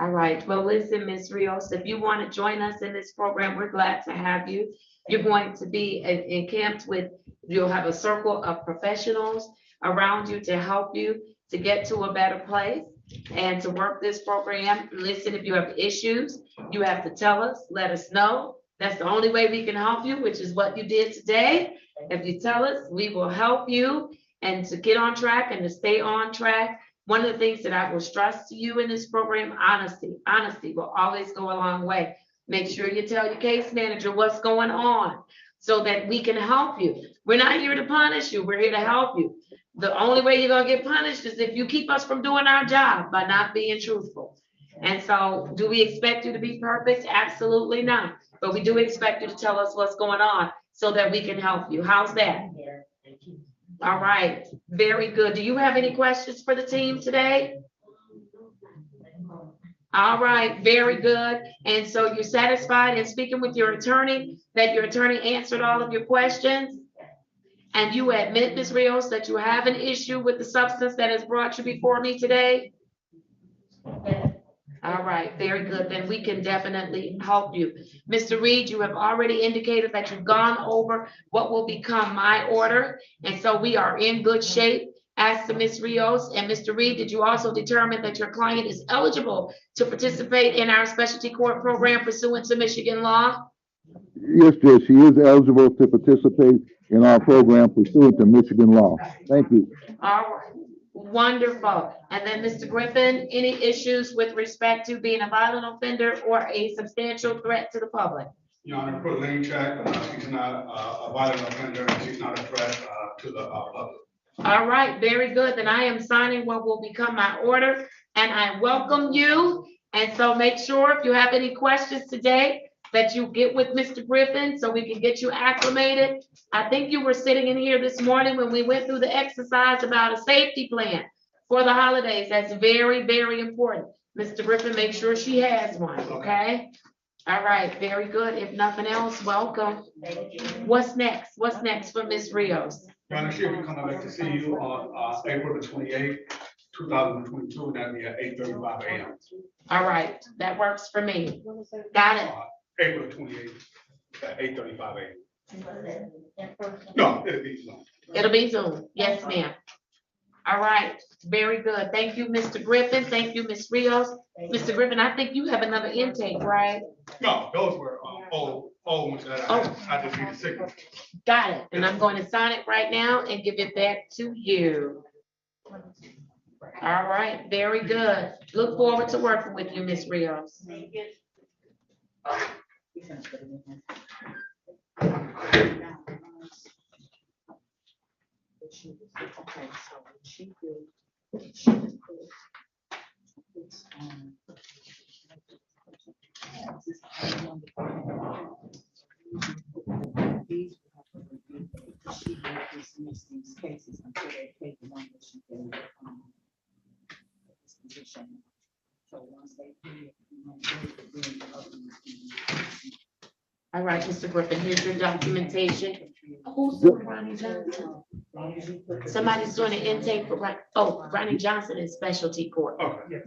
All right. Well, listen, Ms. Rios, if you want to join us in this program, we're glad to have you. You're going to be encamped with, you'll have a circle of professionals around you to help you to get to a better place and to work this program. Listen, if you have issues, you have to tell us, let us know. That's the only way we can help you, which is what you did today. If you tell us, we will help you and to get on track and to stay on track. One of the things that I will stress to you in this program, honesty. Honesty will always go a long way. Make sure you tell your case manager what's going on so that we can help you. We're not here to punish you. We're here to help you. The only way you're gonna get punished is if you keep us from doing our job by not being truthful. And so do we expect you to be perfect? Absolutely not. But we do expect you to tell us what's going on so that we can help you. How's that? Yeah, thank you. All right, very good. Do you have any questions for the team today? All right, very good. And so you're satisfied in speaking with your attorney, that your attorney answered all of your questions? And you admit, Ms. Rios, that you have an issue with the substance that has brought you before me today? Yes. All right, very good. Then we can definitely help you. Mr. Reed, you have already indicated that you've gone over what will become my order. And so we are in good shape. As to Ms. Rios and Mr. Reed, did you also determine that your client is eligible to participate in our specialty court program pursuant to Michigan law? Yes, Judge, she is eligible to participate in our program pursuant to Michigan law. Thank you. All right, wonderful. And then Mr. Griffin, any issues with respect to being a violent offender or a substantial threat to the public? Your Honor, put a lien check, she's not a violent offender, and she's not a threat to the public. All right, very good. Then I am signing what will become my order, and I welcome you. And so make sure if you have any questions today, that you get with Mr. Griffin so we can get you acclimated. I think you were sitting in here this morning when we went through the exercise about a safety plan for the holidays. That's very, very important. Mr. Griffin, make sure she has one, okay? All right, very good. If nothing else, welcome. What's next? What's next for Ms. Rios? Your Honor, she'll be coming back to see you on April the 28th, 2022, and that'll be at 8:35 a.m. All right, that works for me. Got it. April 28th at 8:35 a.m. No, it'll be Zoom. It'll be Zoom. Yes, ma'am. All right, very good. Thank you, Mr. Griffin. Thank you, Ms. Rios. Mr. Griffin, I think you have another intake, right? No, those were old ones that I just need a signature. Got it. And I'm going to sign it right now and give it back to you. All right, very good. Look forward to working with you, Ms. Rios. Thank you. Okay, so she did. She put this on. She will dismiss these cases until they take the one that she did. Disposition. So once they pay it, All right, Mr. Griffin, here's your documentation. Who's doing Ronnie Johnson? Somebody's doing an intake for Ronnie Johnson in specialty court. Okay,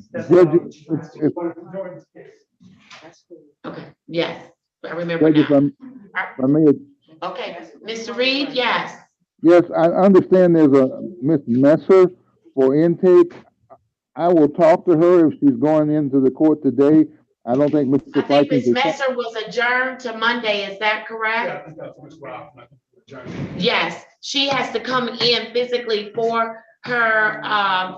yes, I remember Judge, now. if I may, Okay, Mr. Reed, yes. yes, I understand there's a Miss Messer for intake. I will talk to her if she's going into the court today. I don't think Mr. I think Ms. Fikens is. Messer was adjourned to Monday, is that correct? Yeah, Yes, she has to come in physically for her,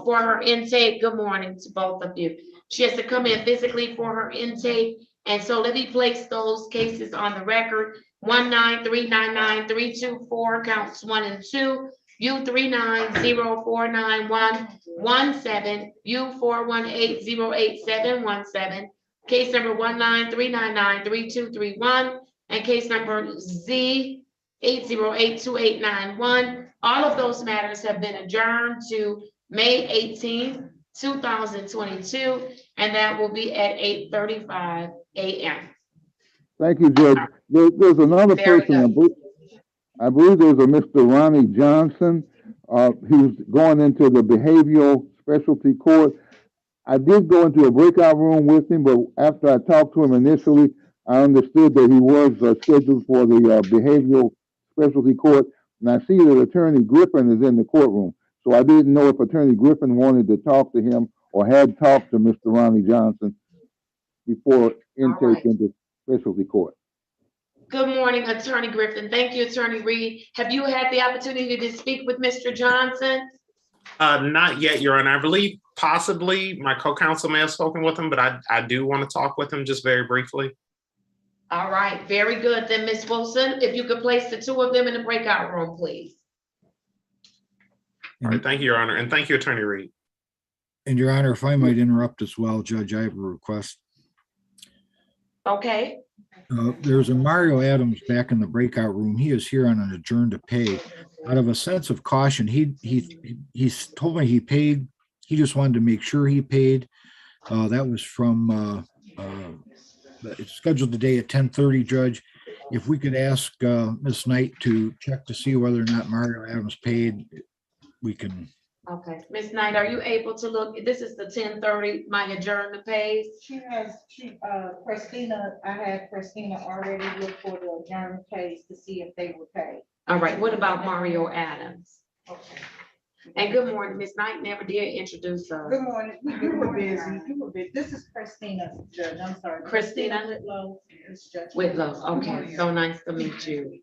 for her intake. Good morning to both of you. She has to come in physically for her intake. And so let me place those cases on the record. 19399-324, counts 1 and 2. U39049117, U41808717, case number 19399-3231, and case number Z8082891. All of those matters have been adjourned to May 18th, 2022, and that will be at 8:35 a.m. Thank you, Judge. There's another Very person, good. I believe there's a Mr. Ronnie Johnson, who's going into the behavioral specialty court. I did go into a breakout room with him, but after I talked to him initially, I understood that he was scheduled for the behavioral specialty court. And I see that Attorney Griffin is in the courtroom. So I didn't know if Attorney Griffin wanted to talk to him or had talked to Mr. Ronnie Johnson before intake into specialty court. Good morning, Attorney Griffin. Thank you, Attorney Reed. Have you had the opportunity to speak with Mr. Johnson? Not yet, Your Honor. I believe possibly my co-counsel may have spoken with him, but I do want to talk with him just very briefly. All right, very good. Then Ms. Wilson, if you could place the two of them in the breakout room, please. All right, thank you, Your Honor, and thank you, Attorney Reed. And Your Honor, if I might interrupt as well, Judge, I have a request. Okay. There's a Mario Adams back in the breakout room. He is here on an adjourn to pay. Out of a sense of caution, he's told me he paid. He just wanted to make sure he paid. That was from it's scheduled today at 10:30, Judge. If we could ask Ms. Knight to check to see whether or not Mario Adams paid, we can. Okay, Ms. Knight, are you able to look? This is the 10:30, my adjourn to pays. Christina, I had Christina already look for the adjourned pays to see if they would pay. All right, what about Mario Adams? Okay. And good morning, Ms. Knight never did introduce us. Good morning. You were busy. This is Christina, Judge. I'm sorry. Christina Whitlow. Whitlow. Okay, so nice to meet you.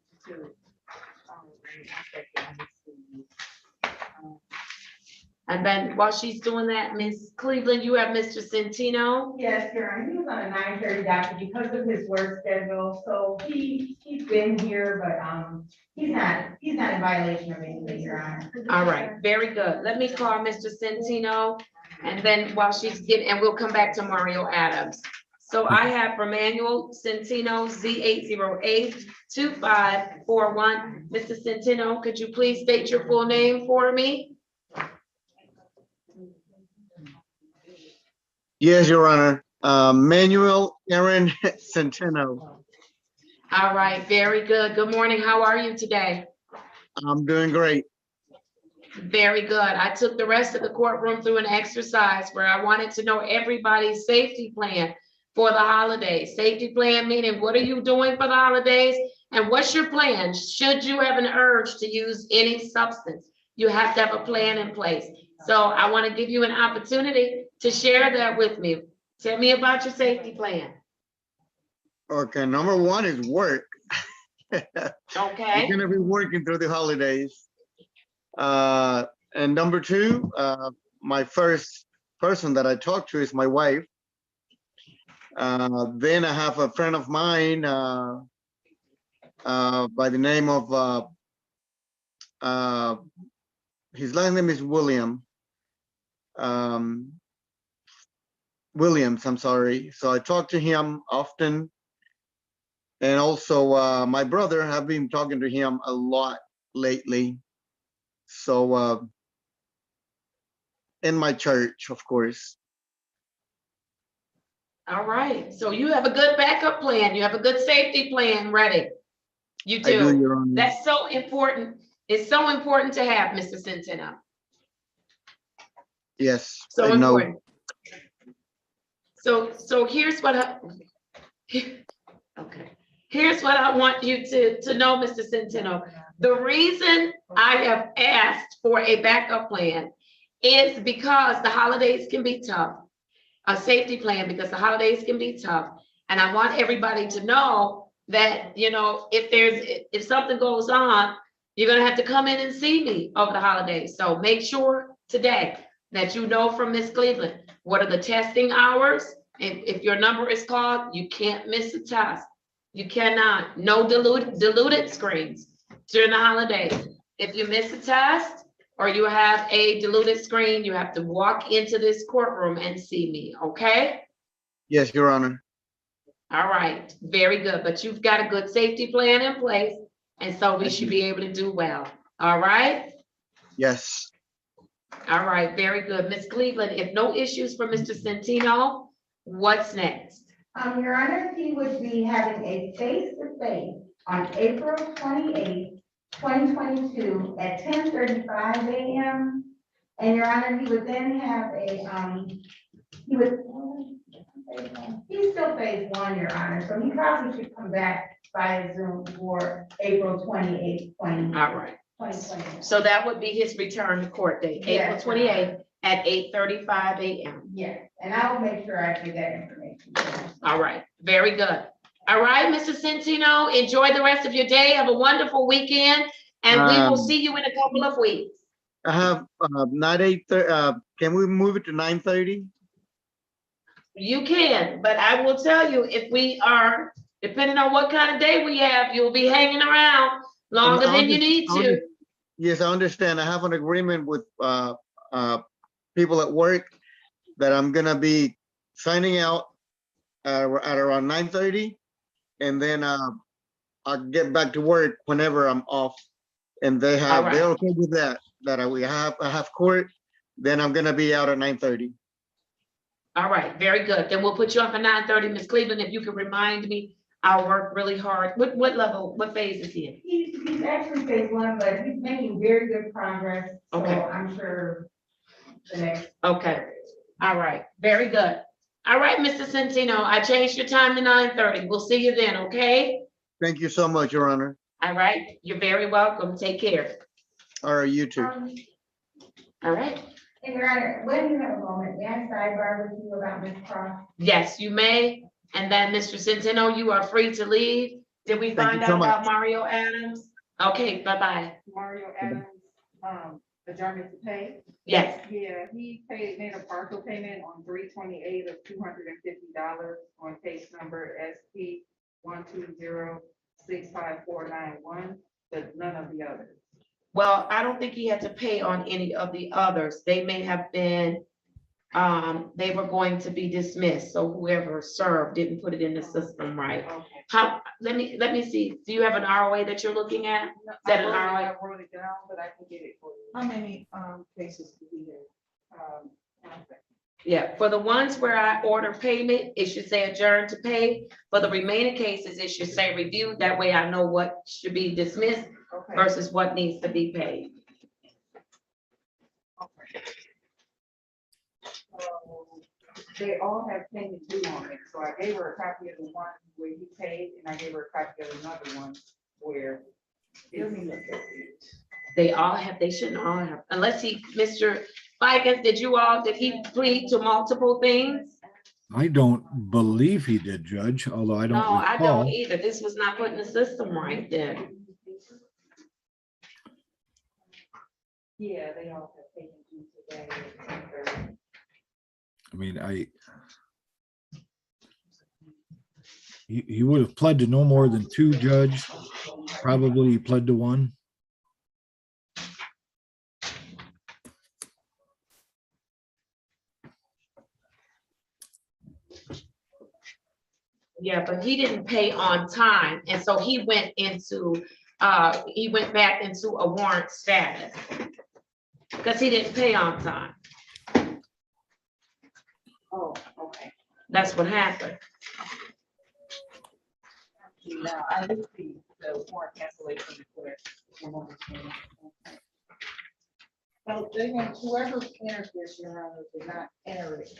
And then while she's doing that, Ms. Cleveland, you have Mr. Centino? Yes, Your Honor, he was on a 9:30 docket because of his work schedule, so he's been here, but he's not in violation of anything, Your Honor. All right, very good. Let me call Mr. Centino, and then while she's getting, and we'll come back to Mario Adams. So I have for Manuel Centino, Z8082541. Mr. Centino, could you please state your full name for me? Yes, Your Honor. Manuel Aaron Centeno. All right, very good. Good morning. How are you today? I'm doing great. Very good. I took the rest of the courtroom through an exercise where I wanted to know everybody's safety plan for the holidays. Safety plan meaning what are you doing for the holidays? And what's your plan? Should you have an urge to use any substance, you have to have a plan in place. So I want to give you an opportunity to share that with me. Tell me about your safety plan. Okay, number one is work. Okay. You're gonna be working through the holidays. And number two, my first person that I talk to is my wife. Then I have a friend of mine by the name of, his last name is Williams, I'm sorry. So I talk to him often. And also my brother, I've been talking to him a lot lately. So in my church, of course. All right. So you have a good backup plan. You have a good safety plan ready. You do. I do, Your Honor. That's so important. It's so important to have, Mr. Centeno. Yes, So I know. important. So here's what okay. Here's what I want you to know, Mr. Centeno. The reason I have asked for a backup plan is because the holidays can be tough. A safety plan because the holidays can be tough. And I want everybody to know that, you know, if something goes on, You're gonna have to come in and see me over the holidays. So make sure today that you know from Miss Cleveland, what are the testing hours? If your number is called, you can't miss a test. You cannot, no diluted screens during the holidays. If you miss a test or you have a diluted screen, you have to walk into this courtroom and see me, okay? Yes, Your Honor. All right, very good. But you've got a good safety plan in place, and so we should be able to do well. All right? Yes. All right, very good. Ms. Cleveland, if no issues for Mr. Centino, what's next? Your Honor, he would be having a face-to-face on April 28th, 2022 at 10:35 a.m. And Your Honor, he would then have he's still phase one, Your Honor, so he probably should come back via Zoom for April 28th, All right. 2020. So that would be his return to court date, April Yes. 28th at 8:35 a.m. Yes, and I will make sure I get that information. All right, very good. All right, Mr. Centino, enjoy the rest of your day. Have a wonderful weekend, and we will see you in a couple of weeks. I have not 8:30. Can we move it to 9:30? You can, but I will tell you, if we are, depending on what kind of day we have, you'll be hanging around longer than you need to. Yes, I understand. I have an agreement with people at work that I'm gonna be signing out at around 9:30, and then I'll get back to work whenever I'm off. And they're okay with that. That I have court, then I'm gonna be out at 9:30. All right, very good. Then we'll put you on for 9:30, Ms. Cleveland. If you could remind me, I'll work really hard. What level, what phase is he in? He's actually phase one, but he's making very good progress. So Okay. I'm sure the next. Okay, all right, very good. All right, Mr. Centino, I changed your time to 9:30. We'll see you then, okay? Thank you so much, Your Honor. All right, you're very welcome. Take care. All right, you too. All right. And Your Honor, when you have a moment, may I sidebar with you about Ms. Cross? Yes, you may. And then, Mr. Centino, you are free to leave. Did we Thank find you so out about much. Mario Adams? Okay, bye-bye. Mario Adams, adjournment to pay. Yes. Yeah, he made a partial payment on 3/28 of $250 on case number SP 120-65491, but none of the others. Well, I don't think he had to pay on any of the others. They may have been, they were going to be dismissed. So whoever served didn't put it in the system right. Okay. How, let me see. Do you have an ROA that you're looking at? Is that an ROA? I wrote it down, but I can get it for you. How many cases do we have? Yeah, for the ones where I order payment, it should say adjourn to pay. For the remaining cases, it should say review. That way I know what should be dismissed versus what needs to be paid. They all have payment due on it, so I gave her a copy of the one where he paid, and I gave her a copy of another one where. Let me look at it. They all have, they shouldn't all have, unless he, Mr. Fikens, did he plead to multiple things? I don't believe he did, Judge, although I don't No, I recall. don't either. This was not put in the system right then. Yeah, they all have payment due today. I mean, he would have pled to no more than two, Judge. Probably he pled to one. Yeah, but he didn't pay on time, and so he went back into a warrant status because he didn't pay on time. Oh, okay. That's what happened. Now, I did see the warrant cancellation request. So they have, whoever entered this, Your Honor, did not enter it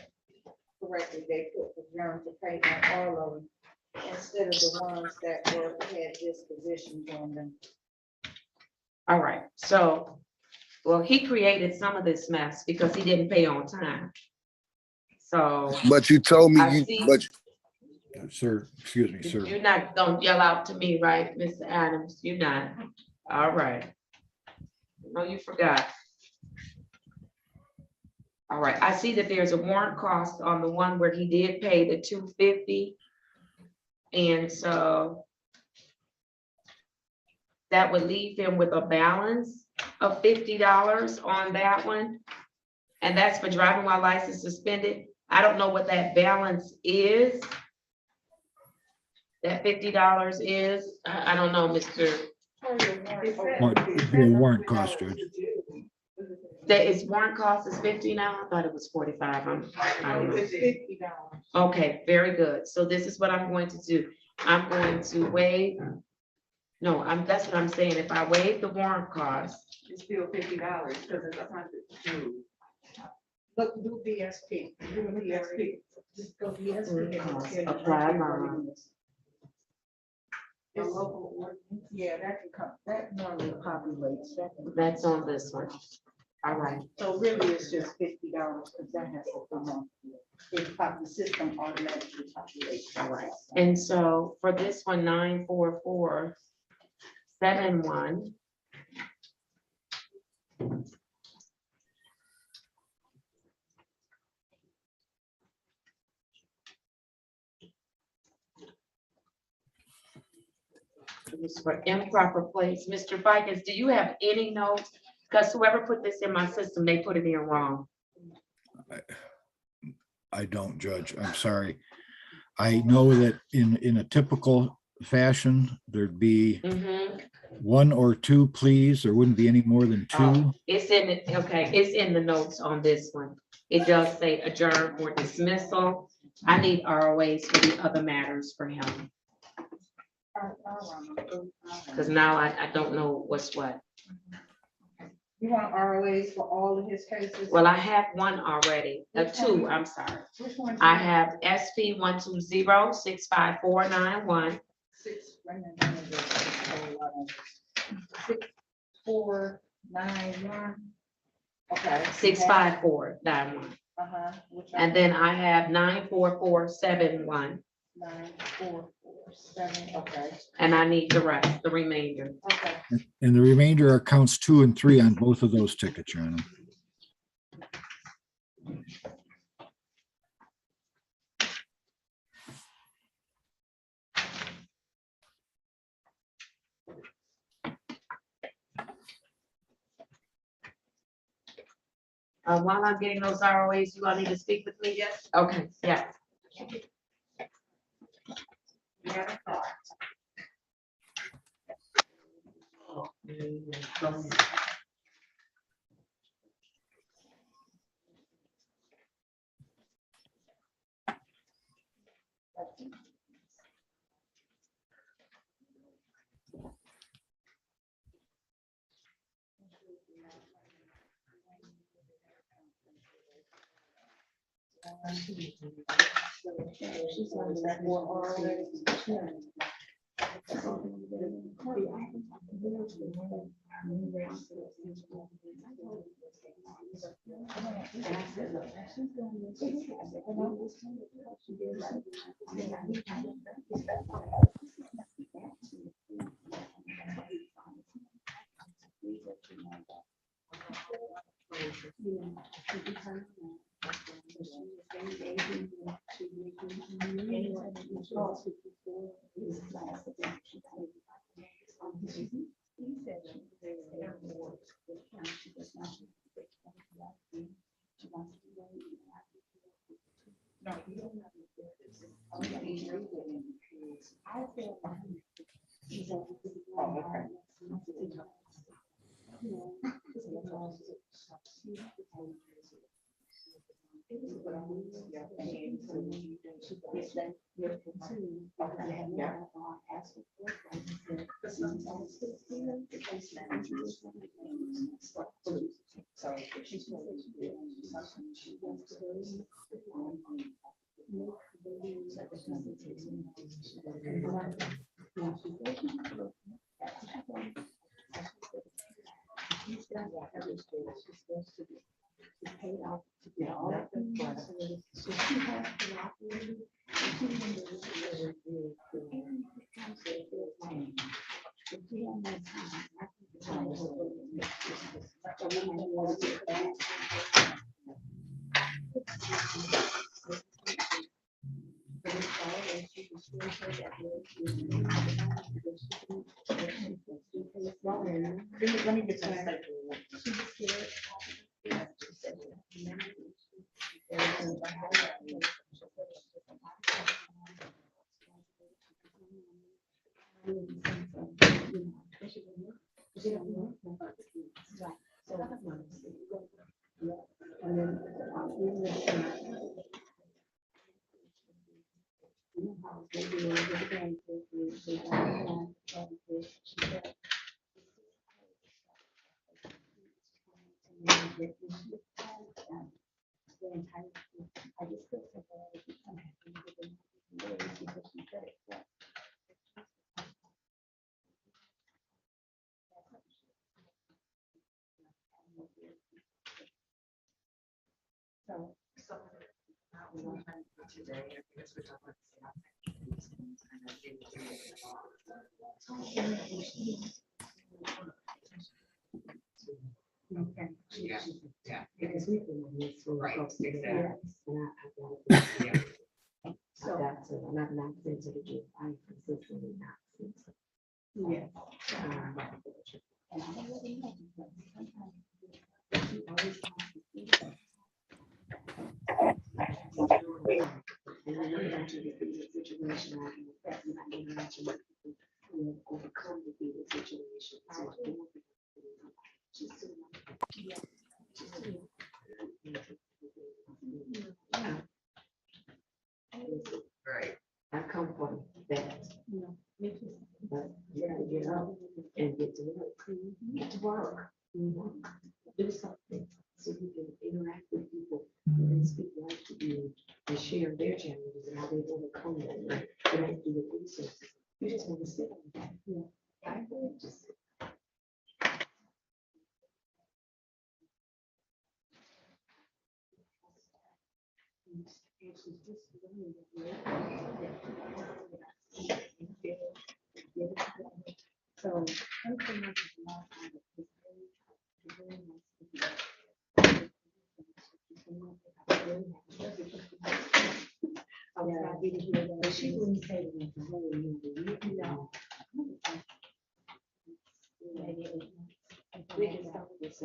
correctly. They put the adjourn to pay on all of them instead of the ones that had dispositions on them. All right, so, well, he created some of this mess because he didn't pay on time. So. But you told me Sir, excuse me, sir. You're not gonna yell out to me, right, Mr. Adams? You're not. All right. No, you forgot. All right, I see that there's a warrant cost on the one where he did pay the $250. And so that would leave him with a balance of $50 on that one. And that's for driving while license suspended. I don't know what that balance is. That $50 is, I don't know, Mr. The warrant cost, Judge. That is warrant cost is 50 now. I thought it was 45. I don't know. Okay, very good. So this is what I'm going to do. I'm going to waive. No, that's what I'm saying. If I waive the warrant cost, It's still $50 because it's 100. Look, do BSP, do BSP. Just go BSP. apply line. The local ordinance, yeah, that can come, that normally populates. That's on this one. All right. So really, it's just $50 because that has to come on. The system automatically populates. All right. And so for this one, 94471. It was for improper place. Mr. Vikings, do you have any notes? Because whoever put this in my system, they put it in wrong. I don't, Judge. I'm sorry. I know that in a typical fashion, there'd be one or two pleas. There wouldn't be any more than two. Oh, it's in it. Okay, it's in the notes on this one. It does say adjourn for dismissal. I need ROAs for the other matters for him. Because now I don't know what's what. You want ROAs for all of his cases? Well, I have one already, two, I'm sorry. Which one? I have SP 120-65491. 6491. Okay. 65491. And then I have 94471. 9447. Okay. And I need the rest, the remainder. Okay. And the remainder are counts 2 and 3 on both of those tickets, Your Honor. While I'm getting those ROAs, you all need to speak with me? Yes. Okay, yeah. Yeah, because we've been on this for right, exactly. So that's it. I'm not sensitive. I'm consistently not sensitive. Yes. And I know that you get the situation, I can affect my interaction with people who have overcome the fear situation. So I don't want to just right. I come from that. But you gotta get up and get to work. Get to work. Do something so you can interact with people and speak life to you and share their challenges and how they overcome them. Right? And they do the research. You just want to sit on that. Yeah. I just so but she wouldn't say to me, no. We can start with this.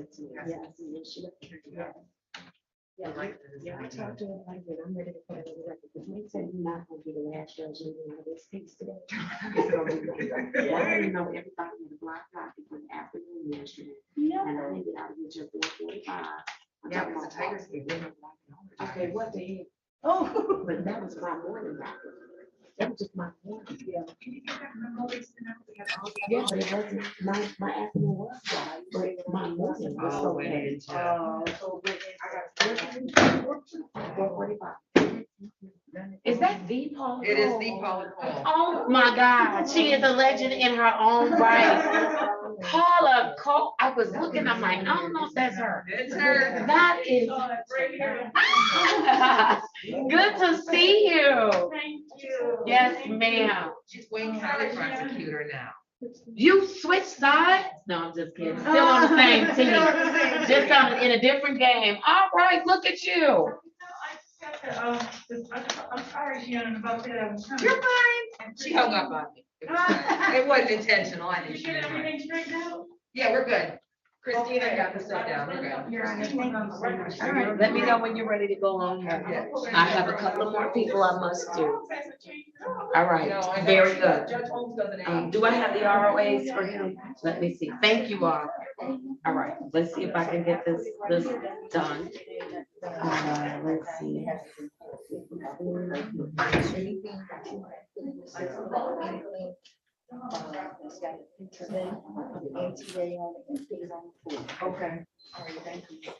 Yes. Yeah, I talked to him like that. I'm ready to put it on the record. Because he said you're not gonna be the last judge meeting out of this case today. Well, I didn't know everybody had a block clock for the afternoon yesterday. No. And I didn't get out of here till 4:45. Yeah, because the Tigers game. Okay, what the heck? Oh, but that was my morning doctor. That was just my morning. Yeah. Yeah, but it wasn't, my afternoon was dry, but my morning was so bad. So I got 4:45. Is that the Paula? It is the Paula. Oh my God, she is a legend in her own right. Paula Cole, I was looking, I'm like, I don't know if that's her. It's her. That is. Good to see you. Thank you. Yes, ma'am. She's Wayne County prosecutor now. You switched sides? No, I'm just kidding. Still on the same team. Just in a different game. All right, look at you. I'm sorry, Shannon, about that. You're fine. She hung up on me. It wasn't intentional. I knew she You was get right. everything straightened out? Yeah, we're good. Christina got the stuff down. We're good. All right, let me know when you're ready to go on. I have a couple of more people I must do. All right, very good. Judge Holmes doesn't Do I have the ROAs for him? Let me see. Thank you all. All right, let's see if I can get this done. Let's see. Okay. All right, thank you.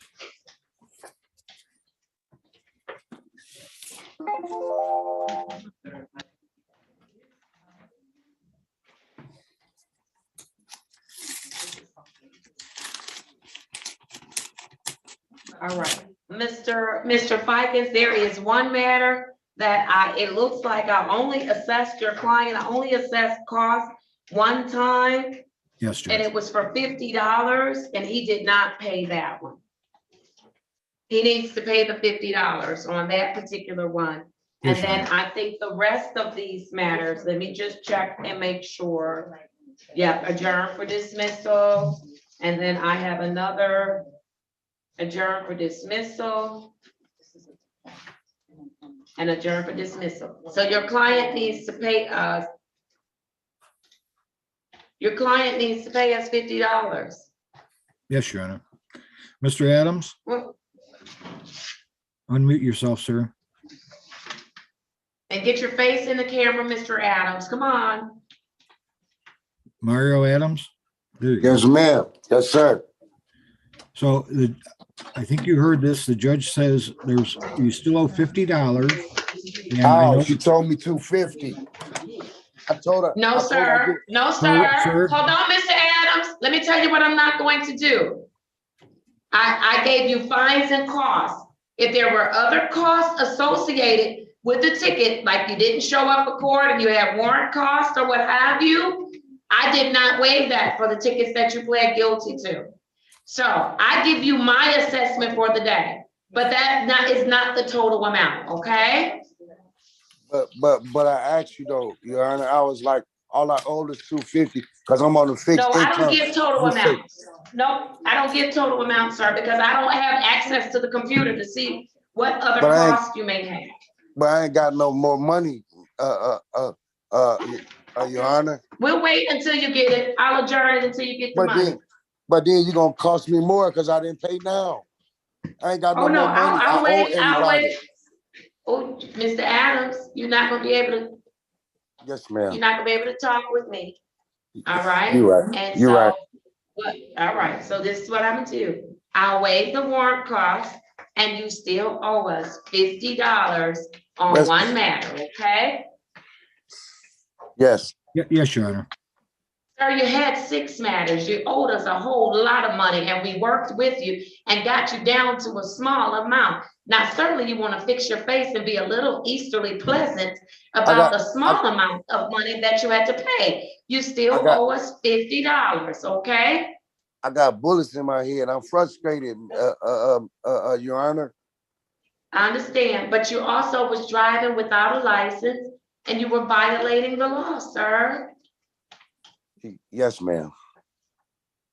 All right, Mr. Ficus, there is one matter that it looks like I only assessed your client, I only assessed cost one time Yes, and Judge. it was for $50, and he did not pay that one. He needs to pay the $50 on that particular one. And Yes, then I think the rest of these matters, let me just check and make sure. Yeah, adjourn for dismissal. And then I have another adjourn for dismissal. And adjourn for dismissal. So your client needs to pay us. Your client needs to pay us $50. Yes, Your Honor. Mr. Adams, unmute yourself, sir. And get your face in the camera, Mr. Adams. Come on. Mario Adams? There you go. Yes, ma'am. Yes, sir. So I think you heard this. The judge says you still owe $50. And I Oh, know, she told me 250. I told her. No, I told her I sir. get- No, sir. Sir. Hold on, Mr. Adams. Let me tell you what I'm not going to do. I gave you fines and costs. If there were other costs associated with the ticket, like you didn't show up for court and you had warrant costs or what have you, I did not waive that for the tickets that you pled guilty to. So I give you my assessment for the day, but that is not the total amount, okay? But I asked you though, Your Honor, I was like, all I owe is 250 because I'm on a fixed No, I income. don't give total You say- amounts. No, I don't give total amounts, sir, because I don't have access to the computer to see what other But I ain't- costs you may have. But I ain't got no more money, Your Honor. We'll wait until you get it. I'll adjourn it until you get the money. But then you're gonna cost me more because I didn't pay now. I ain't got no Oh, no, more money. I I'll owe wait, I'll everybody. wait. Oh, Mr. Adams, you're not gonna be able to, Yes, you're ma'am. not gonna be able to talk with me. All right? You're right. And You're so, right. all right, so this is what I'm gonna do. I'll waive the warrant cost and you still owe us $50 on Yes. one matter, okay? Yes. Yes, Your Honor. Sir, you had 6 matters. You owed us a whole lot of money and we worked with you and got you down to a small amount. Now, certainly you want to fix your face and be a little Easterly pleasant about the small amount of money that you had to pay. You still owe us $50, okay? I got bullets in my head. I'm frustrated, Your Honor. I understand, but you also was driving without a license and you were violating the law, sir. Yes, ma'am.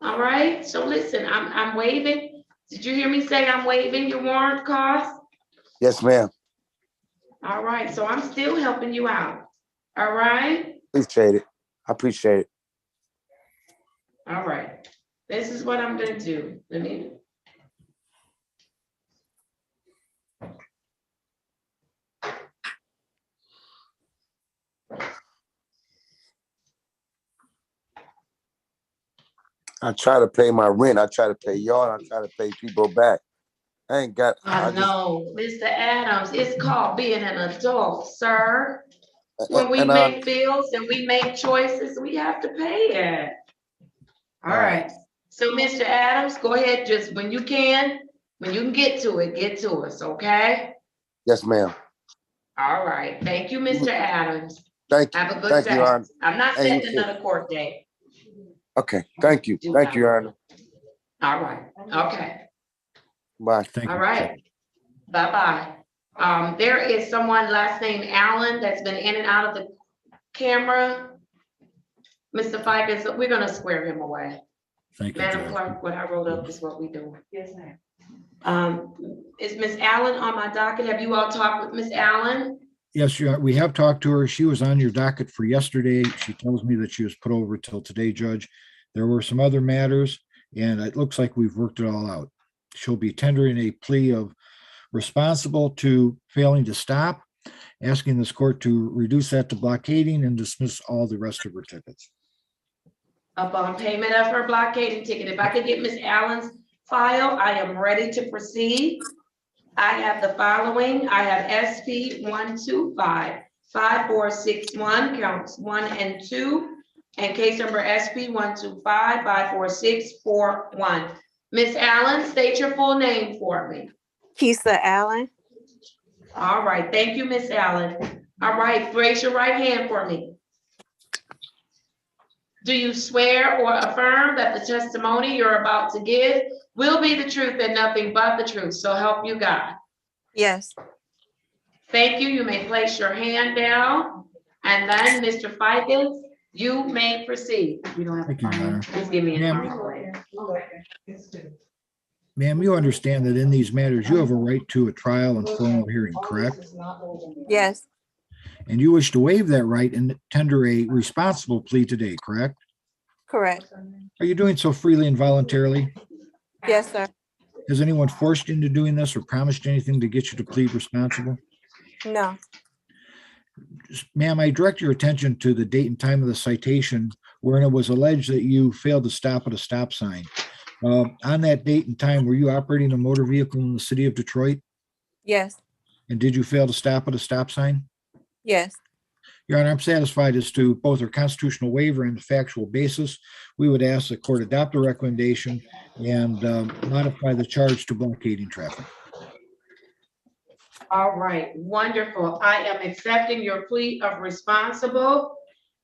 All right, so listen, I'm waiving. Did you hear me say I'm waiving your warrant cost? Yes, ma'am. All right, so I'm still helping you out. All right? Appreciate it. I appreciate it. All right. This is what I'm gonna do. Let me. I try to pay my rent. I try to pay y'all. I try to pay people back. I ain't got. I know, Mr. Adams, it's called being an adult, sir. When we make bills and we make choices, we have to pay it. All right. So, Mr. Adams, go ahead, just when you can get to it, get to us, okay? Yes, ma'am. All right. Thank you, Mr. Adams. Thank you. Have a good Thank day. you, Your Honor. I'm not And you setting too. another court date. Okay. Thank you. Thank you, Your Honor. All right. Okay. Bye. All right. Bye-bye. There is someone last name Allen that's been in and out of the camera. Mr. Ficus, we're gonna square him away. Thank you, Madam Judge. Clerk, what I wrote up is what we do. Yes, ma'am. Is Miss Allen on my docket? Have you all talked with Miss Allen? Yes, we have talked to her. She was on your docket for yesterday. She tells me that she was put over till today, Judge. There were some other matters, and it looks like we've worked it all out. She'll be tendering a plea of responsible to failing to stop, asking this court to reduce that to blockading and dismiss all the rest of her tickets. Upon payment of her blockading ticket, if I could get Miss Allen's file, I am ready to proceed. I have the following. I have SP 125-5461, counts 1 and 2, and case number SP 125-54641. Miss Allen, state your full name for me. Kisa Allen. All right, thank you, Miss Allen. All right, raise your right hand for me. Do you swear or affirm that the testimony you're about to give will be the truth and nothing but the truth? So help you God. Yes. Thank you. You may place your hand down. And then, Mr. Fikens, you may proceed. You don't have Thank you, Your Honor. Just give me a Ma'am, phone. ma'am, you understand that in these matters, you have a right to a trial and formal hearing, correct? Yes. And you wish to waive that right and tender a responsible plea today, correct? Correct. Are you doing so freely and voluntarily? Yes, sir. Has anyone forced you into doing this or promised anything to get you to plead responsible? No. Ma'am, I direct your attention to the date and time of the citation wherein it was alleged that you failed to stop at a stop sign. On that date and time, were you operating a motor vehicle in the city of Detroit? Yes. And did you fail to stop at a stop sign? Yes. Your Honor, I'm satisfied as to both our constitutional waiver and the factual basis. We would ask the court adopt a recommendation and modify the charge to blockading traffic. All right, wonderful. I am accepting your plea of responsible.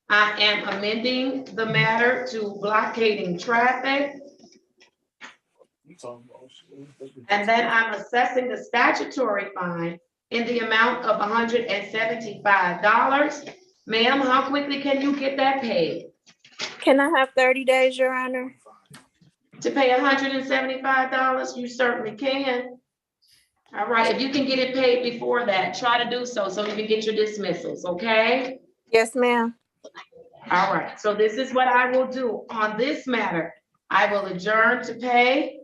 I am amending the matter to blockading traffic. And then I'm assessing the statutory fine in the amount of $175. Ma'am, how quickly can you get that paid? Can I have 30 days, Your Honor? To pay $175, you certainly can. All right, if you can get it paid before that, try to do so you can get your dismissals, okay? Yes, ma'am. All right, so this is what I will do on this matter. I will adjourn to pay.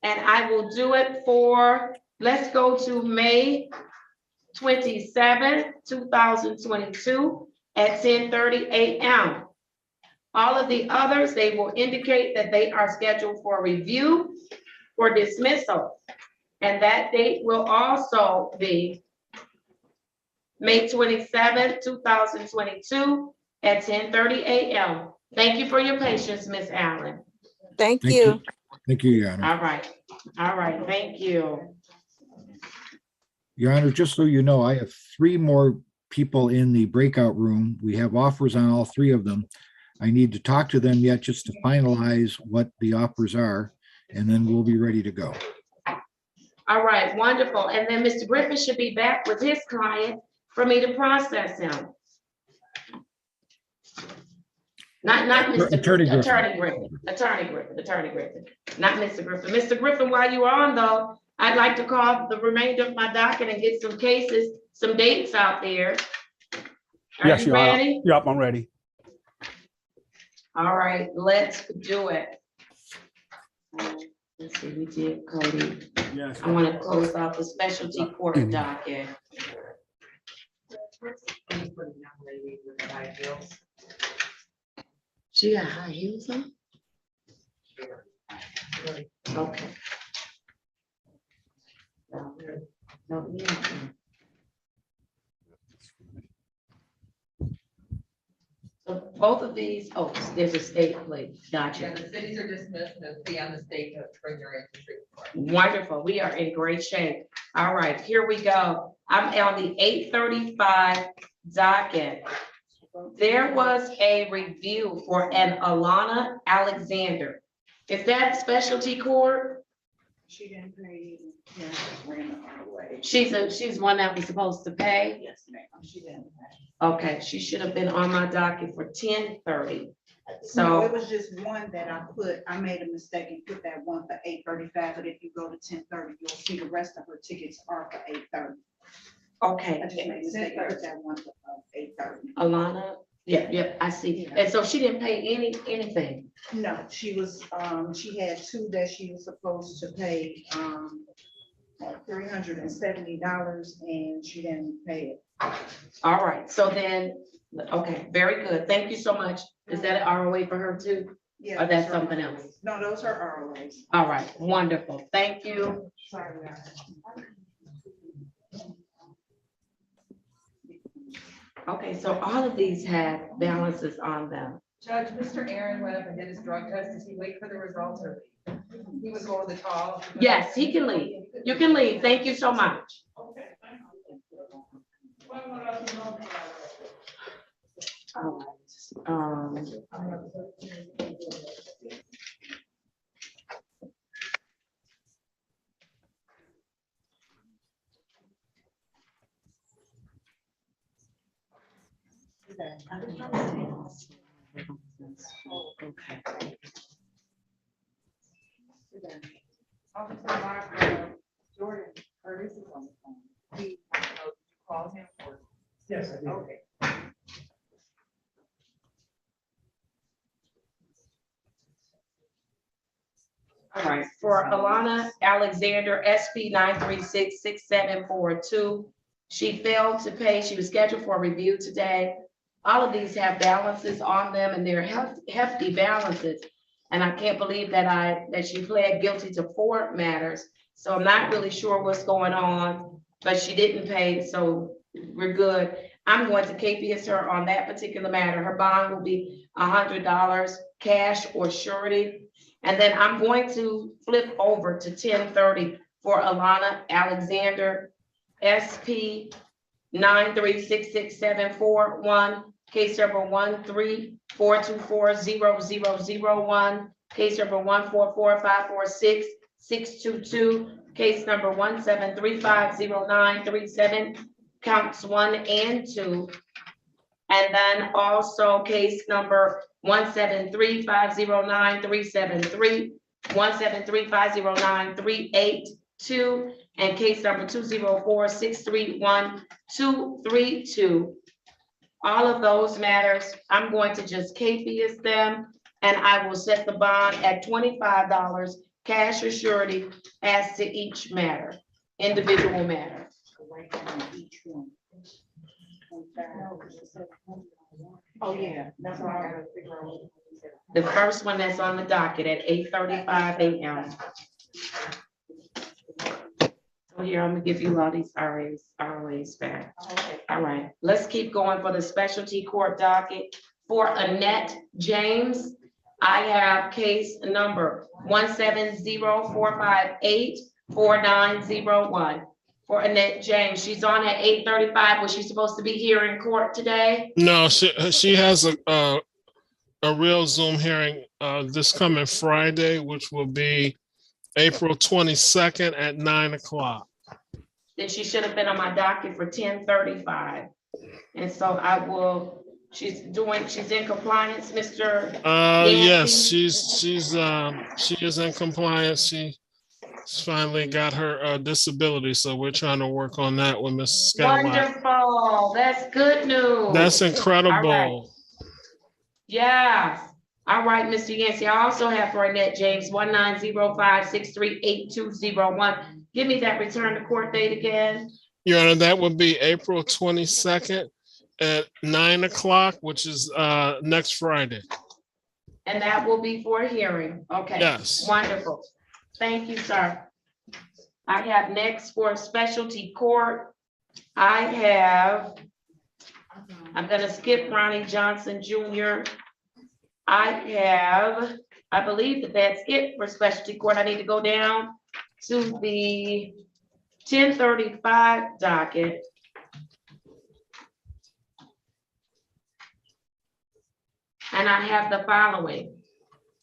And I will do it for, let's go to May 27th, 2022 at 10:30 a.m. All of the others, they will indicate that they are scheduled for review or dismissal. And that date will also be May 27th, 2022 at 10:30 a.m. Thank you for your patience, Ms. Allen. Thank you. Thank you, Your Honor. All right, thank you. Your Honor, just so you know, I have 3 more people in the breakout room. We have offers on all 3 of them. I need to talk to them yet just to finalize what the offers are, and then we'll be ready to go. All right, wonderful. And then Mr. Griffin should be back with his client for me to process him. Not Mr. Attorney Griffin. Attorney Griffin, not Mr. Griffin. Mr. Griffin, while you are on though, I'd like to call the remainder of my docket and get some cases, some dates out there. Are you ready? Yep, I'm ready. All right, let's do it. Let's see, we did Cody. Yes. I want to close off the specialty court docket. She got high heels on? Okay. No, yeah. So both of these, oh, there's a state plate, gotcha. Yeah, the cities are dismissed and it's on the state to bring their interest rate. Wonderful, we are in great shape. All right, here we go. I'm on the 8:35 docket. There was a review for an Alana Alexander. Is that specialty court? She didn't pay. Yeah, ran the other way. She's one that was supposed to pay? Yes, ma'am, she didn't pay. Okay, she should have been on my docket for 10:30. No, So, it was just one that I made a mistake and put that one for 8:35, but if you go to 10:30, you'll see the rest of her tickets are for 8:30. okay, I just made a mistake and put that one for 8:30. Alana, yeah, I see. And so she didn't pay anything. No, she was, she had 2 that she was supposed to pay, $370 and she didn't pay it. All right, so then, okay, very good. Thank you so much. Is that an ROA for her too? Yeah. Or that's those are something ROAs. else? No, those are ROAs. All right, wonderful. Thank you. Sorry. Okay, so all of these have balances on them. Judge, Mr. Aaron went up and did his drug test. Does he wait for the results or he was over the tall? Yes, he can leave. You can leave. Thank you so much. Jordan Curtis is on the phone. He, called him for. Yes, I did. Okay. All right, for Alana Alexander, SP 9366742. She failed to pay. She was scheduled for a review today. All of these have balances on them and they're hefty balances. And I can't believe that she pled guilty to 4 matters. So I'm not really sure what's going on, but she didn't pay, so we're good. I'm going to KPS her on that particular matter. Her bond will be $100 cash or surety. And then I'm going to flip over to 1030 for Alana Alexander, SP 9366741, case number 134240001, case number 144546622, case number 17350937, counts 1 and 2. And then also case number 173509373, 173509382, and case number 204631232. All of those matters, I'm going to just KPS them, and I will set the bond at $25 cash or surety as to each matter, individual matter. Oh, yeah, that's what I gotta figure out. The first one that's on the docket at 8:35 a.m. So here, I'm gonna give you all these ROAs back. Okay. All right, let's keep going for the specialty court docket. For Annette James, I have case number 17045849901. For Annette James, she's on at 8:35. Was she supposed to be here in court today? No, she has a real Zoom hearing this coming Friday, which will be April 22nd at 9 o'clock. Then she should have been on my docket for 10:35. And so she's in compliance, Mr. Yes, she is in compliance. She's finally got her disability, so we're trying to work on that with Mrs. Scott. Wonderful, that's good news. That's incredible. All right. Yes. All right, Mr. Yancey, I also have for Annette James, 1905638201. Give me that return to court date again. Your Honor, that would be April 22nd at 9 o'clock, which is next Friday. And that will be for a hearing. Okay. Yes. Wonderful. Thank you, sir. I have next for specialty court. I'm gonna skip Ronnie Johnson Jr. I believe that's it for specialty court. I need to go down to the 1035 docket. And I have the following.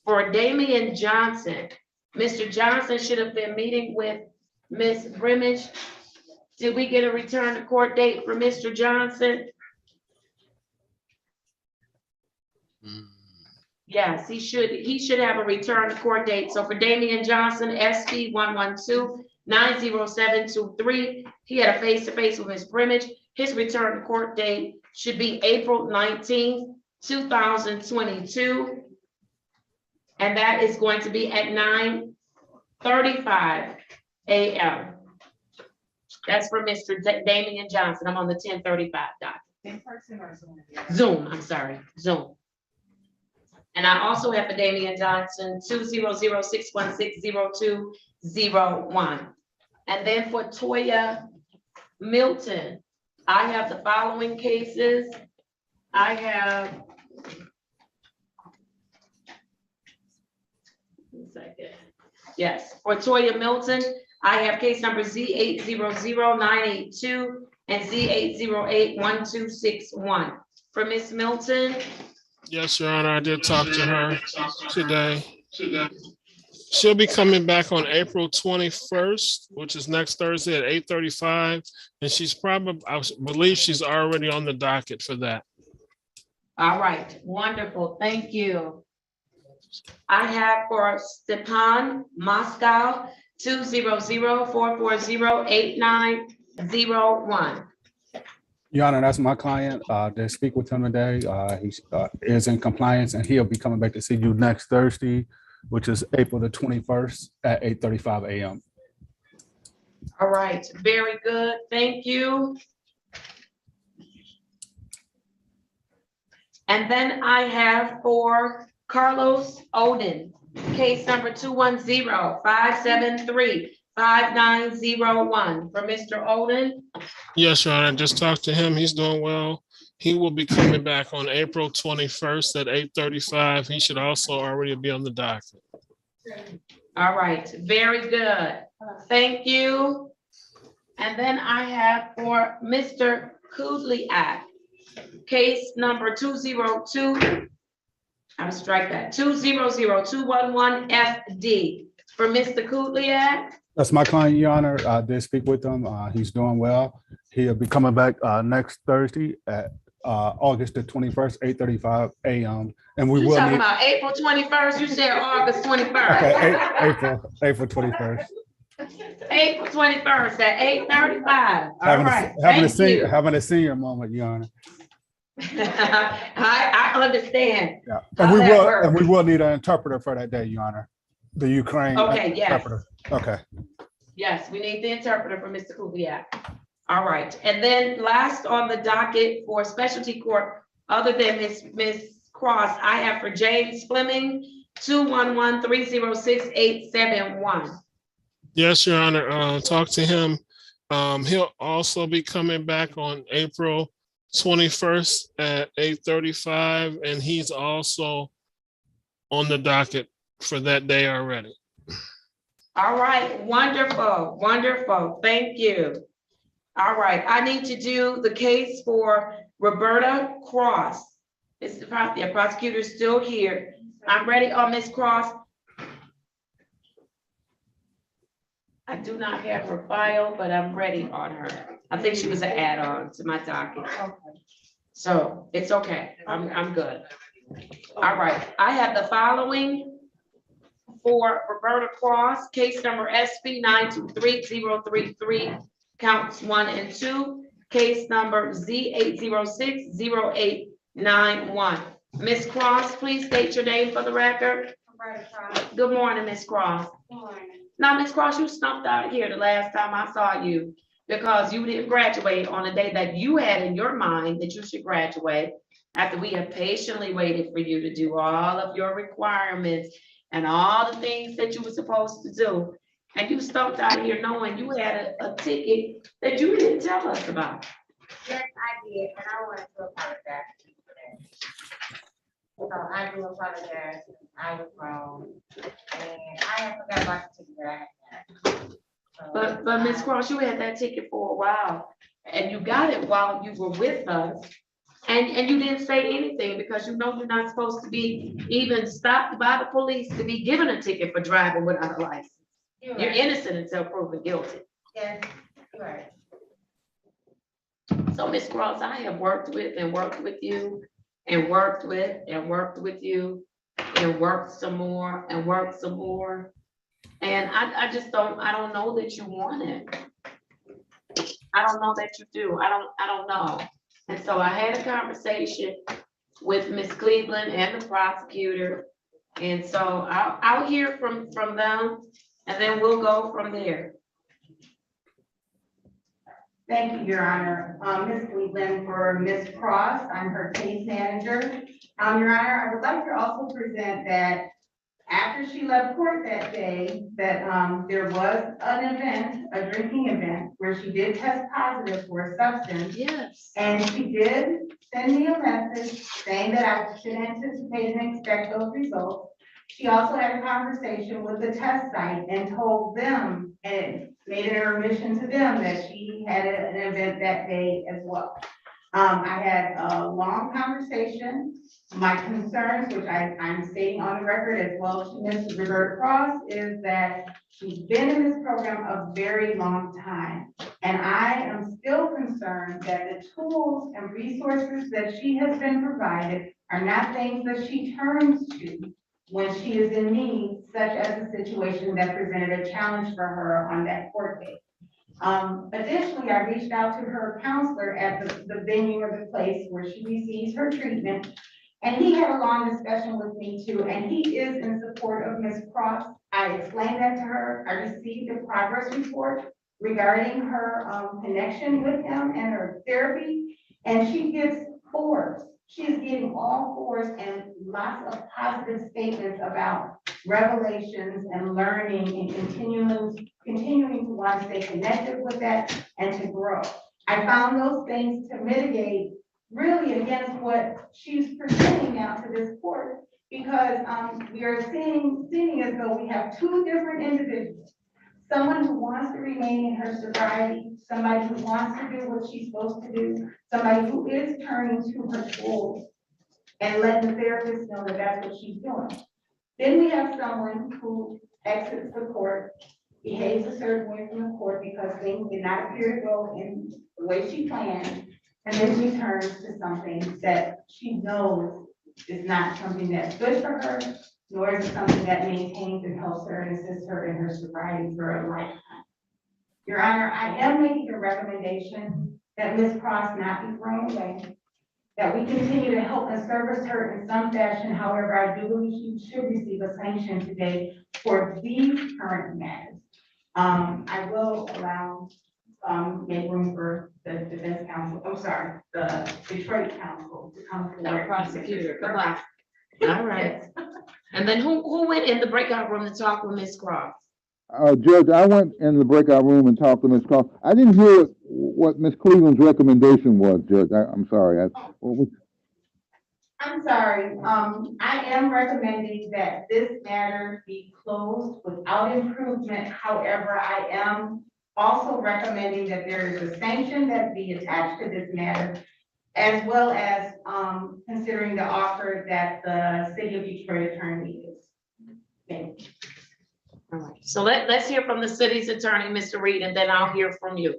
For Damian Johnson, Mr. Johnson should have been meeting with Ms. Brimage. Did we get a return to court date for Mr. Johnson? Yes, he should have a return to court date. So for Damian Johnson, SP 112-90723, he had a face-to-face with Ms. Brimage. His return to court date should be April 19th, 2022. And that is going to be at 9:35 a.m. That's for Mr. Damian Johnson. I'm on the 1035 doc. In person or Zoom? Zoom, I'm sorry, Zoom. And I also have for Damian Johnson, 200-616-0201. And then for Toya Milton, I have the following cases. I have, yes, for Toya Milton, I have case number Z800982 and Z8081261. for Miss Milton? Yes, Your Honor, I did talk to her today. She'll be coming back on April 21st, which is next Thursday at 8:35. And she's probably, I believe she's already on the docket for that. All right, wonderful, thank you. I have for Stepan Moscow, 200-440-8901. Your Honor, that's my client. They speak with him today. He is in compliance and he'll be coming back to see you next Thursday, which is April the 21st at 8:35 a.m. All right, very good, thank you. And then I have for Carlos Oden, case number 210-573-5901 for Mr. Oden. Yes, Your Honor, I just talked to him. He's doing well. He will be coming back on April 21st at 8:35. He should also already be on the docket. All right, very good. Thank you. And then I have for Mr. Kudliak, case number 202, I'm strike that, 200-211 FD for Mr. Kudliak. That's my client, Your Honor. I did speak with him. He's doing well. He'll be coming back next Thursday at August the 21st, 8:35 a.m. And we You will talking need about April 21st? You said August 21st. okay, April 21st. April 21st at 8:35. All right, thank you. Having a senior moment, Your Honor. I understand. Yeah. how And we that will works. and we will need an interpreter for that day, Your Honor. The Ukraine Okay, yes. interpreter. Okay. Yes, we need the interpreter for Mr. Kubiak. All right, and then last on the docket for specialty court, other than Miss Cross, I have for James Fleming, 211-306-871. Yes, Your Honor, talk to him. He'll also be coming back on April 21st at 8:35, and he's also on the docket for that day already. All right, wonderful, wonderful, thank you. All right, I need to do the case for Roberta Cross. Is the prosecutor still here? I'm ready on Miss Cross. I do not have her file, but I'm ready on her. I think she was an add-on to my docket. So it's okay, I'm good. All right, I have the following for Roberta Cross, case number SP 923-033, counts 1 and 2, case number Z806-0891. Ms. Cross, please state your name for the record. Good morning, Ms. Cross. Now, Ms. Cross, you snuffed out of here the last time I saw you because you didn't graduate on the day that you had in your mind that you should graduate, after we have patiently waited for you to do all of your requirements and all the things that you were supposed to do. And you stumped out of here knowing you had a ticket that you didn't tell us about. Yes, I did, and I wanted to apologize for that. So I do apologize. I was wrong. And I have forgot about the ticket that I had. So, But Ms. Cross, you had that ticket for a while and you got it while you were with us. And you didn't say anything because you know you're not supposed to be even stopped by the police to be given a ticket for driving without a license. You're You're right. innocent until proven guilty. Yes, you're right. So Ms. Cross, I have worked with and worked with you and worked with and worked with you and worked some more and worked some more. And I just don't know that you want it. I don't know that you do. I don't know. And so I had a conversation with Ms. Cleveland and the prosecutor. And so I'll hear from them and then we'll go from there. Thank you, Your Honor. Ms. Cleveland for Ms. Cross, I'm her case manager. Your Honor, I would like to also present that after she left court that day, that there was an event, a drinking event, where she did test positive for a substance. Yes. And she did send me a message saying that I should anticipate and expect those results. She also had a conversation with the test site and told them and made it a remission to them that she had an event that day as well. I had a long conversation. My concerns, which I'm stating on the record as well to Ms. Roberta Cross, is that she's been in this program a very long time. And I am still concerned that the tools and resources that she has been provided are not things that she turns to when she is in need, such as the situation that presented a challenge for her on that court case. Additionally, I reached out to her counselor at the venue or the place where she receives her treatment. And he had a long discussion with me too, and he is in support of Ms. Cross. I explained that to her. I received a progress report regarding her connection with him and her therapy, and she gets 4s. She's getting all 4s and lots of positive statements about revelations and learning and continuing to want to stay connected with that and to grow. I found those things to mitigate really against what she's presenting now to this court, because we are seeing as though we have 2 different individuals. Someone who wants to remain in her sobriety, somebody who wants to do what she's supposed to do, somebody who is turning to her tools and letting the therapist know that that's what she's doing. Then we have someone who exits the court, behaves a certain way from the court because things did not appear to go in the way she planned, and then returns to something that she knows is not something that's good for her, nor is it something that maintains and helps her and assists her in her sobriety for a lifetime. Your Honor, I am making a recommendation that Ms. Cross not be thrown away, that we continue to help and service her in some fashion. However, I do believe she should receive a sanction today for these current matters. I will allow, make room for the defense counsel, the Detroit counsel to come forward. The prosecutor, come on. All right. And then who went in the breakout room to talk with Ms. Cross? Judge, I went in the breakout room and talked to Ms. Cross. I didn't hear what Ms. Cleveland's recommendation was, Judge. I'm sorry. I'm sorry. I am recommending that this matter be closed without improvement. However, I am also recommending that there is a sanction that be attached to this matter, as well as considering the offer that the city of Detroit attorney is making. All right. So let's hear from the city's attorney, Mr. Reed, and then I'll hear from you.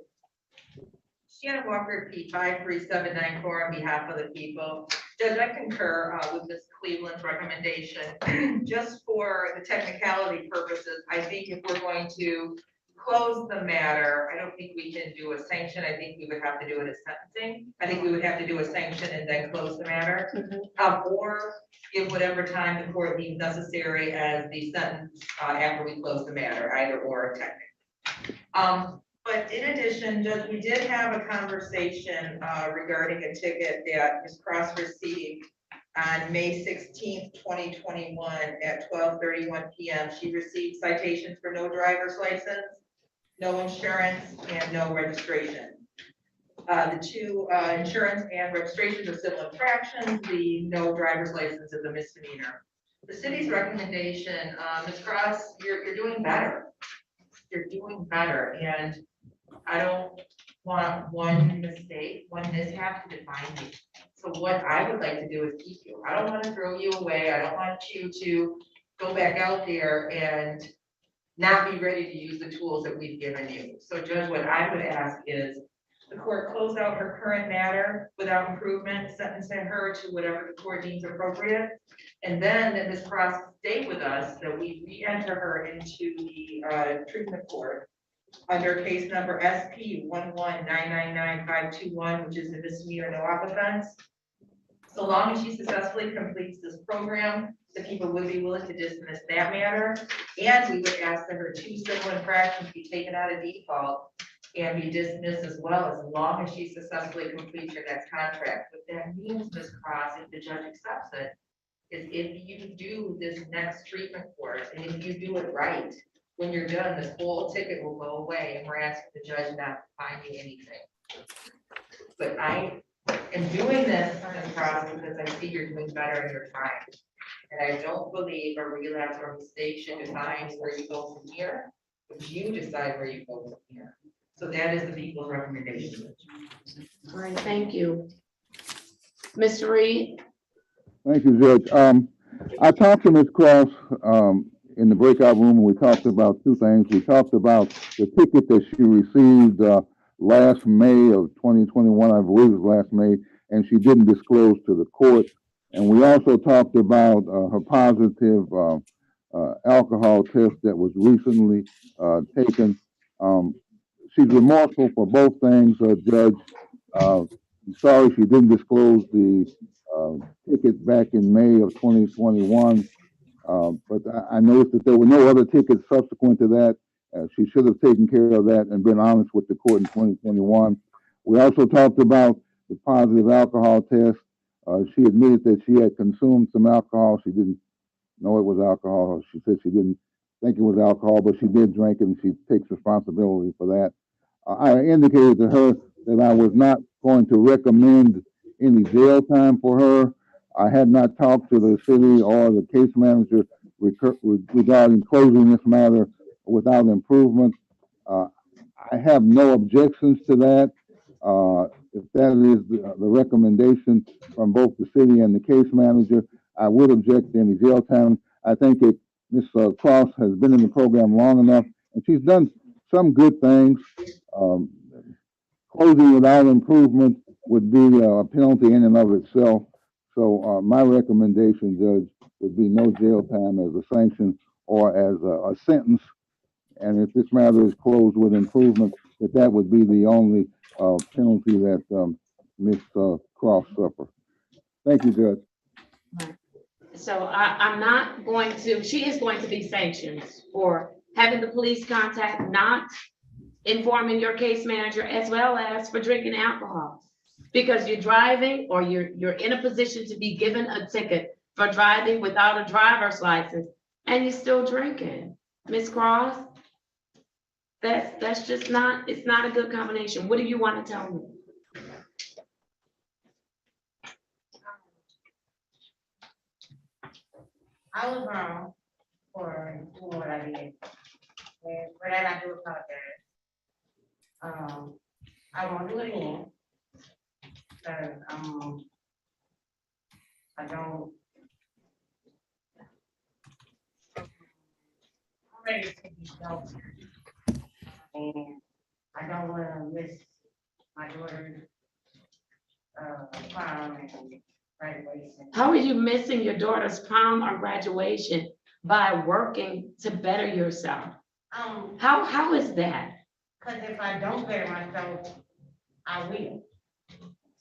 Shannon Walker, P 53794 on behalf of the people. Judge, I concur with Ms. Cleveland's recommendation. Just for the technicality purposes, I think if we're going to close the matter, I don't think we can do a sanction. I think we would have to do it as sentencing. I think we would have to do a sanction and then close the matter. Or give whatever time the court deems necessary as the sentence after we close the matter, either or technically. But in addition, Judge, we did have a conversation regarding a ticket that Ms. Cross received on May 16th, 2021 at 12:31 p.m. She received citations for no driver's license, no insurance, and no registration. The 2 insurance and registrations are civil infractions. The no driver's license is a misdemeanor. The city's recommendation, Ms. Cross, you're doing better. You're doing better, and I don't want one mistake, one mishap to define you. So what I would like to do is keep you. I don't want to throw you away. I don't want you to go back out there and not be ready to use the tools that we've given you. So Judge, what I would ask is the court close out her current matter without improvement, sentencing her to whatever the court deems appropriate. And then that Ms. Cross stay with us, that we re-enter her into the treatment court under case number SP 11999-521, which is a misdemeanor no-op offense. So long as she successfully completes this program, the people would be willing to dismiss that matter. And we would ask that her 2 civil infractions be taken out of default and be dismissed as well, as long as she successfully completes her next contract. What that means, Ms. Cross, if the judge accepts it, is if you do this next treatment course, and if you do it right, when you're done, this whole ticket will go away, and we're asking the judge not to find you anything. But I am doing this, Ms. Cross, because I see you're doing better in your time. And I don't believe a relapse or mistake should define where you go from here, but you decide where you go from here. So that is the people's recommendation. All right, thank you. Mr. Reed? Thank you, Judge. I talked to Ms. Cross in the breakout room, and we talked about two things. We talked about the ticket that she received last May of 2021, I believe it was last May, and she didn't disclose to the court. And we also talked about her positive alcohol test that was recently taken. She's remorseful for both things, Judge. I'm sorry she didn't disclose the ticket back in May of 2021. But I noticed that there were no other tickets subsequent to that. She should have taken care of that and been honest with the court in 2021. We also talked about the positive alcohol test. She admitted that she had consumed some alcohol. She didn't know it was alcohol. She said she didn't think it was alcohol, but she did drink it and she takes responsibility for that. I indicated to her that I was not going to recommend any jail time for her. I had not talked to the city or the case manager regarding closing this matter without improvement. I have no objections to that. If that is the recommendation from both the city and the case manager, I would object to any jail time. I think that Ms. Cross has been in the program long enough, and she's done some good things. Closing without improvement would be a penalty in and of itself. So my recommendation, Judge, would be no jail time as a sanction or as a sentence. And if this matter is closed with improvement, that would be the only penalty that Ms. Cross suffered. Thank you, Judge. So I'm not going to, she is going to be sanctioned for having the police contact, not informing your case manager, as well as for drinking alcohol. Because you're driving or you're in a position to be given a ticket for driving without a driver's license and you're still drinking. Ms. Cross, that's just not, it's not a good combination. What do you want to tell me? I was wrong for doing what I did. And for that, I do apologize. I won't do it again. Because I don't. I'm ready to be sheltered. And I don't want to miss my daughter's prom and graduation. How are you missing your daughter's prom or graduation by working to better yourself? How is that? Because if I don't better myself, I will.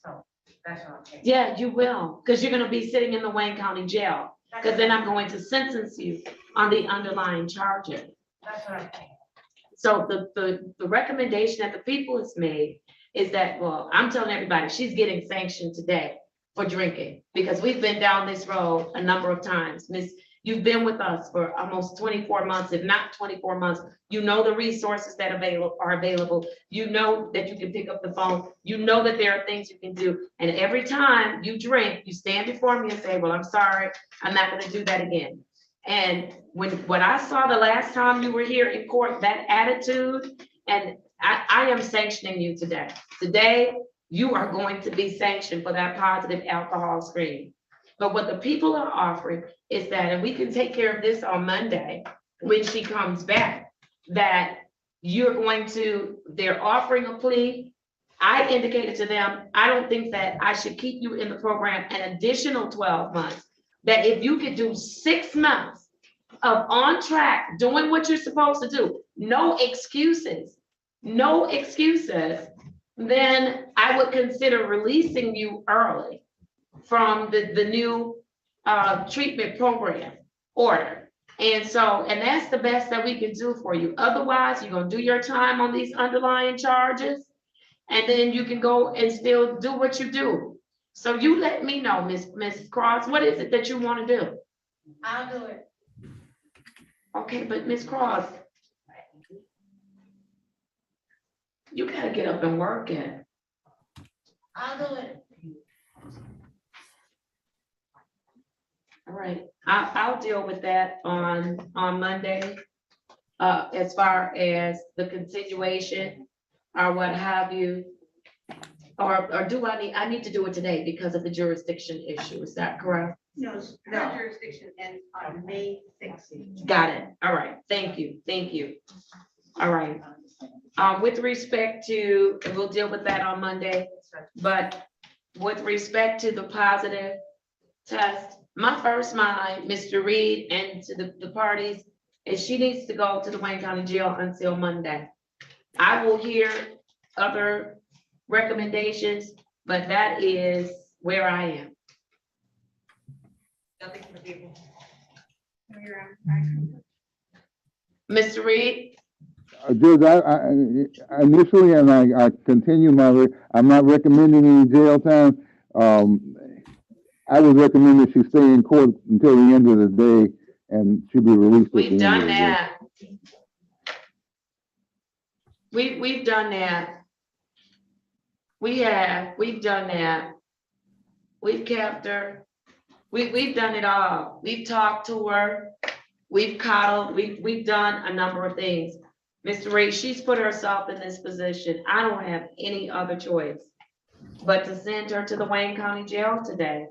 So that's what I'm saying. Yeah, you will, because you're gonna be sitting in the Wayne County Jail, because then I'm going to sentence you on the underlying charges. That's what I'm saying. So the recommendation that the people has made is that, well, I'm telling everybody, she's getting sanctioned today for drinking, because we've been down this road a number of times. Miss, you've been with us for almost 24 months, if not 24 months. You know the resources that are available. You know that you can pick up the phone. You know that there are things you can do. And every time you drink, you stand before me and say, well, I'm sorry, I'm not gonna do that again. And what I saw the last time you were here in court, that attitude, and I am sanctioning you today. Today, you are going to be sanctioned for that positive alcohol screen. But what the people are offering is that, and we can take care of this on Monday when she comes back, that you're going to, they're offering a plea. I indicated to them, I don't think that I should keep you in the program an additional 12 months. That if you could do 6 months of on track, doing what you're supposed to do, no excuses, then I would consider releasing you early from the new treatment program order. And so, and that's the best that we can do for you. Otherwise, you're gonna do your time on these underlying charges, and then you can go and still do what you do. So you let me know, Miss Cross, what is it that you want to do? I'll do it. Okay, but Miss Cross, you gotta get up and work it. I'll do it. All right, I'll deal with that on Monday. As far as the continuation or what have you. Or do I need to do it today because of the jurisdiction issue? Is that correct? No, her jurisdiction ends on May 16th. Got it. All right. Thank you. Thank you. All right. With respect to, and we'll deal with that on Monday, but with respect to the positive test, my first mind, Mr. Reed, and to the parties, is she needs to go to the Wayne County Jail until Monday. I will hear other recommendations, but that is where I am. Nothing for people. Mr. Reed? Judge, I initially, and I continue I'm not recommending any jail time. I would recommend that she stay in court until the end of the day and she be released. We've done that. We've done that. We've done that. We've kept her. We've done it all. We've talked to her. We've coddled. We've done a number of things. Mr. Reed, she's put herself in this position. I don't have any other choice but to send her to the Wayne County Jail today.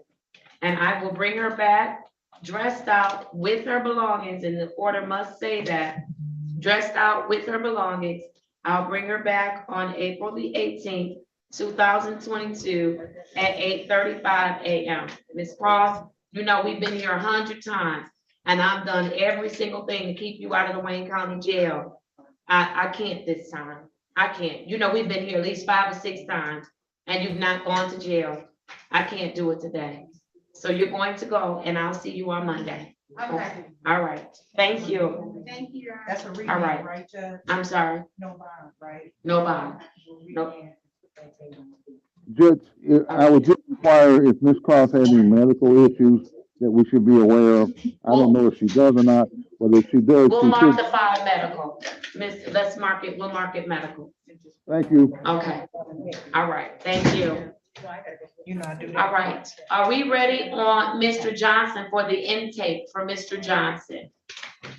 And I will bring her back dressed out with her belongings, and the order must say that, dressed out with her belongings. I'll bring her back on April the 18th, 2022 at 8:35 a.m. Ms. Cross, you know, we've been here 100 times and I've done every single thing to keep you out of the Wayne County Jail. I can't this time. I can't. You know, we've been here at least 5 or 6 times and you've not gone to jail. I can't do it today. So you're going to go and I'll see you on Monday. Okay. All right. Thank you. Thank you. That's a All remand, right. right, Judge? I'm sorry. No bond, right? No bond. Nope. Judge, I would just inquire if Ms. Cross had any medical issues that we should be aware of. I don't know if she does or not, but if she does, We'll she mark should. the file medical. Miss, let's mark it. We'll mark it medical. Thank you. Okay. All right. Thank you. You know, I do that. All right. Are we ready on Mr. Johnson for the intake for Mr. Johnson?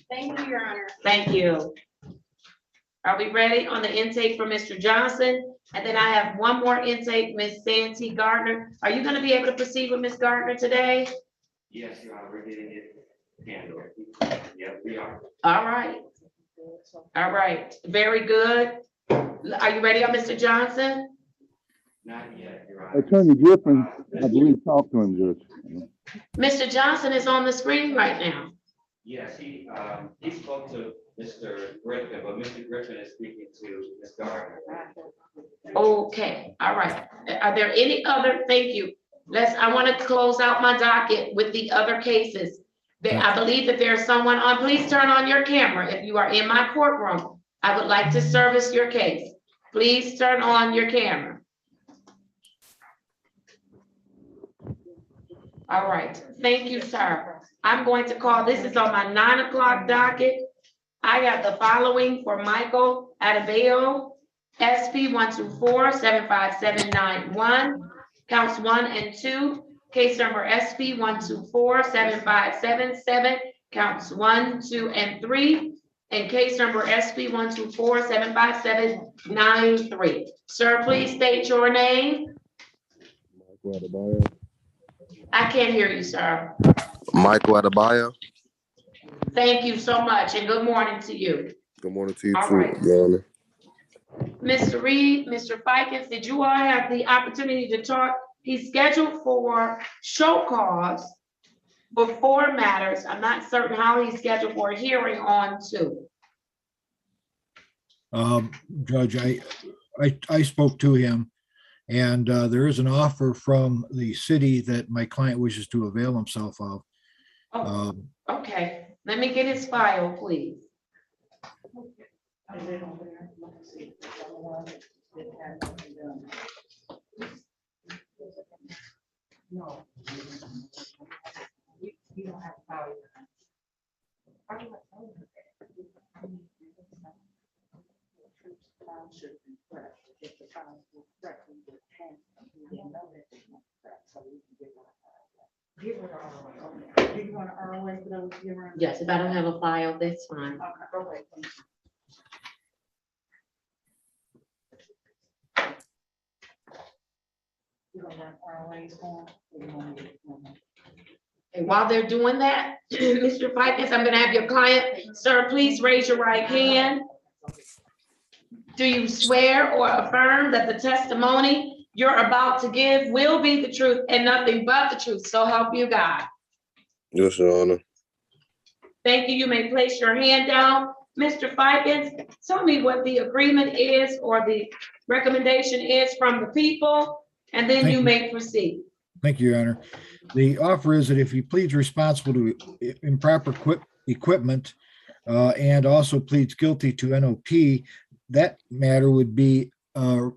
Thank you, Your Honor. Thank you. Are we ready on the intake for Mr. Johnson? And then I have one more intake, Miss Santee Gardner. Are you going to be able to proceed with Miss Gardner today? Yes, Your Honor, we're getting it handled. Yeah, we are. All right. All right. Very good. Are you ready on Mr. Johnson? Not yet, Your Honor. Attorney Griffin, I believe, talked to him, Judge. Mr. Johnson is on the screen right now. Yes, he spoke to Mr. Griffin, but Mr. Griffin is speaking to Ms. Gardner. Okay, all right. Are there any other, thank you. I want to close out my docket with the other cases. I believe that there's someone on, please turn on your camera if you are in my courtroom. I would like to service your case. Please turn on your camera. All right, thank you, sir. I'm going to call, this is on my 9 o'clock docket. I have the following for Michael Adebayo, SP 124-75791, counts 1 and 2. Case number SP 124-7577, counts 1, 2, and 3. And case number SP 124-75793. Sir, please state your name. I can't hear you, sir. Michael Adebayo. Thank you so much, and good morning to you. Good morning to you All too, right. Your Honor. Mr. Reed, Mr. Fikens, did you all have the opportunity to talk? He's scheduled for show cause for 4 matters. I'm not certain how he's scheduled for a hearing on 2. Judge, I spoke to him, and there is an offer from the city that my client wishes to avail himself of. Okay, let me get his file, please. No. You don't have power. Yes, if I don't have a file, that's fine. And while they're doing that, Mr. Ficus, I'm gonna have your client, sir, please raise your right hand. Do you swear or affirm that the testimony you're about to give will be the truth and nothing but the truth? So help you God. Yes, Your Honor. Thank you. You may place your hand down. Mr. Ficus, tell me what the agreement is or the recommendation is from the people, and then Thank you you. may proceed. Thank you, Your Honor. The offer is that if he pleads responsible to improper equipment and also pleads guilty to NOP, that matter would be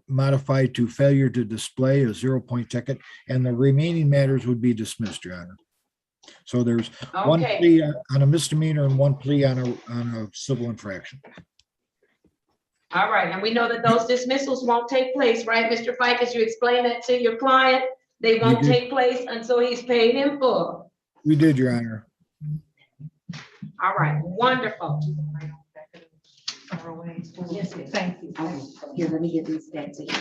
modified to failure to display, a 0-point ticket, and the remaining matters would be dismissed, Your Honor. So there's one Okay. plea on a misdemeanor and one plea on a civil infraction. All right, and we know that those dismissals won't take place, right, Mr. Ficus? You explained that to your client. They won't did. take place until he's paid in full. We did, Your Honor. All right, wonderful. Yes, sir. Thank you. Here, let me get these back to you.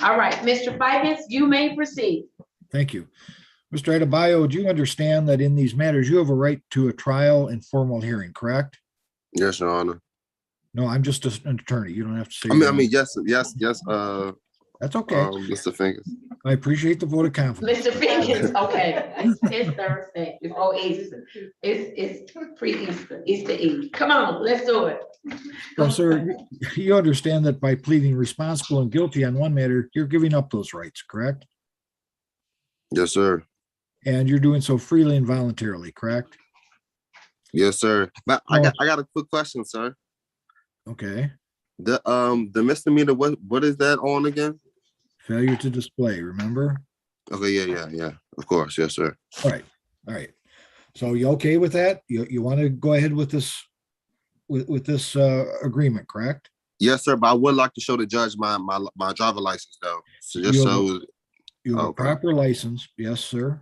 All right, Mr. Ficus, you may proceed. Thank you. Mr. Adebayo, do you understand that in these matters, you have a right to a trial and formal hearing, correct? Yes, Your Honor. No, I'm just an attorney. You don't have to say. I mean, yes. That's okay. Mr. Fingers. I appreciate the vote of confidence. Mr. Ficus, okay, it's Thursday, before Easter. It's pre-Easter, Easter Eve. Come on, let's do it. Well, sir, you understand that by pleading responsible and guilty on one matter, you're giving up those rights, correct? Yes, sir. And you're doing so freely and voluntarily, correct? Yes, sir. But I got a quick question, sir. Okay. The misdemeanor, what is that on again? Failure to display, remember? Okay, yeah. Of course, yes, sir. All right. So you okay with that? You want to go ahead with this with this agreement, correct? Yes, sir. But I would like to show the judge my driver license, though. So just You have a proper license, yes, sir.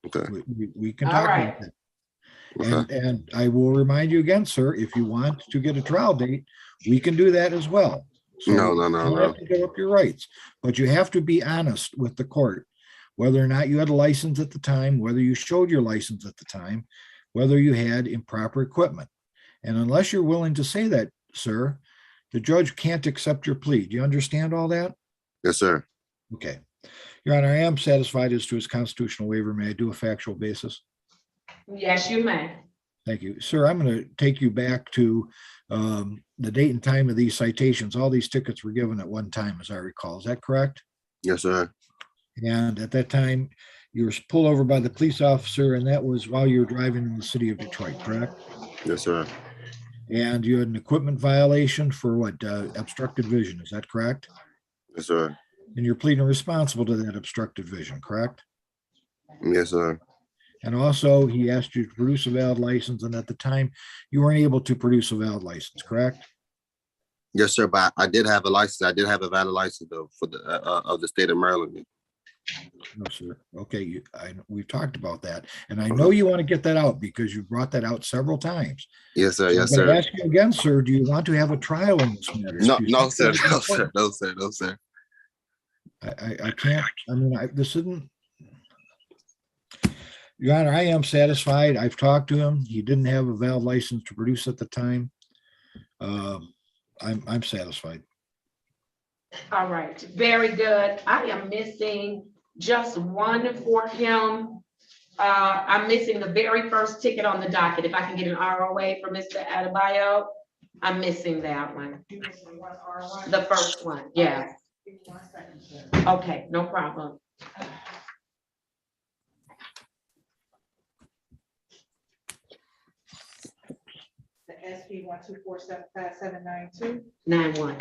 Okay. We can All talk right. about that. And I will remind you again, sir, if you want to get a trial date, we can do that as well. So No. you don't have to give up your rights, but you have to be honest with the court, whether or not you had a license at the time, whether you showed your license at the time, whether you had improper equipment. And unless you're willing to say that, sir, the judge can't accept your plea. Do you understand all that? Yes, sir. Okay. Your Honor, I am satisfied as to his constitutional waiver. May I do a factual basis? Yes, you may. Thank you. Sir, I'm going to take you back to the date and time of these citations. All these tickets were given at one time, as I recall. Is that correct? Yes, sir. And at that time, you were pulled over by the police officer, and that was while you were driving in the city of Detroit, correct? Yes, sir. And you had an equipment violation for what? Obstructed vision. Is that correct? Yes, sir. And you're pleading responsible to that obstructed vision, correct? Yes, sir. And also, he asked you to produce a valid license, and at the time, you weren't able to produce a valid license, correct? Yes, sir. But I did have a license. I did have a valid license, though, for the of the state of Maryland. No, sir. Okay, we've talked about that, and I know you want to get that out because you brought that out several times. Yes, sir. So Yes, I'm going to sir. ask you again, sir. Do you want to have a trial in this matter? No, sir. No, sir. No, sir. No, sir. I can't. I mean, this isn't. Your Honor, I am satisfied. I've talked to him. He didn't have a valid license to produce at the time. I'm satisfied. All right, very good. I am missing just one for him. I'm missing the very first ticket on the docket. If I can get an ROA for Mr. Adebayo, I'm missing that one. The first one, yeah. Okay, no problem. The SP 124757992. 9-1.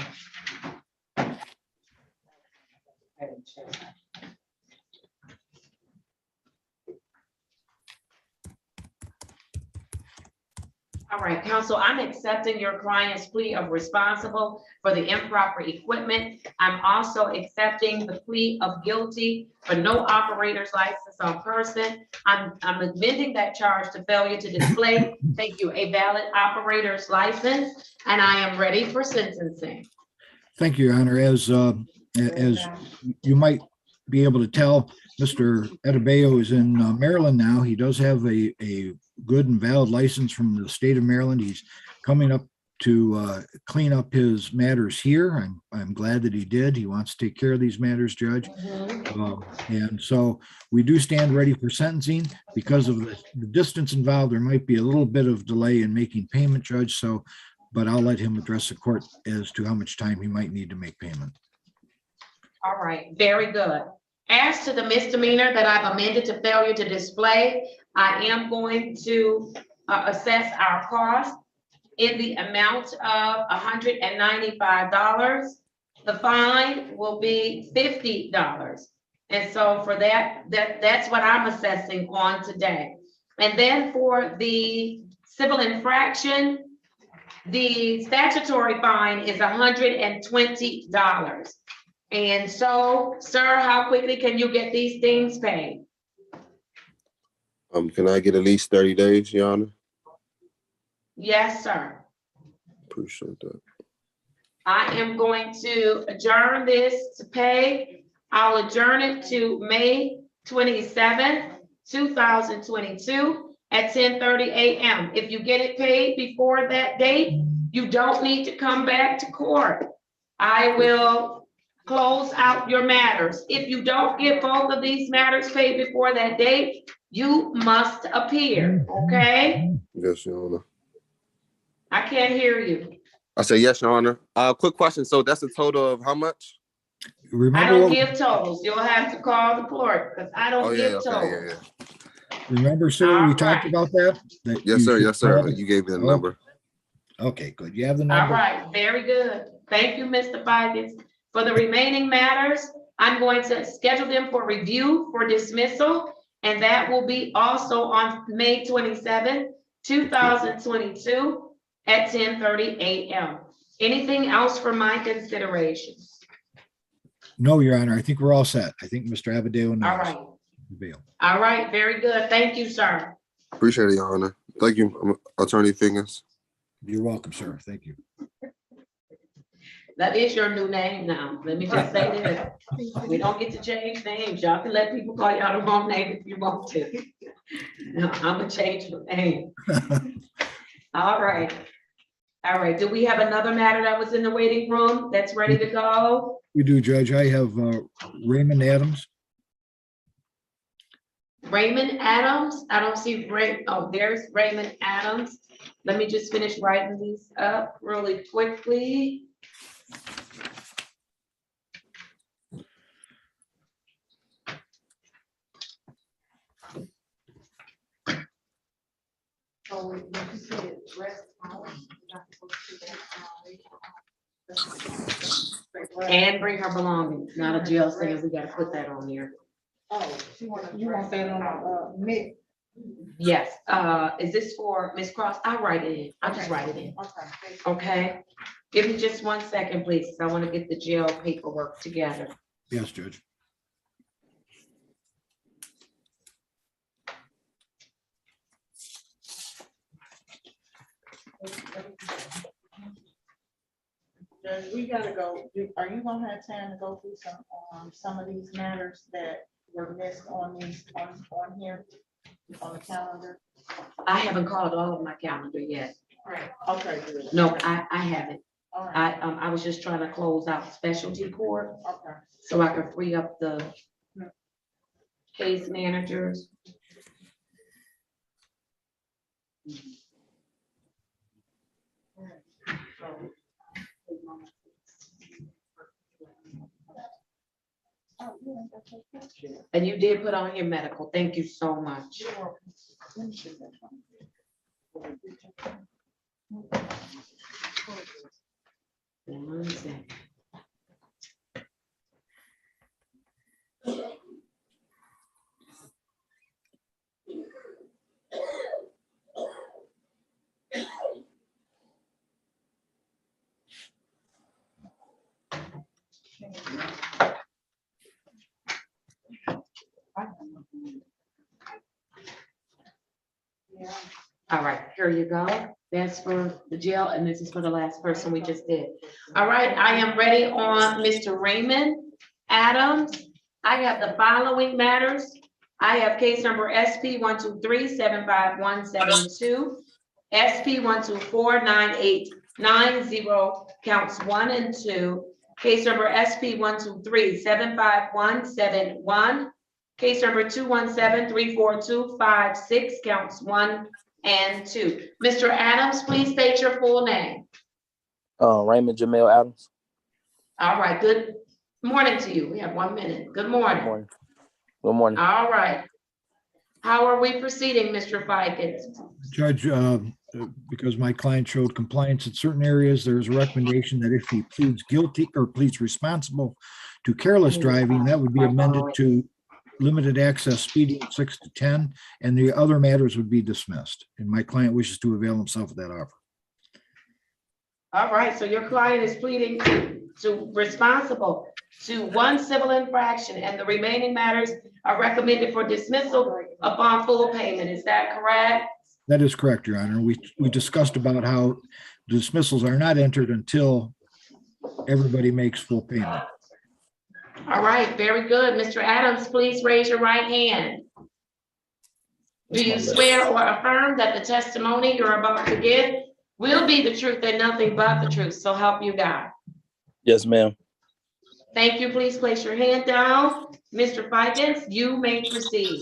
All right, counsel, I'm accepting your client's plea of responsible for the improper equipment. I'm also accepting the plea of guilty for no operator's license on person. I'm amending that charge to failure to display, thank you, a valid operator's license, and I am ready for sentencing. Thank you, Your Honor. As you might be able to tell, Mr. Adebayo is in Maryland now. He does have a good and valid license from the state of Maryland. He's coming up to clean up his matters here. I'm glad that he did. He wants to take care of these matters, Judge. And so we do stand ready for sentencing. Because of the distance involved, there might be a little bit of delay in making payment, Judge. So, but I'll let him address the court as to how much time he might need to make payment. All right, very good. As to the misdemeanor that I've amended to failure to display, I am going to assess our cost in the amount of $195. The fine will be $50. And so for that's what I'm assessing on today. And then for the civil infraction, the statutory fine is $120. And so, sir, how quickly can you get these things paid? Can I get at least 30 days, Your Honor? Yes, sir. Appreciate that. I am going to adjourn this to pay. I'll adjourn it to May 27th, 2022 at 10:30 a.m. If you get it paid before that date, you don't need to come back to court. I will close out your matters. If you don't get both of these matters paid before that date, you must appear, okay? Yes, Your Honor. I can't hear you. I say yes, Your Honor. Quick question. So that's a total of how much? Remember I don't what, give totals. You'll have to call the court because I don't give totals. remember, sir, we talked about that? Yes, sir. Yes, sir. You gave me the number. Okay, good. You have the All number? right, very good. Thank you, Mr. Fidus. For the remaining matters, I'm going to schedule them for review for dismissal, and that will be also on May 27th, 2022 at 10:30 a.m. Anything else for my consideration? No, Your Honor. I think we're all set. I think Mr. Adebayo knows. All right. All right, very good. Thank you, sir. Appreciate it, Your Honor. Thank you, Attorney Fingers. You're welcome, sir. Thank you. That is your new name now. Let me just say that. We don't get to change names. Y'all can let people call y'all the wrong name if you want to. No, I'm gonna change the name. All right. All right. Do we have another matter that was in the waiting room that's ready to go? We do, Judge. I have Raymond Adams. Raymond Adams? I don't see oh, there's Raymond Adams. Let me just finish writing these up really quickly. And bring her belongings, not a jail cell. We gotta put that on here. Oh, you want that on, me? Yes, is this for Ms. Cross? I'll write it in. I'll just write it in. Okay. Give me just 1 second, please. I want to get the jail paperwork together. Yes, Judge. Judge, we gotta go. Are you gonna have time to go through some of these matters that were missed on these, on here, on the calendar? I haven't called all of my calendar yet. Right. Okay, good. No, I haven't. All right. I was just trying to close out specialty court Okay. so I could free up the case managers. And you did put on your medical. Thank you so much. 1 second. All right, here you go. That's for the jail, and this is for the last person we just did. All right, I am ready on Mr. Raymond Adams. I have the following matters. I have case number SP 123-75172, SP 124-9890, counts 1 and 2. Case number SP 123-75171, case number 217-34256, counts 1 and 2. Mr. Adams, please state your full name. Raymond Jamel Adams. All right, good morning to you. We have 1 minute. Good morning. Good morning. Good morning. All right. How are we proceeding, Mr. Fikens? Judge, because my client showed compliance in certain areas, there's a recommendation that if he pleads guilty or pleads responsible to careless driving, that would be amended to limited access speeding 6 to 10, and the other matters would be dismissed. And my client wishes to avail himself of that offer. All right, so your client is pleading to responsible to 1 civil infraction, and the remaining matters are recommended for dismissal upon full payment. Is that correct? That is correct, Your Honor. We discussed about how dismissals are not entered until everybody makes full payment. All right, very good. Mr. Adams, please raise your right hand. Do you swear or affirm that the testimony you're about to give will be the truth and nothing but the truth? So help you God. Yes, ma'am. Thank you. Please place your hand down. Mr. Fikens, you may proceed.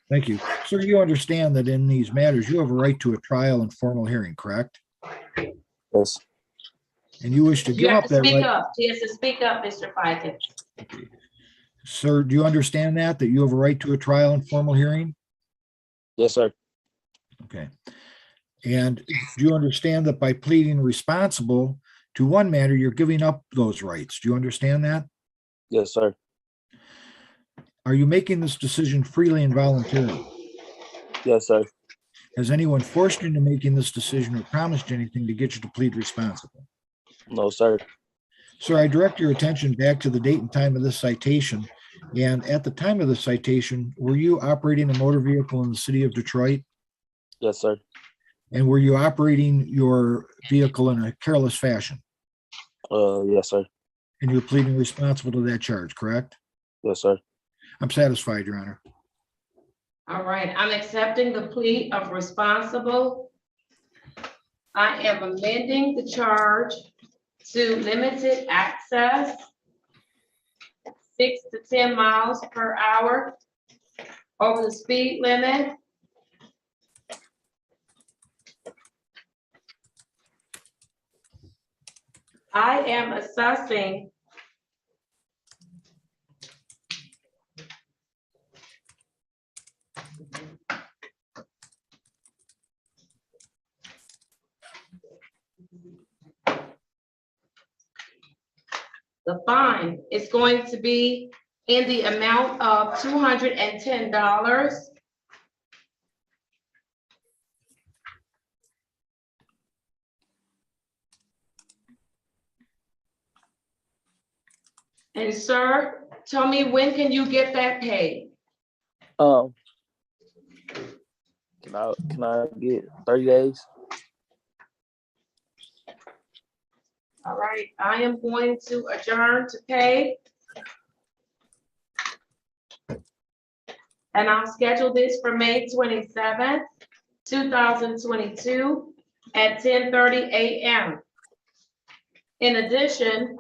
Thank you. Sir, you understand that in these matters, you have a right to a trial and formal hearing, correct? Yes. And you wish to You give have up to that speak right. up. He has to speak up, Mr. Fikens. Sir, do you understand that you have a right to a trial and formal hearing? Yes, sir. Okay. And do you understand that by pleading responsible to one matter, you're giving up those rights? Do you understand that? Yes, sir. Are you making this decision freely and voluntarily? Yes, sir. Has anyone forced you into making this decision or promised anything to get you to plead responsible? No, sir. Sir, I direct your attention back to the date and time of this citation. And at the time of the citation, were you operating a motor vehicle in the city of Detroit? Yes, sir. And were you operating your vehicle in a careless fashion? Yes, sir. And you're pleading responsible to that charge, correct? Yes, sir. I'm satisfied, Your Honor. All right, I'm accepting the plea of responsible. I am amending the charge to limited access, 6 to 10 miles per hour over the speed limit. I am assessing the fine is going to be in the amount of $210. And sir, tell me, when can you get that paid? Can I get 30 days? All right, I am going to adjourn to pay. And I'll schedule this for May 27th, 2022 at 10:30 a.m. In addition,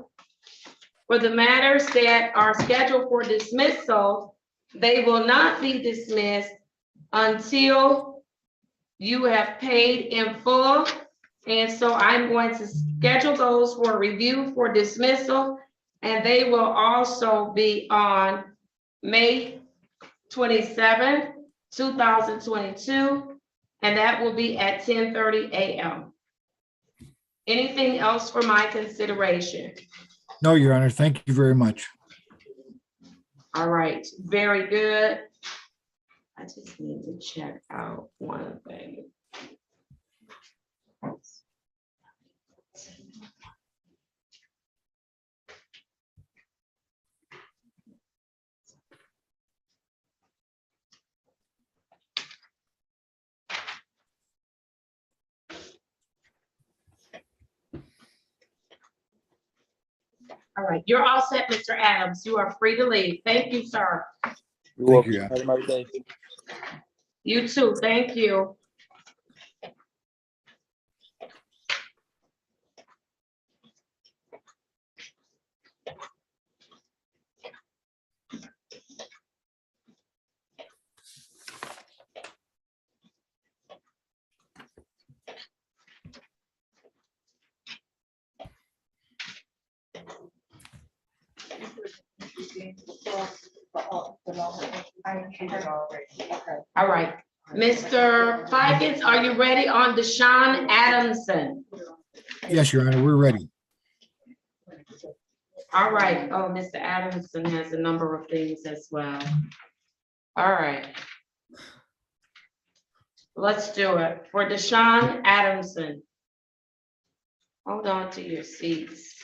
for the matters that are scheduled for dismissal, they will not be dismissed until you have paid in full. And so I'm going to schedule those for review for dismissal, and they will also be on May 27th, 2022, and that will be at 10:30 a.m. Anything else for my consideration? No, Your Honor. Thank you very much. All right, very good. I just need to check out one thing. All right, you're all set, Mr. Adams. You are free to leave. Thank you, sir. You're Thank welcome. you, yeah. Have a nice day. You too. Thank you. All right, Mr. Fikens, are you ready on Deshaun Adamson? Yes, Your Honor, we're ready. All right. Oh, Mr. Adamson has a number of things as well. All right. Let's do it. For Deshaun Adamson. Hold on to your seats.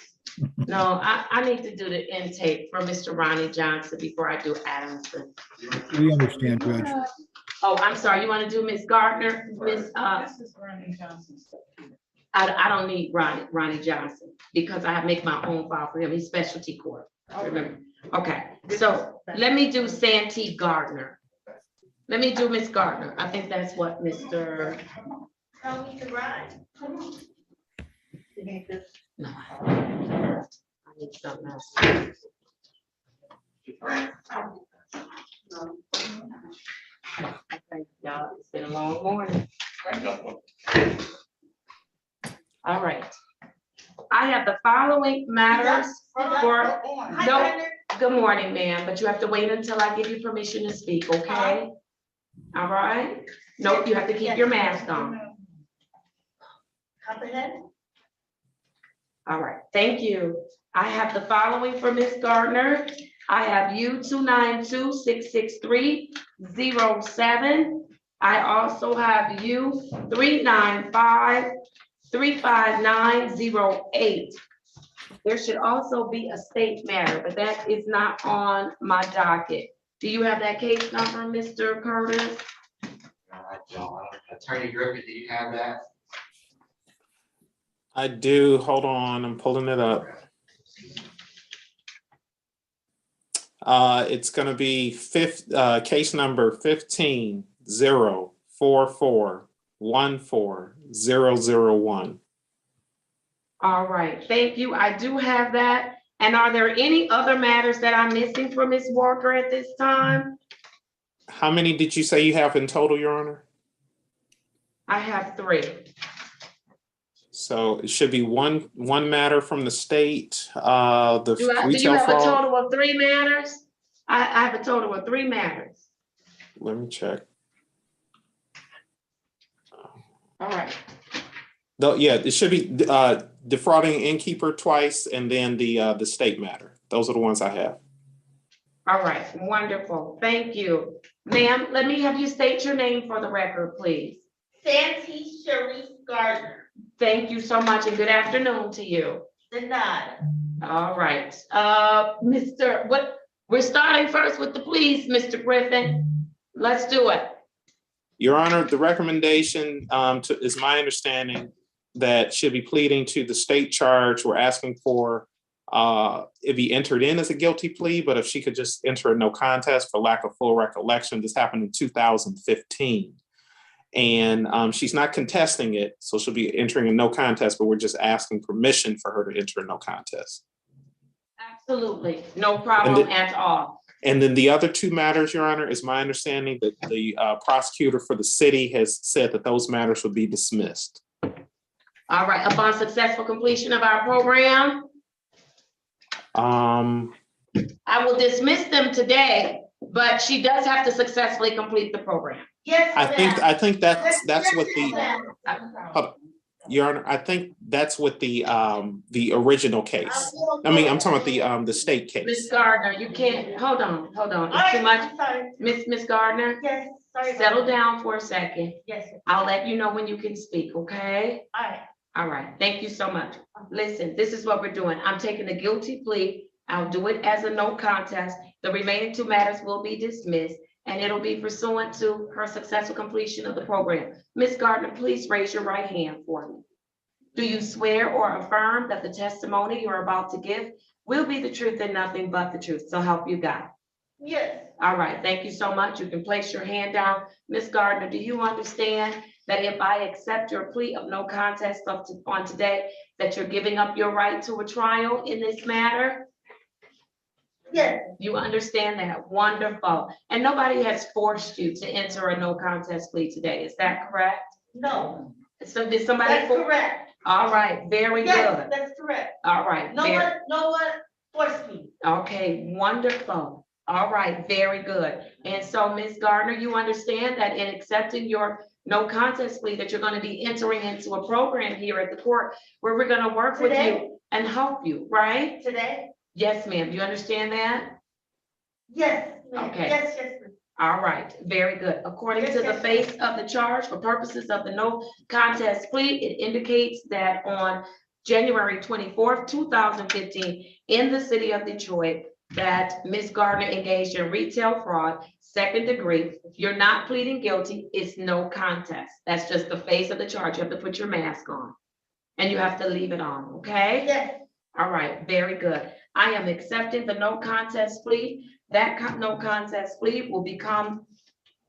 No, I need to do the intake for Mr. Ronnie Johnson before I do Adamson. We understand, Judge. Oh, I'm sorry. You want to do Miss Gardner? Miss, I don't need Ronnie Johnson because I make my own file for him. He's specialty court. Remember? Okay, so let me do Santee Gardner. Let me do Miss Gardner. I think that's what Mr. No, I need something else. Okay, y'all, it's been a long morning. All right. I have the following matters for, no, good morning, ma'am, but you have to wait until I give you permission to speak, okay? All right? Nope, you have to keep your mask on. All right, thank you. I have the following for Ms. Gardner. I have U 292-663-07. I also have U 395-35908. There should also be a state matter, but that is not on my docket. Do you have that case number, Mr. Curtis? I don't. Attorney Griffin, do you have that? I do. Hold on. I'm pulling it up. It's going to be case number 15-044-14-001. All right, thank you. I do have that. And are there any other matters that I'm missing for Ms. Walker at this time? How many did you say you have in total, Your Honor? I have 3. So it should be one matter from the state, the Do you retail have a fraud. total of 3 matters? I have a total of 3 matters. Let me check. All right. Though, yeah, it should be defrauding innkeeper twice, and then the state matter. Those are the ones I have. All right, wonderful. Thank you. Ma'am, let me have you state your name for the record, please. Santee Sharice Gardner. Thank you so much and good afternoon to you. Denied. All right, we're starting first with the pleas, Mr. Griffin. Let's do it. Your Honor, the recommendation is my understanding that should be pleading to the state charge. We're asking for it be entered in as a guilty plea, but if she could just enter a no contest for lack of full recollection. This happened in 2015. And she's not contesting it, so she'll be entering a no contest, but we're just asking permission for her to enter a no contest. Absolutely, no problem at all. And then the other 2 matters, Your Honor, is my understanding that the prosecutor for the city has said that those matters would be dismissed. All right, upon successful completion of our program, I will dismiss them today, but she does have to successfully complete the program. Yes. I think that's what the Your Honor, I think that's what the original case. I mean, I'm talking about the state case. Ms. Gardner, you can't, hold on. It's too much. Miss Gardner? Yes, sorry. Settle down for a second. Yes. I'll let you know when you can speak, okay? All right. All right, thank you so much. Listen, this is what we're doing. I'm taking a guilty plea. I'll do it as a no contest. The remaining 2 matters will be dismissed, and it'll be pursuant to her successful completion of the program. Ms. Gardner, please raise your right hand for me. Do you swear or affirm that the testimony you're about to give will be the truth and nothing but the truth? So help you God. Yes. All right, thank you so much. You can place your hand down. Ms. Gardner, do you understand that if I accept your plea of no contest on today, that you're giving up your right to a trial in this matter? Yes. You understand that? Wonderful. And nobody has forced you to enter a no contest plea today. Is that correct? No. So did somebody? That's correct. All right, very Yes, good. that's correct. All right. No one forced me. Okay, wonderful. All right, very good. And so, Ms. Gardner, you understand that in accepting your no contest plea, that you're going to be entering into a program here at the court where we're going to work with Today? you and help you, right? Today? Yes, ma'am. You understand that? Yes. ma'am. Okay. Yes, yes. ma'am. All right, very good. According Yes, to the yes, face of the charge, for purposes of the no contest plea, it indicates that on January 24th, 2015, in the city of Detroit, that Ms. Gardner engaged in retail fraud, second degree. You're not pleading guilty. It's no contest. That's just the face of the charge. You have to put your mask on and you have to leave it on, okay? Yes. All right, very good. I am accepting the no contest plea. That no contest plea will become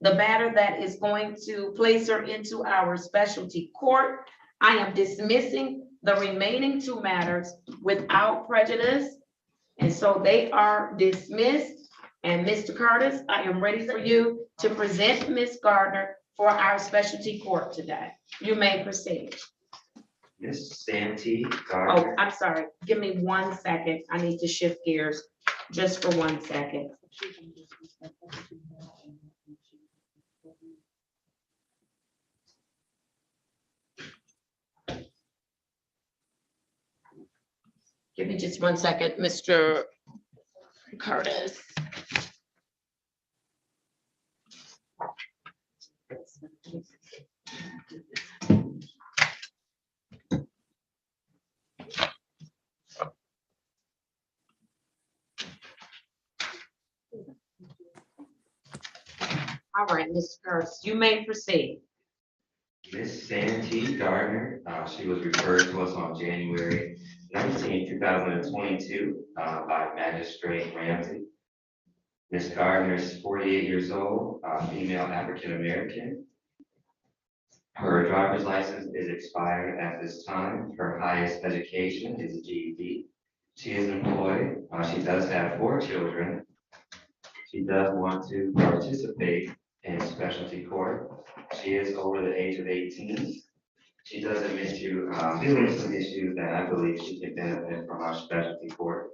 the matter that is going to place her into our specialty court. I am dismissing the remaining two matters without prejudice. And so they are dismissed. And Mr. Curtis, I am ready for you to present Ms. Gardner for our specialty court today. You may proceed. Miss Santee Oh, Gardner. I'm sorry. Give me 1 second. I need to shift gears just for 1 second. Give me just 1 second, Mr. Curtis. All right, Mr. Curtis, you may proceed. Miss Santee Gardner, she was referred to us on January 19, 2022, by Magistrate Ramsey. Miss Gardner is 48 years old, female African American. Her driver's license is expired at this time. Her highest education is a GED. She is employed. She does have 4 children. She does want to participate in specialty court. She is over the age of 18. She does admit to dealing with some issues that I believe she can benefit from our specialty court.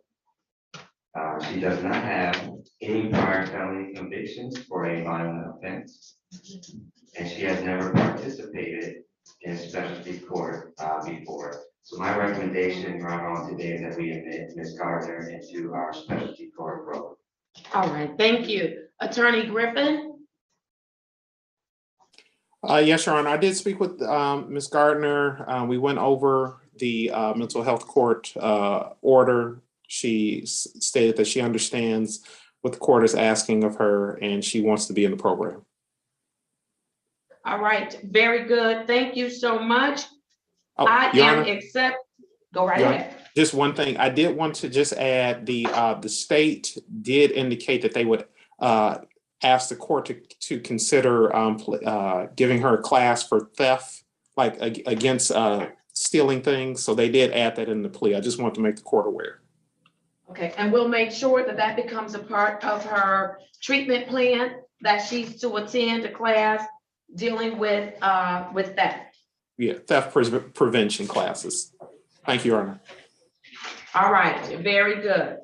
She does not have any prior felony convictions for a violent offense. And she has never participated in specialty court before. So my recommendation, Your Honor, on today is that we admit Ms. Gardner into our specialty court program. All right, thank you. Attorney Griffin? Yes, Your Honor, I did speak with Ms. Gardner. We went over the mental health court order. She stated that she understands what the court is asking of her and she wants to be in the program. All right, very good. Thank you so much. Oh, I Your am Honor, go right Your ahead. Honor, just one thing. I did want to just add the state did indicate that they would ask the court to consider giving her a class for theft, like against stealing things. So they did add that in the plea. I just want to make the court aware. Okay, and we'll make sure that that becomes a part of her treatment plan, that she's to attend a class dealing with theft. Yeah, theft prevention classes. Thank you, Your Honor. All right, very good.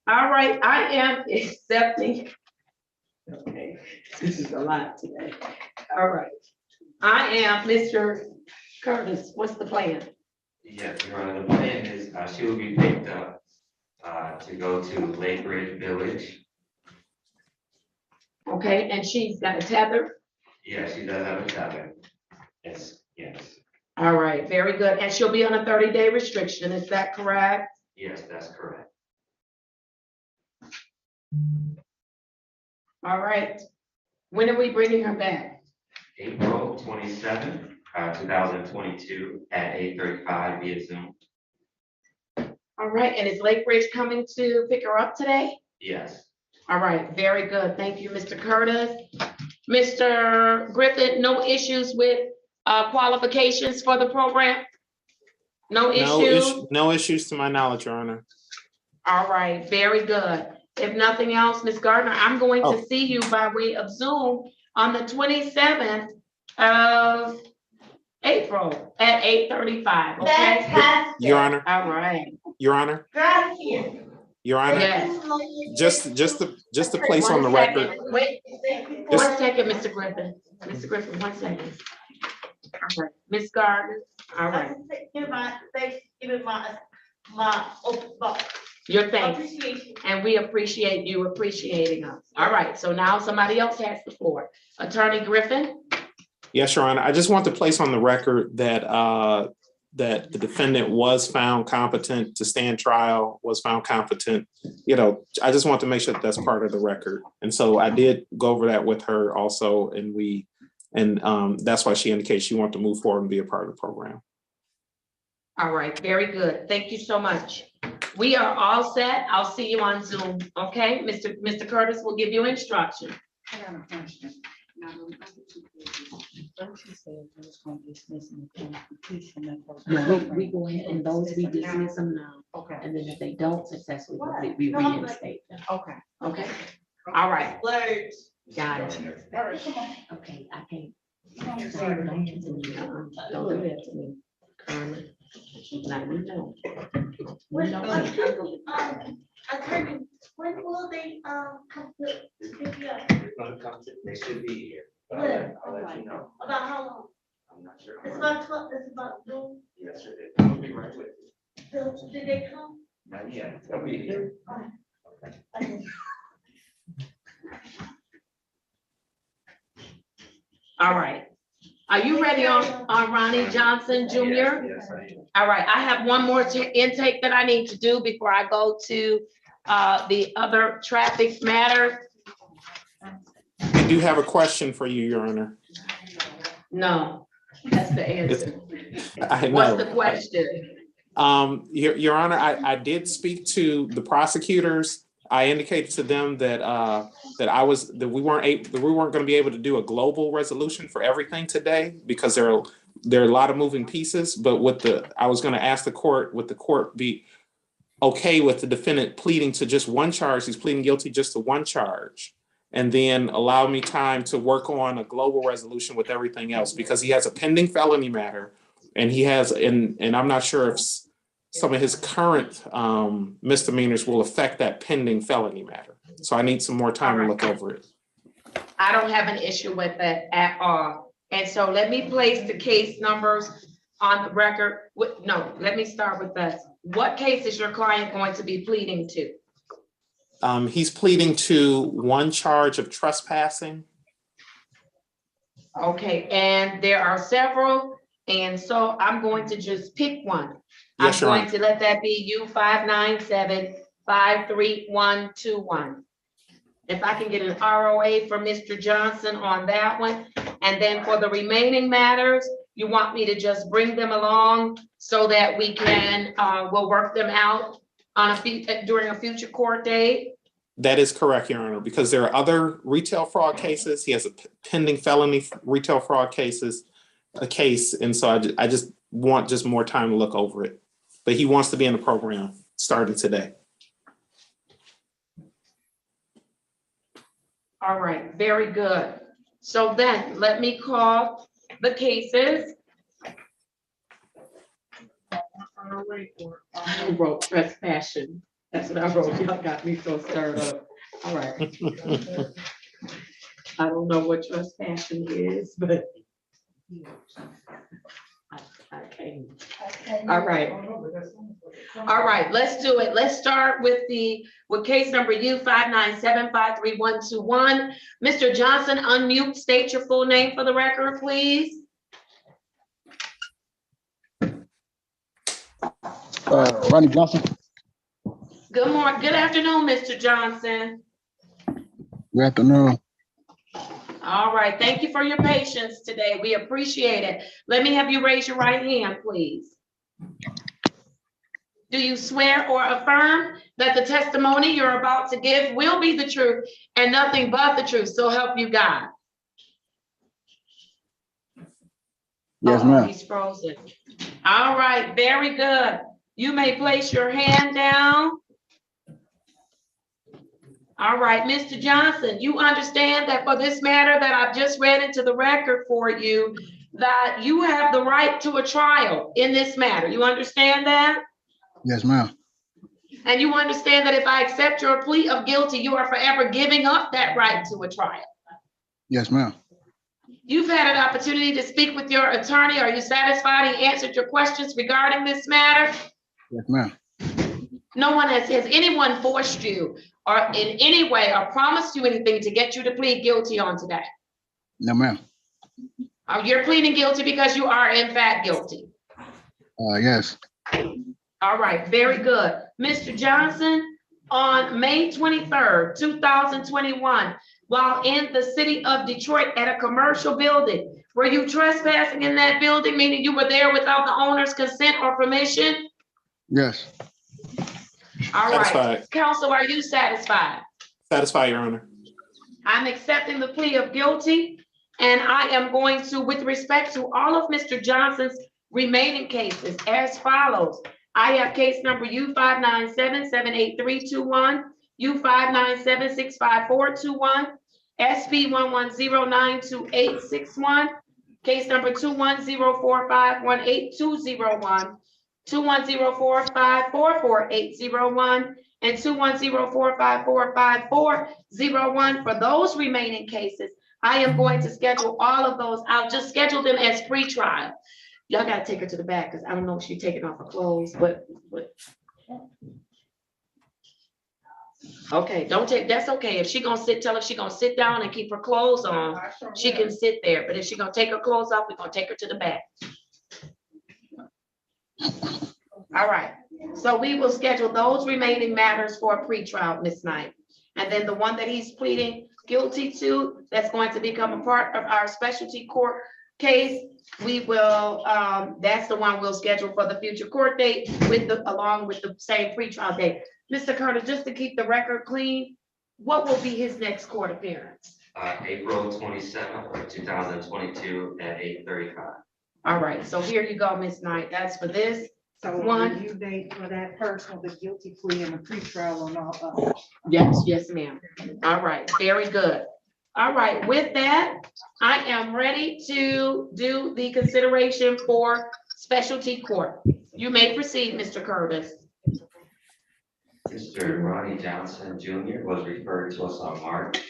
All right, I am accepting. Okay, this is a lot today. All right, I am Mr. Curtis. What's the plan? Yes, Your Honor, the plan is she will be picked up to go to Lake Ridge Village. Okay, and she's got a tether? Yeah, she does have a tether. Yes. All right, very good. And she'll be on a 30-day restriction, is that correct? Yes, that's correct. All right. When are we bringing her back? April 27th 2022 at 8:35 via Zoom. All right, and is Lake Ridge coming to pick her up today? Yes. All right, very good. Thank you, Mr. Curtis. Mr. Griffin, no issues with qualifications for the program? No issues? No issues to my knowledge, Your Honor. All right, very good. If nothing else, Ms. Gardner, I'm going to see you by way of Zoom on the 27th of April at 8:35, okay? Fantastic. Your Honor. All right. Your Honor. Gracias. Your Honor. Yes. Just to place on the One record. second. Wait, one second, Mr. Griffin. Mr. Griffin, 1 second. All right, Ms. Gardner, all right. Give my Your thanks, appreciation. and we appreciate you appreciating us. All right, so now somebody else has the floor. Attorney Griffin? Yes, Your Honor. I just want to place on the record that that the defendant was found competent to stand trial, was found competent. You know, I just want to make sure that that's part of the record. And so I did go over that with her also, and that's why she indicated she wanted to move forward and be a part of the program. All right, very good. Thank you so much. We are all set. I'll see you on Zoom, okay? Mr. Curtis will give you instruction. I got a question. Now, don't you say there's gonna be dismissing the completion of those? No, we go ahead and those we dismiss them now. Okay. And then if they don't successfully complete, we reinstate them. Okay. Okay, all right. Words. Got it. All right, come on. Okay, I can't. Come on, Don't sorry. do that to me. Don't do that to me. Like, we know. We When, know. attorney, when will they, come to pick you up? They're gonna come to, they should be here. But I'll let you know. About how long? I'm not sure. It's about 12, it's about noon. Yes, sir. They'll be right with you. So, did they come? Not yet. They'll be here. Okay. All right. Are you ready on Ronnie Johnson Jr.? Yes, I am. All right, I have one more intake that I need to do before I go to the other traffic matters. I do have a question for you, Your Honor. No, that's the answer. I know. What's the question? Your Honor, I did speak to the prosecutors. I indicated to them that we weren't going to be able to do a global resolution for everything today because there are a lot of moving pieces. But I was going to ask the court, would the court be okay with the defendant pleading to just one charge? He's pleading guilty just to one charge, and then allow me time to work on a global resolution with everything else because he has a pending felony matter, and he has and I'm not sure if some of his current misdemeanors will affect that pending felony matter. So I need some more time to look over it. I don't have an issue with that at all. And so let me place the case numbers on the record. No, let me start with this. What case is your client going to be pleading to? He's pleading to one charge of trespassing. Okay, and there are several, and so I'm going to just pick one. Yes, I'm Your going Honor. to let that be U-597-53121. If I can get an ROA for Mr. Johnson on that one. And then for the remaining matters, you want me to just bring them along so that we can, we'll work them out on during a future court date? That is correct, Your Honor, because there are other retail fraud cases. He has a pending felony retail fraud case, and so I just want more time to look over it. But he wants to be in the program starting today. All right, very good. So then let me call the cases. I wrote trespassing. That's what I wrote. Y'all got me so stirred up. All right. I don't know what trespassing is, but I can't. All right. All right, let's do it. Let's start with case number U-597-53121. Mr. Johnson, unmute, state your full name for the record, please. Ronnie Johnson. Good morning, good afternoon, Mr. Johnson. Good afternoon. All right, thank you for your patience today. We appreciate it. Let me have you raise your right hand, please. Do you swear or affirm that the testimony you're about to give will be the truth and nothing but the truth? So help you God. Yes, Uh-oh, ma'am. he's frozen. All right, very good. You may place your hand down. All right, Mr. Johnson, you understand that for this matter that I've just read into the record for you, that you have the right to a trial in this matter. You understand that? Yes, ma'am. And you understand that if I accept your plea of guilty, you are forever giving up that right to a trial. Yes, ma'am. You've had an opportunity to speak with your attorney. Are you satisfied he answered your questions regarding this matter? Yes, ma'am. No one has anyone forced you or in any way or promised you anything to get you to plead guilty on today? No, ma'am. You're pleading guilty because you are in fact guilty. Yes. All right, very good. Mr. Johnson, on May 23rd, 2021, while in the city of Detroit at a commercial building, were you trespassing in that building, meaning you were there without the owner's consent or permission? Yes. All right, Satisfied. counsel, are you satisfied? Satisfied, Your Honor. I'm accepting the plea of guilty, and I am going to, with respect to all of Mr. Johnson's remaining cases, as follows. I have case number U597-78321, U597-65421, SP11092861, case number 21045182201, 21045444801, and 210454541. For those remaining cases, I am going to schedule all of those. I'll just schedule them as pre-trial. Y'all gotta take her to the back because I don't know if she's taking off her clothes, but. Okay, don't take, that's okay. If she gonna sit, tell her she gonna sit down and keep her clothes on, she can sit there. But if she gonna take her clothes off, we're gonna take her to the back. All right, so we will schedule those remaining matters for a pre-trial, Ms. Knight. And then the one that he's pleading guilty to, that's going to become a part of our specialty court case, we will, that's the one we'll schedule for the future court date with along with the same pre-trial date. Mr. Carter, just to keep the record clean, what will be his next court appearance? April 27th, 2022 at 8:35. All right, so here you go, Ms. Knight. That's for this. So one review date for that person, the guilty plea and the pretrial on all others. Yes, ma'am. All right, very good. All right, with that, I am ready to do the consideration for specialty court. You may proceed, Mr. Curtis. Mr. Ronnie Johnson Jr. was referred to us on March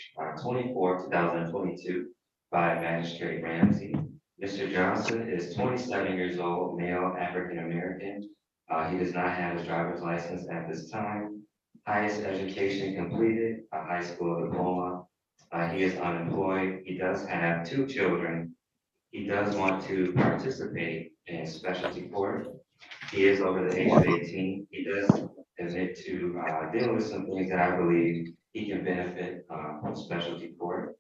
24, 2022 by Magistrate Ramsey. Mr. Johnson is 27 years old, male, African-American. He does not have his driver's license at this time. Highest education completed, a high school diploma. He is unemployed. He does have 2 children. He does want to participate in specialty court. He is over the age of 18. He does admit to dealing with some things that I believe he can benefit from specialty court.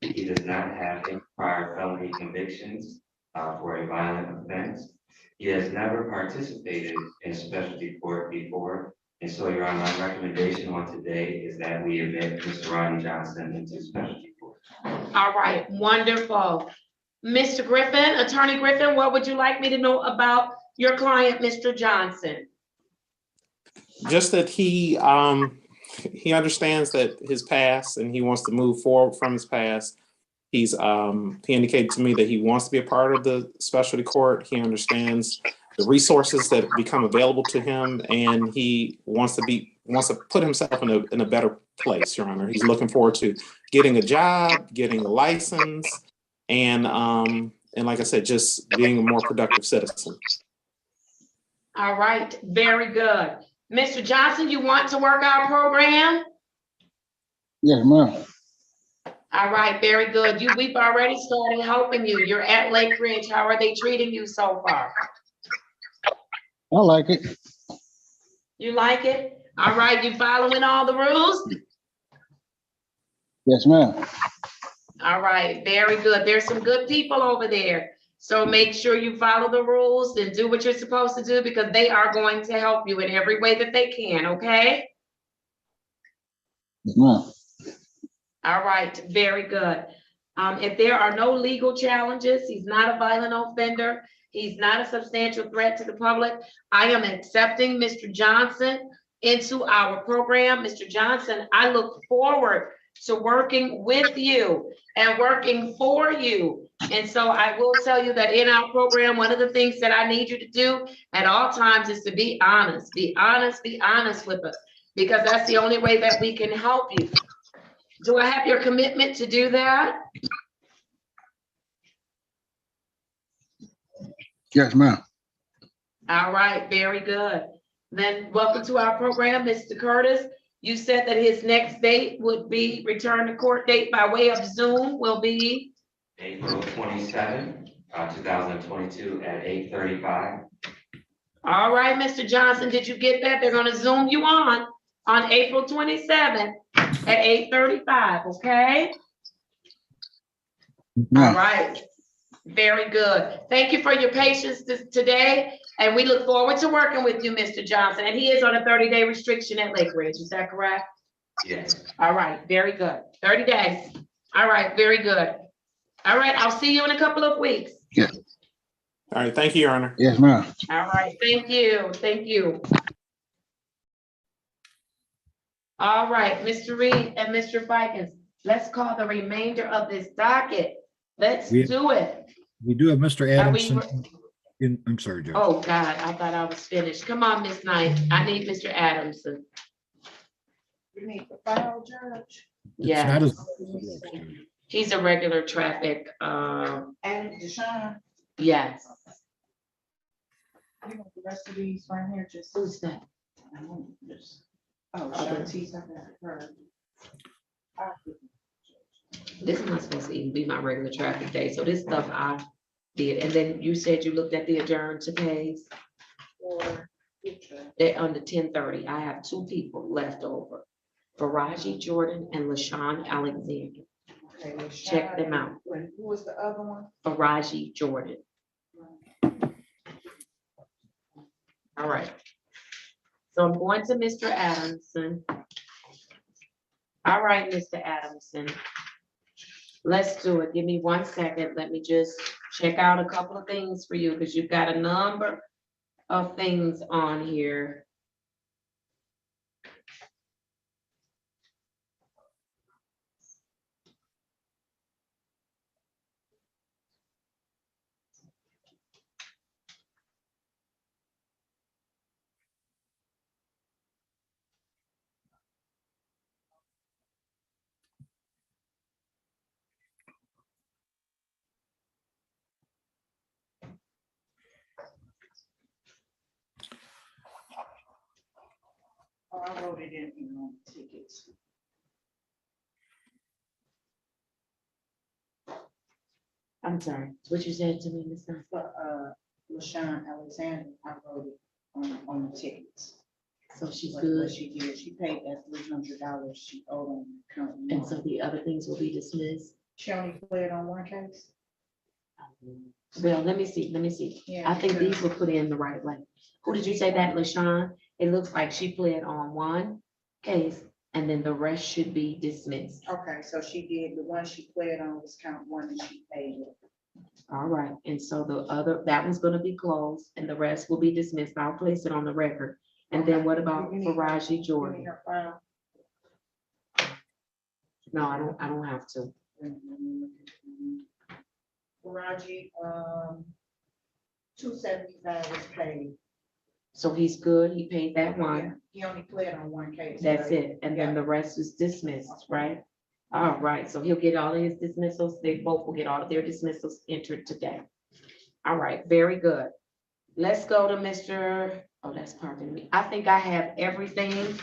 He does not have any prior felony convictions for a violent offense. He has never participated in specialty court before. And so, Your Honor, my recommendation on today is that we admit Mr. Ronnie Johnson into specialty court. All right, wonderful. Mr. Griffin, Attorney Griffin, what would you like me to know about your client, Mr. Johnson? Just that he understands that his past and he wants to move forward from his past. He indicated to me that he wants to be a part of the specialty court. He understands the resources that become available to him, and he wants to put himself in a better place, Your Honor. He's looking forward to getting a job, getting a license, and like I said, just being a more productive citizen. All right, very good. Mr. Johnson, you want to work our program? Yes, ma'am. All right, very good. We've already started helping you. You're at Lake Ridge. How are they treating you so far? I like it. You like it? All right, you following all the rules? Yes, ma'am. All right, very good. There's some good people over there. So make sure you follow the rules and do what you're supposed to do because they are going to help you in every way that they can, okay? Yes, ma'am. All right, very good. If there are no legal challenges, he's not a violent offender, he's not a substantial threat to the public, I am accepting Mr. Johnson into our program. Mr. Johnson, I look forward to working with you and working for you. And so I will tell you that in our program, one of the things that I need you to do at all times is to be honest, be honest, be honest with us, because that's the only way that we can help you. Do I have your commitment to do that? Yes, ma'am. All right, very good. Then welcome to our program, Mr. Curtis. You said that his next date would be return to court date by way of Zoom will be April 27, 2022 at 8:35. all right, Mr. Johnson, did you get that? They're gonna Zoom you on April 27th at 8:35, okay? All right, very good. Thank you for your patience today, and we look forward to working with you, Mr. Johnson. And he is on a 30-day restriction at Lake Ridge, is that correct? Yes. All right, very good. 30 days. All right, very good. All right, I'll see you in a couple of weeks. Yes. All right, thank you, Your Honor. Yes, ma'am. All right, thank you, thank you. All right, Mr. Reed and Mr. Fikens, let's call the remainder of this docket. Let's do it. We do have Mr. Are we- Adamson. I'm sorry, Judge. Oh, God, I thought I was finished. Come on, Miss Knight. I need Mr. Adamson. You need the file, Judge? Yeah. Not as- He's a regular traffic, And Deshaun, yes. you want the rest of these right here, just. Who's that? Oh, Shanti's up at her. This is not supposed to even be my regular traffic day, so this stuff I did, and then you said you looked at the adjourned to pays. They're under 10:30. I have two people left over. Faraji Jordan and LaShawn Alexander. Okay, Check them out. And who was the other one? Faraji Jordan. All right. So I'm going to Mr. Adamson. All right, Mr. Adamson. Let's do it. Give me 1 second. Let me just check out a couple of things for you because you've got a number of things on here. Oh, I wrote it in here on tickets. I'm sorry, what you said to me, Ms. Knight? But, LaShawn Alexander, I wrote it on the tickets. So she's What good. she did, she paid that $300 she owed on the account. And so the other things will be dismissed. She only played on one case? Well, let me see. Yeah, I think because- these were put in the right way. Who did you say that, LaShawn? It looks like she pled on one case and then the rest should be dismissed. Okay, so she did, the one she played on was count one and she paid it. All right, and so the other, that one's gonna be closed and the rest will be dismissed. I'll place it on the record. And then what about You need- Faraji You need Jordan? her file? No, I don't have to. Raji, 275 was paid. So he's good, he paid that one, He only played on one case. that's right? it, and then the rest is dismissed, right? All right, so he'll get all of his dismissals, they both will get all of their dismissals entered today. All right, very good. Let's go to Mr., oh, that's pardon me, I think I have everything.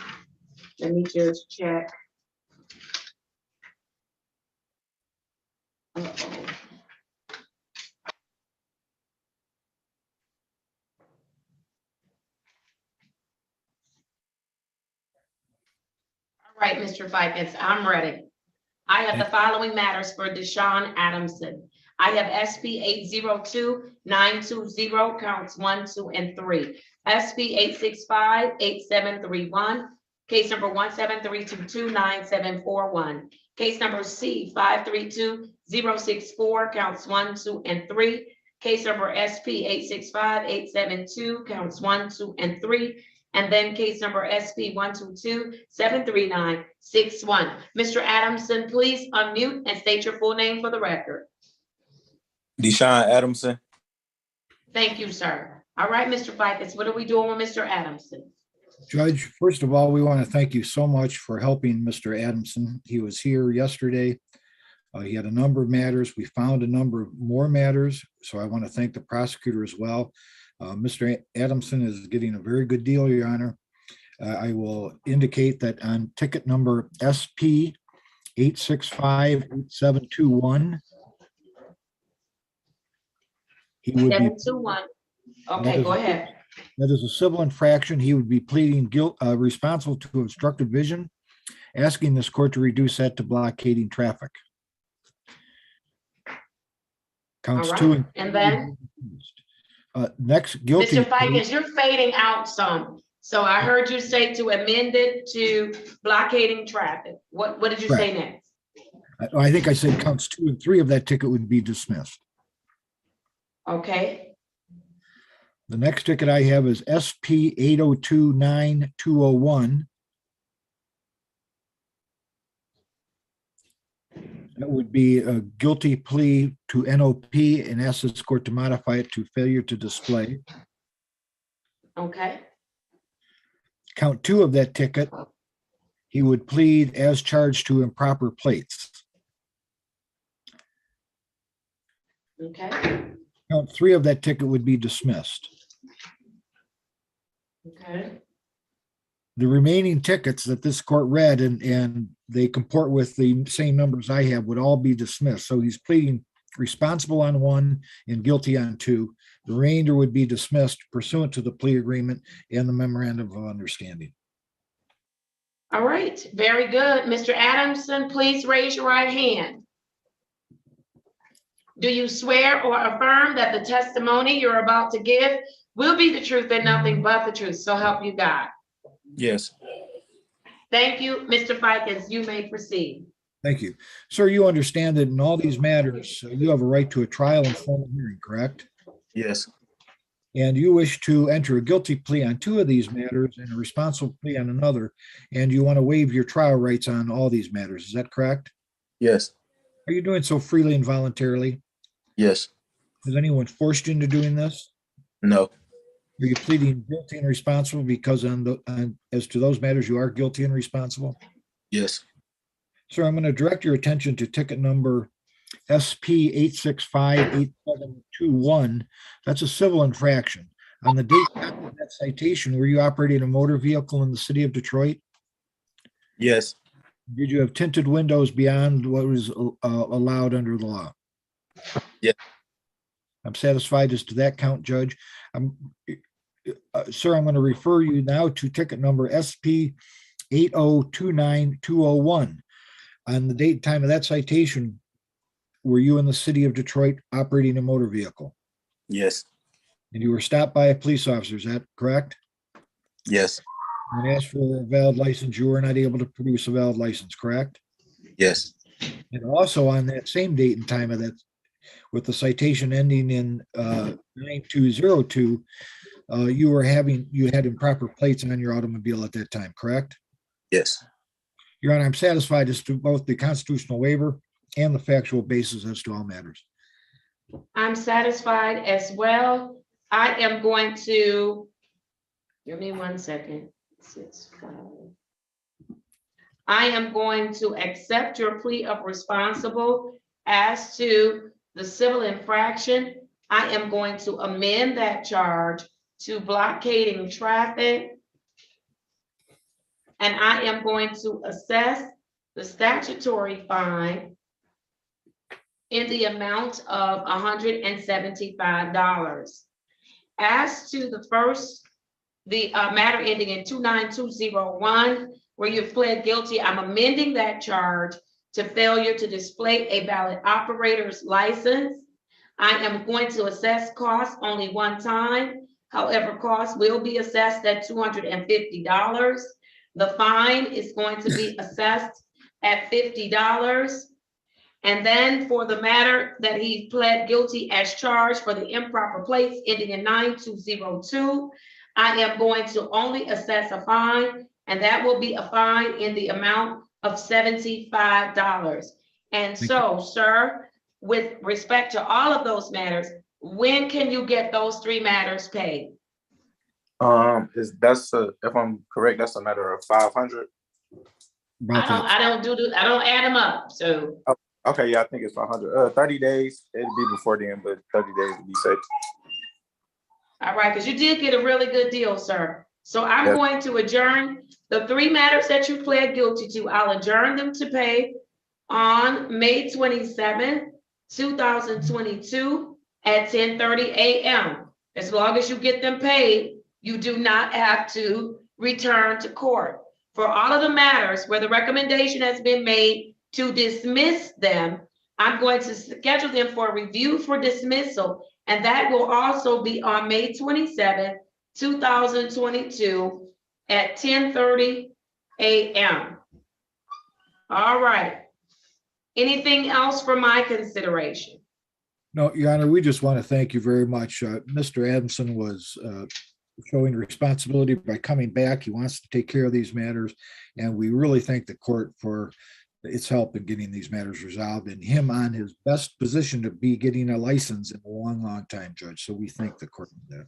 Let me just check. Uh-oh. All right, Mr. Fikens, I'm ready. I have the following matters for Deshaun Adamson. I have SP 802-920, counts 1, 2, and 3. SP 865-8731, case number 173229741. Case number C 532064, counts 1, 2, and 3. Case number SP 865-872, counts 1, 2, and 3. And then case number SP 122-73961. Mr. Adamson, please unmute and state your full name for the record. Deshaun Adamson. Thank you, sir. All right, Mr. Ficus, what are we doing with Mr. Adamson? Judge, first of all, we want to thank you so much for helping Mr. Adamson. He was here yesterday. He had a number of matters. We found a number of more matters. So I want to thank the prosecutor as well. Mr. Adamson is getting a very good deal, Your Honor. I will indicate that on ticket number SP 865-8721, he would be 721. Okay, go ahead. That is a civil infraction. He would be pleading responsible to obstructed vision, asking this court to reduce that to blockading traffic. Counts All 2 right. And then next guilty. Mr. Ficus, you're fading out some. So I heard you say to amend it to blockading traffic. What did you say next? I think I said counts 2 and 3 of that ticket would be dismissed. Okay. The next ticket I have is SP 802-9201. That would be a guilty plea to NOP and ask this court to modify it to failure to display. Okay. Count 2 of that ticket, he would plead as charged to improper plates. Okay. Count 3 of that ticket would be dismissed. Okay. The remaining tickets that this court read and they comport with the same numbers I have would all be dismissed. So he's pleading responsible on 1 and guilty on 2. The remainder would be dismissed pursuant to the plea agreement and the memorandum of understanding. All right, very good. Mr. Adamson, please raise your right hand. Do you swear or affirm that the testimony you're about to give will be the truth and nothing but the truth? So help you God. Yes. Thank you, Mr. Ficus. You may proceed. Thank you. Sir, you understand that in all these matters, you have a right to a trial and formal hearing, correct? Yes. And you wish to enter a guilty plea on 2 of these matters and a responsible plea on another, and you want to waive your trial rights on all these matters. Is that correct? Yes. Are you doing so freely and voluntarily? Yes. Has anyone forced you into doing this? No. Are you pleading guilty and responsible because as to those matters, you are guilty and responsible? Yes. Sir, I'm going to direct your attention to ticket number SP 865-8721. That's a civil infraction. On the date of that citation, were you operating a motor vehicle in the city of Detroit? Yes. Did you have tinted windows beyond what was allowed under the law? Yes. I'm satisfied as to that count, Judge. Sir, I'm going to refer you now to ticket number SP 8029201. On the date and time of that citation, were you in the city of Detroit operating a motor vehicle? Yes. And you were stopped by a police officer, is that correct? Yes. And asked for a valid license, you were not able to produce a valid license, correct? Yes. And also on that same date and time of that, with the citation ending in 9202, you had improper plates on your automobile at that time, correct? Yes. Your Honor, I'm satisfied as to both the constitutional waiver and the factual basis as to all matters. I'm satisfied as well. I am going to, give me 1 second. 6, 5. I am going to accept your plea of responsible as to the civil infraction. I am going to amend that charge to blockading traffic. And I am going to assess the statutory fine in the amount of $175. As to the first, the matter ending in 29201, where you've pled guilty, I'm amending that charge to failure to display a valid operator's license. I am going to assess costs only one time. However, costs will be assessed at $250. The fine is going to be assessed at $50. And then for the matter that he pled guilty as charged for the improper plates ending in 9202, I am going to only assess a fine, and that will be a fine in the amount of $75. And so, sir, with respect to all of those matters, when can you get those 3 matters paid? If I'm correct, that's a matter of 500. I don't add them up, so. Okay, yeah, I think it's 500. 30 days, it'll be before then, but 30 days to be safe. All right, because you did get a really good deal, sir. So I'm going to adjourn the 3 matters that you pled guilty to. I'll adjourn them to pay on May 27th, 2022 at 10:30 a.m. As long as you get them paid, you do not have to return to court. For all of the matters where the recommendation has been made to dismiss them, I'm going to schedule them for review for dismissal, and that will also be on May 27th, 2022 at 10:30 a.m. All right. Anything else for my consideration? No, Your Honor, we just want to thank you very much. Mr. Adamson was showing responsibility by coming back. He wants to take care of these matters, and we really thank the court for its help in getting these matters resolved and him on his best position to be getting a license in a long, long time, Judge. So we thank the court for that.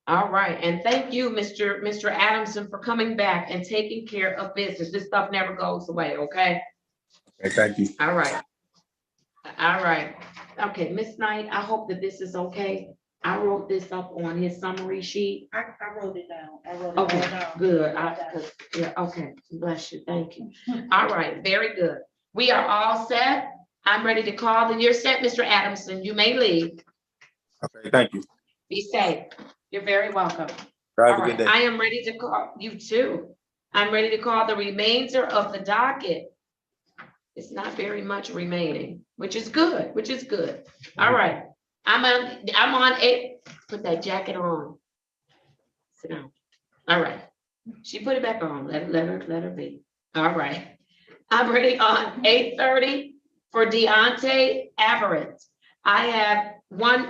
All right, and thank you, Mr. Adamson, for coming back and taking care of business. This stuff never goes away, okay? Okay, thank you. All right. All right. Okay, Miss Knight, I hope that this is okay. I wrote this up on his summary sheet. I wrote it down. I wrote it Okay, all down. good. Yeah, okay, bless you, thank you. All right, very good. We are all set. I'm ready to call the, you're set, Mr. Adamson. You may leave. Okay, thank you. Be safe. You're very welcome. Have All a good right, day. I am ready to call, you too. I'm ready to call the remainder of the docket. It's not very much remaining, which is good, All right, I'm on it. Put that jacket on. Sit down. All right. She put it back on. Let her be. All right. I'm ready on 8:30 for Deontay Averett. I have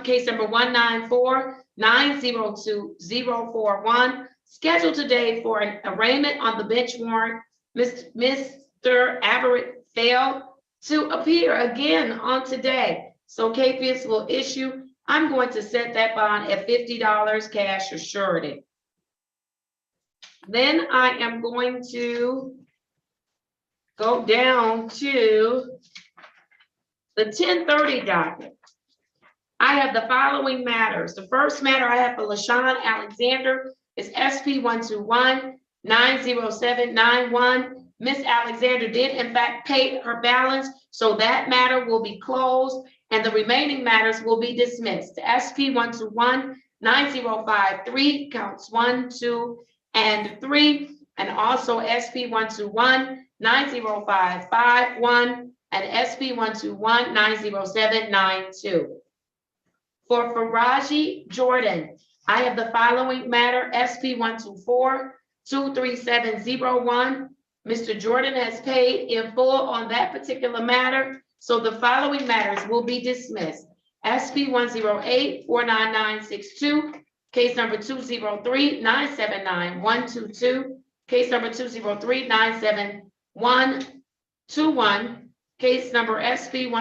case number 194-902-041 scheduled today for an arraignment on the bench warrant. Mr. Averett failed to appear again on today. So KPS will issue. I'm going to set that bond at $50 cash or surety. Then I am going to go down to the 10:30 docket. I have the following matters. The first matter I have for LaShawn Alexander is SP 121-90791. Miss Alexander did in fact pay her balance, so that matter will be closed and the remaining matters will be dismissed. SP 121-9053 counts 1, 2, and 3, and also SP 121-90551 and SP 121-90792. For Faraji Jordan, I have the following matter, SP 124-23701. Mr. Jordan has paid in full on that particular matter, so the following matters will be dismissed. SP 108-49962, case number 203-979-122, case number 203-97121, case number SP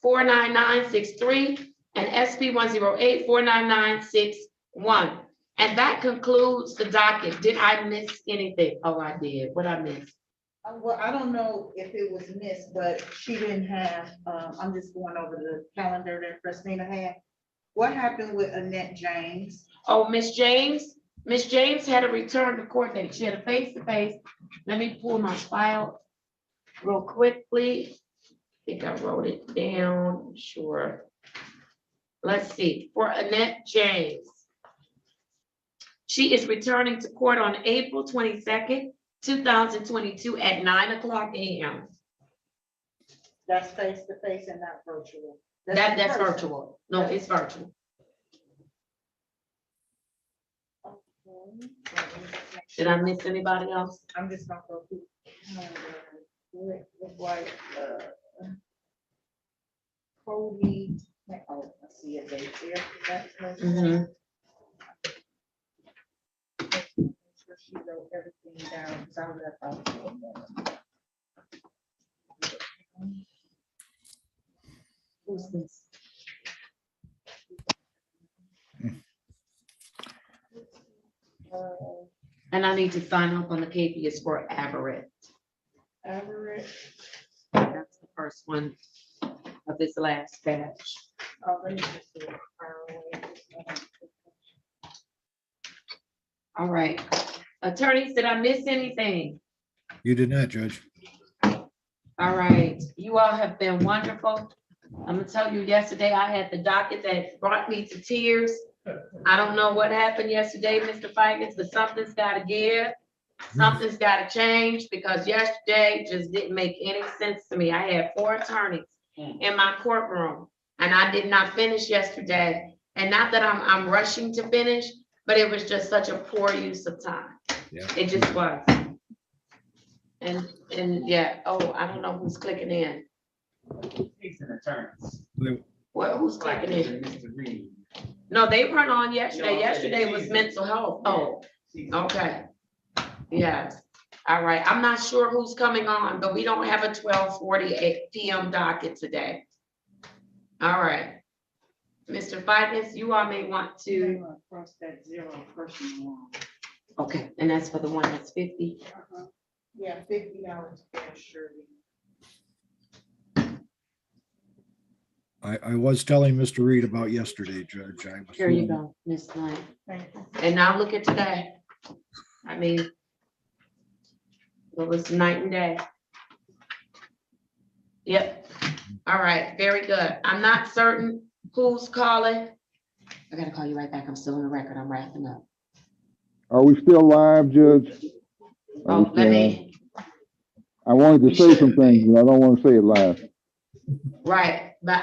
108-49963, and SP 108-49961. And that concludes the docket. Did I miss anything? Oh, I did. What I miss? Well, I don't know if it was missed, but she didn't have, I'm just going over the calendar that Christina had. What happened with Annette James? Oh, Miss James had a return to court date. She had a face-to-face. Let me pull my file real quickly. I think I wrote it down, sure. Let's see, for Annette James. She is returning to court on April 22nd, 2022 at 9:00 a.m. That's face to face and not virtual. That's in person. virtual. No, it's virtual. Okay. Did I miss anybody else? I'm just gonna go through. Look like, Cody, oh, I see a date there. That's her. Mhm. Make sure she wrote everything down, 'cause I left out. Who's this? And I need to sign up on the KPS for Everett. Everett. That's the first one of this last batch. Oh, let me just do it far away. All right. Attorneys, did I miss anything? You did not, Judge. All right, you all have been wonderful. I'm gonna tell you, yesterday I had the docket that brought me to tears. I don't know what happened yesterday, Mr. Fikens, but something's gotta give. Something's gotta change, because yesterday just didn't make any sense to me. I had 4 attorneys in my courtroom, and I did not finish yesterday. And not that I'm rushing to finish, but it was just such a poor use of time. Yeah. It just was. And yeah, oh, I don't know who's clicking in. He's an attorney. Well, who's clicking in? No, they weren't on yesterday. Yesterday was mental health. Oh, okay. Yes. All right. I'm not sure who's coming on, but we don't have a 12:48 PM docket today. All right. Mr. Fikens, you all may want to. Cross that 0 person line. Okay, and that's for the one that's 50. Yeah, $50 cash, surely. I was telling Mr. Reed about yesterday, Judge. I was Here you go, Miss Knight. And now look at today. I mean, it was night and day. Yep. All right, very good. I'm not certain who's calling. I gotta call you right back. I'm still on the record. I'm wrapping up. Are we still live, Judge? Are we Oh, let still me, live? I wanted to say some things, but I don't want to say it live. right, but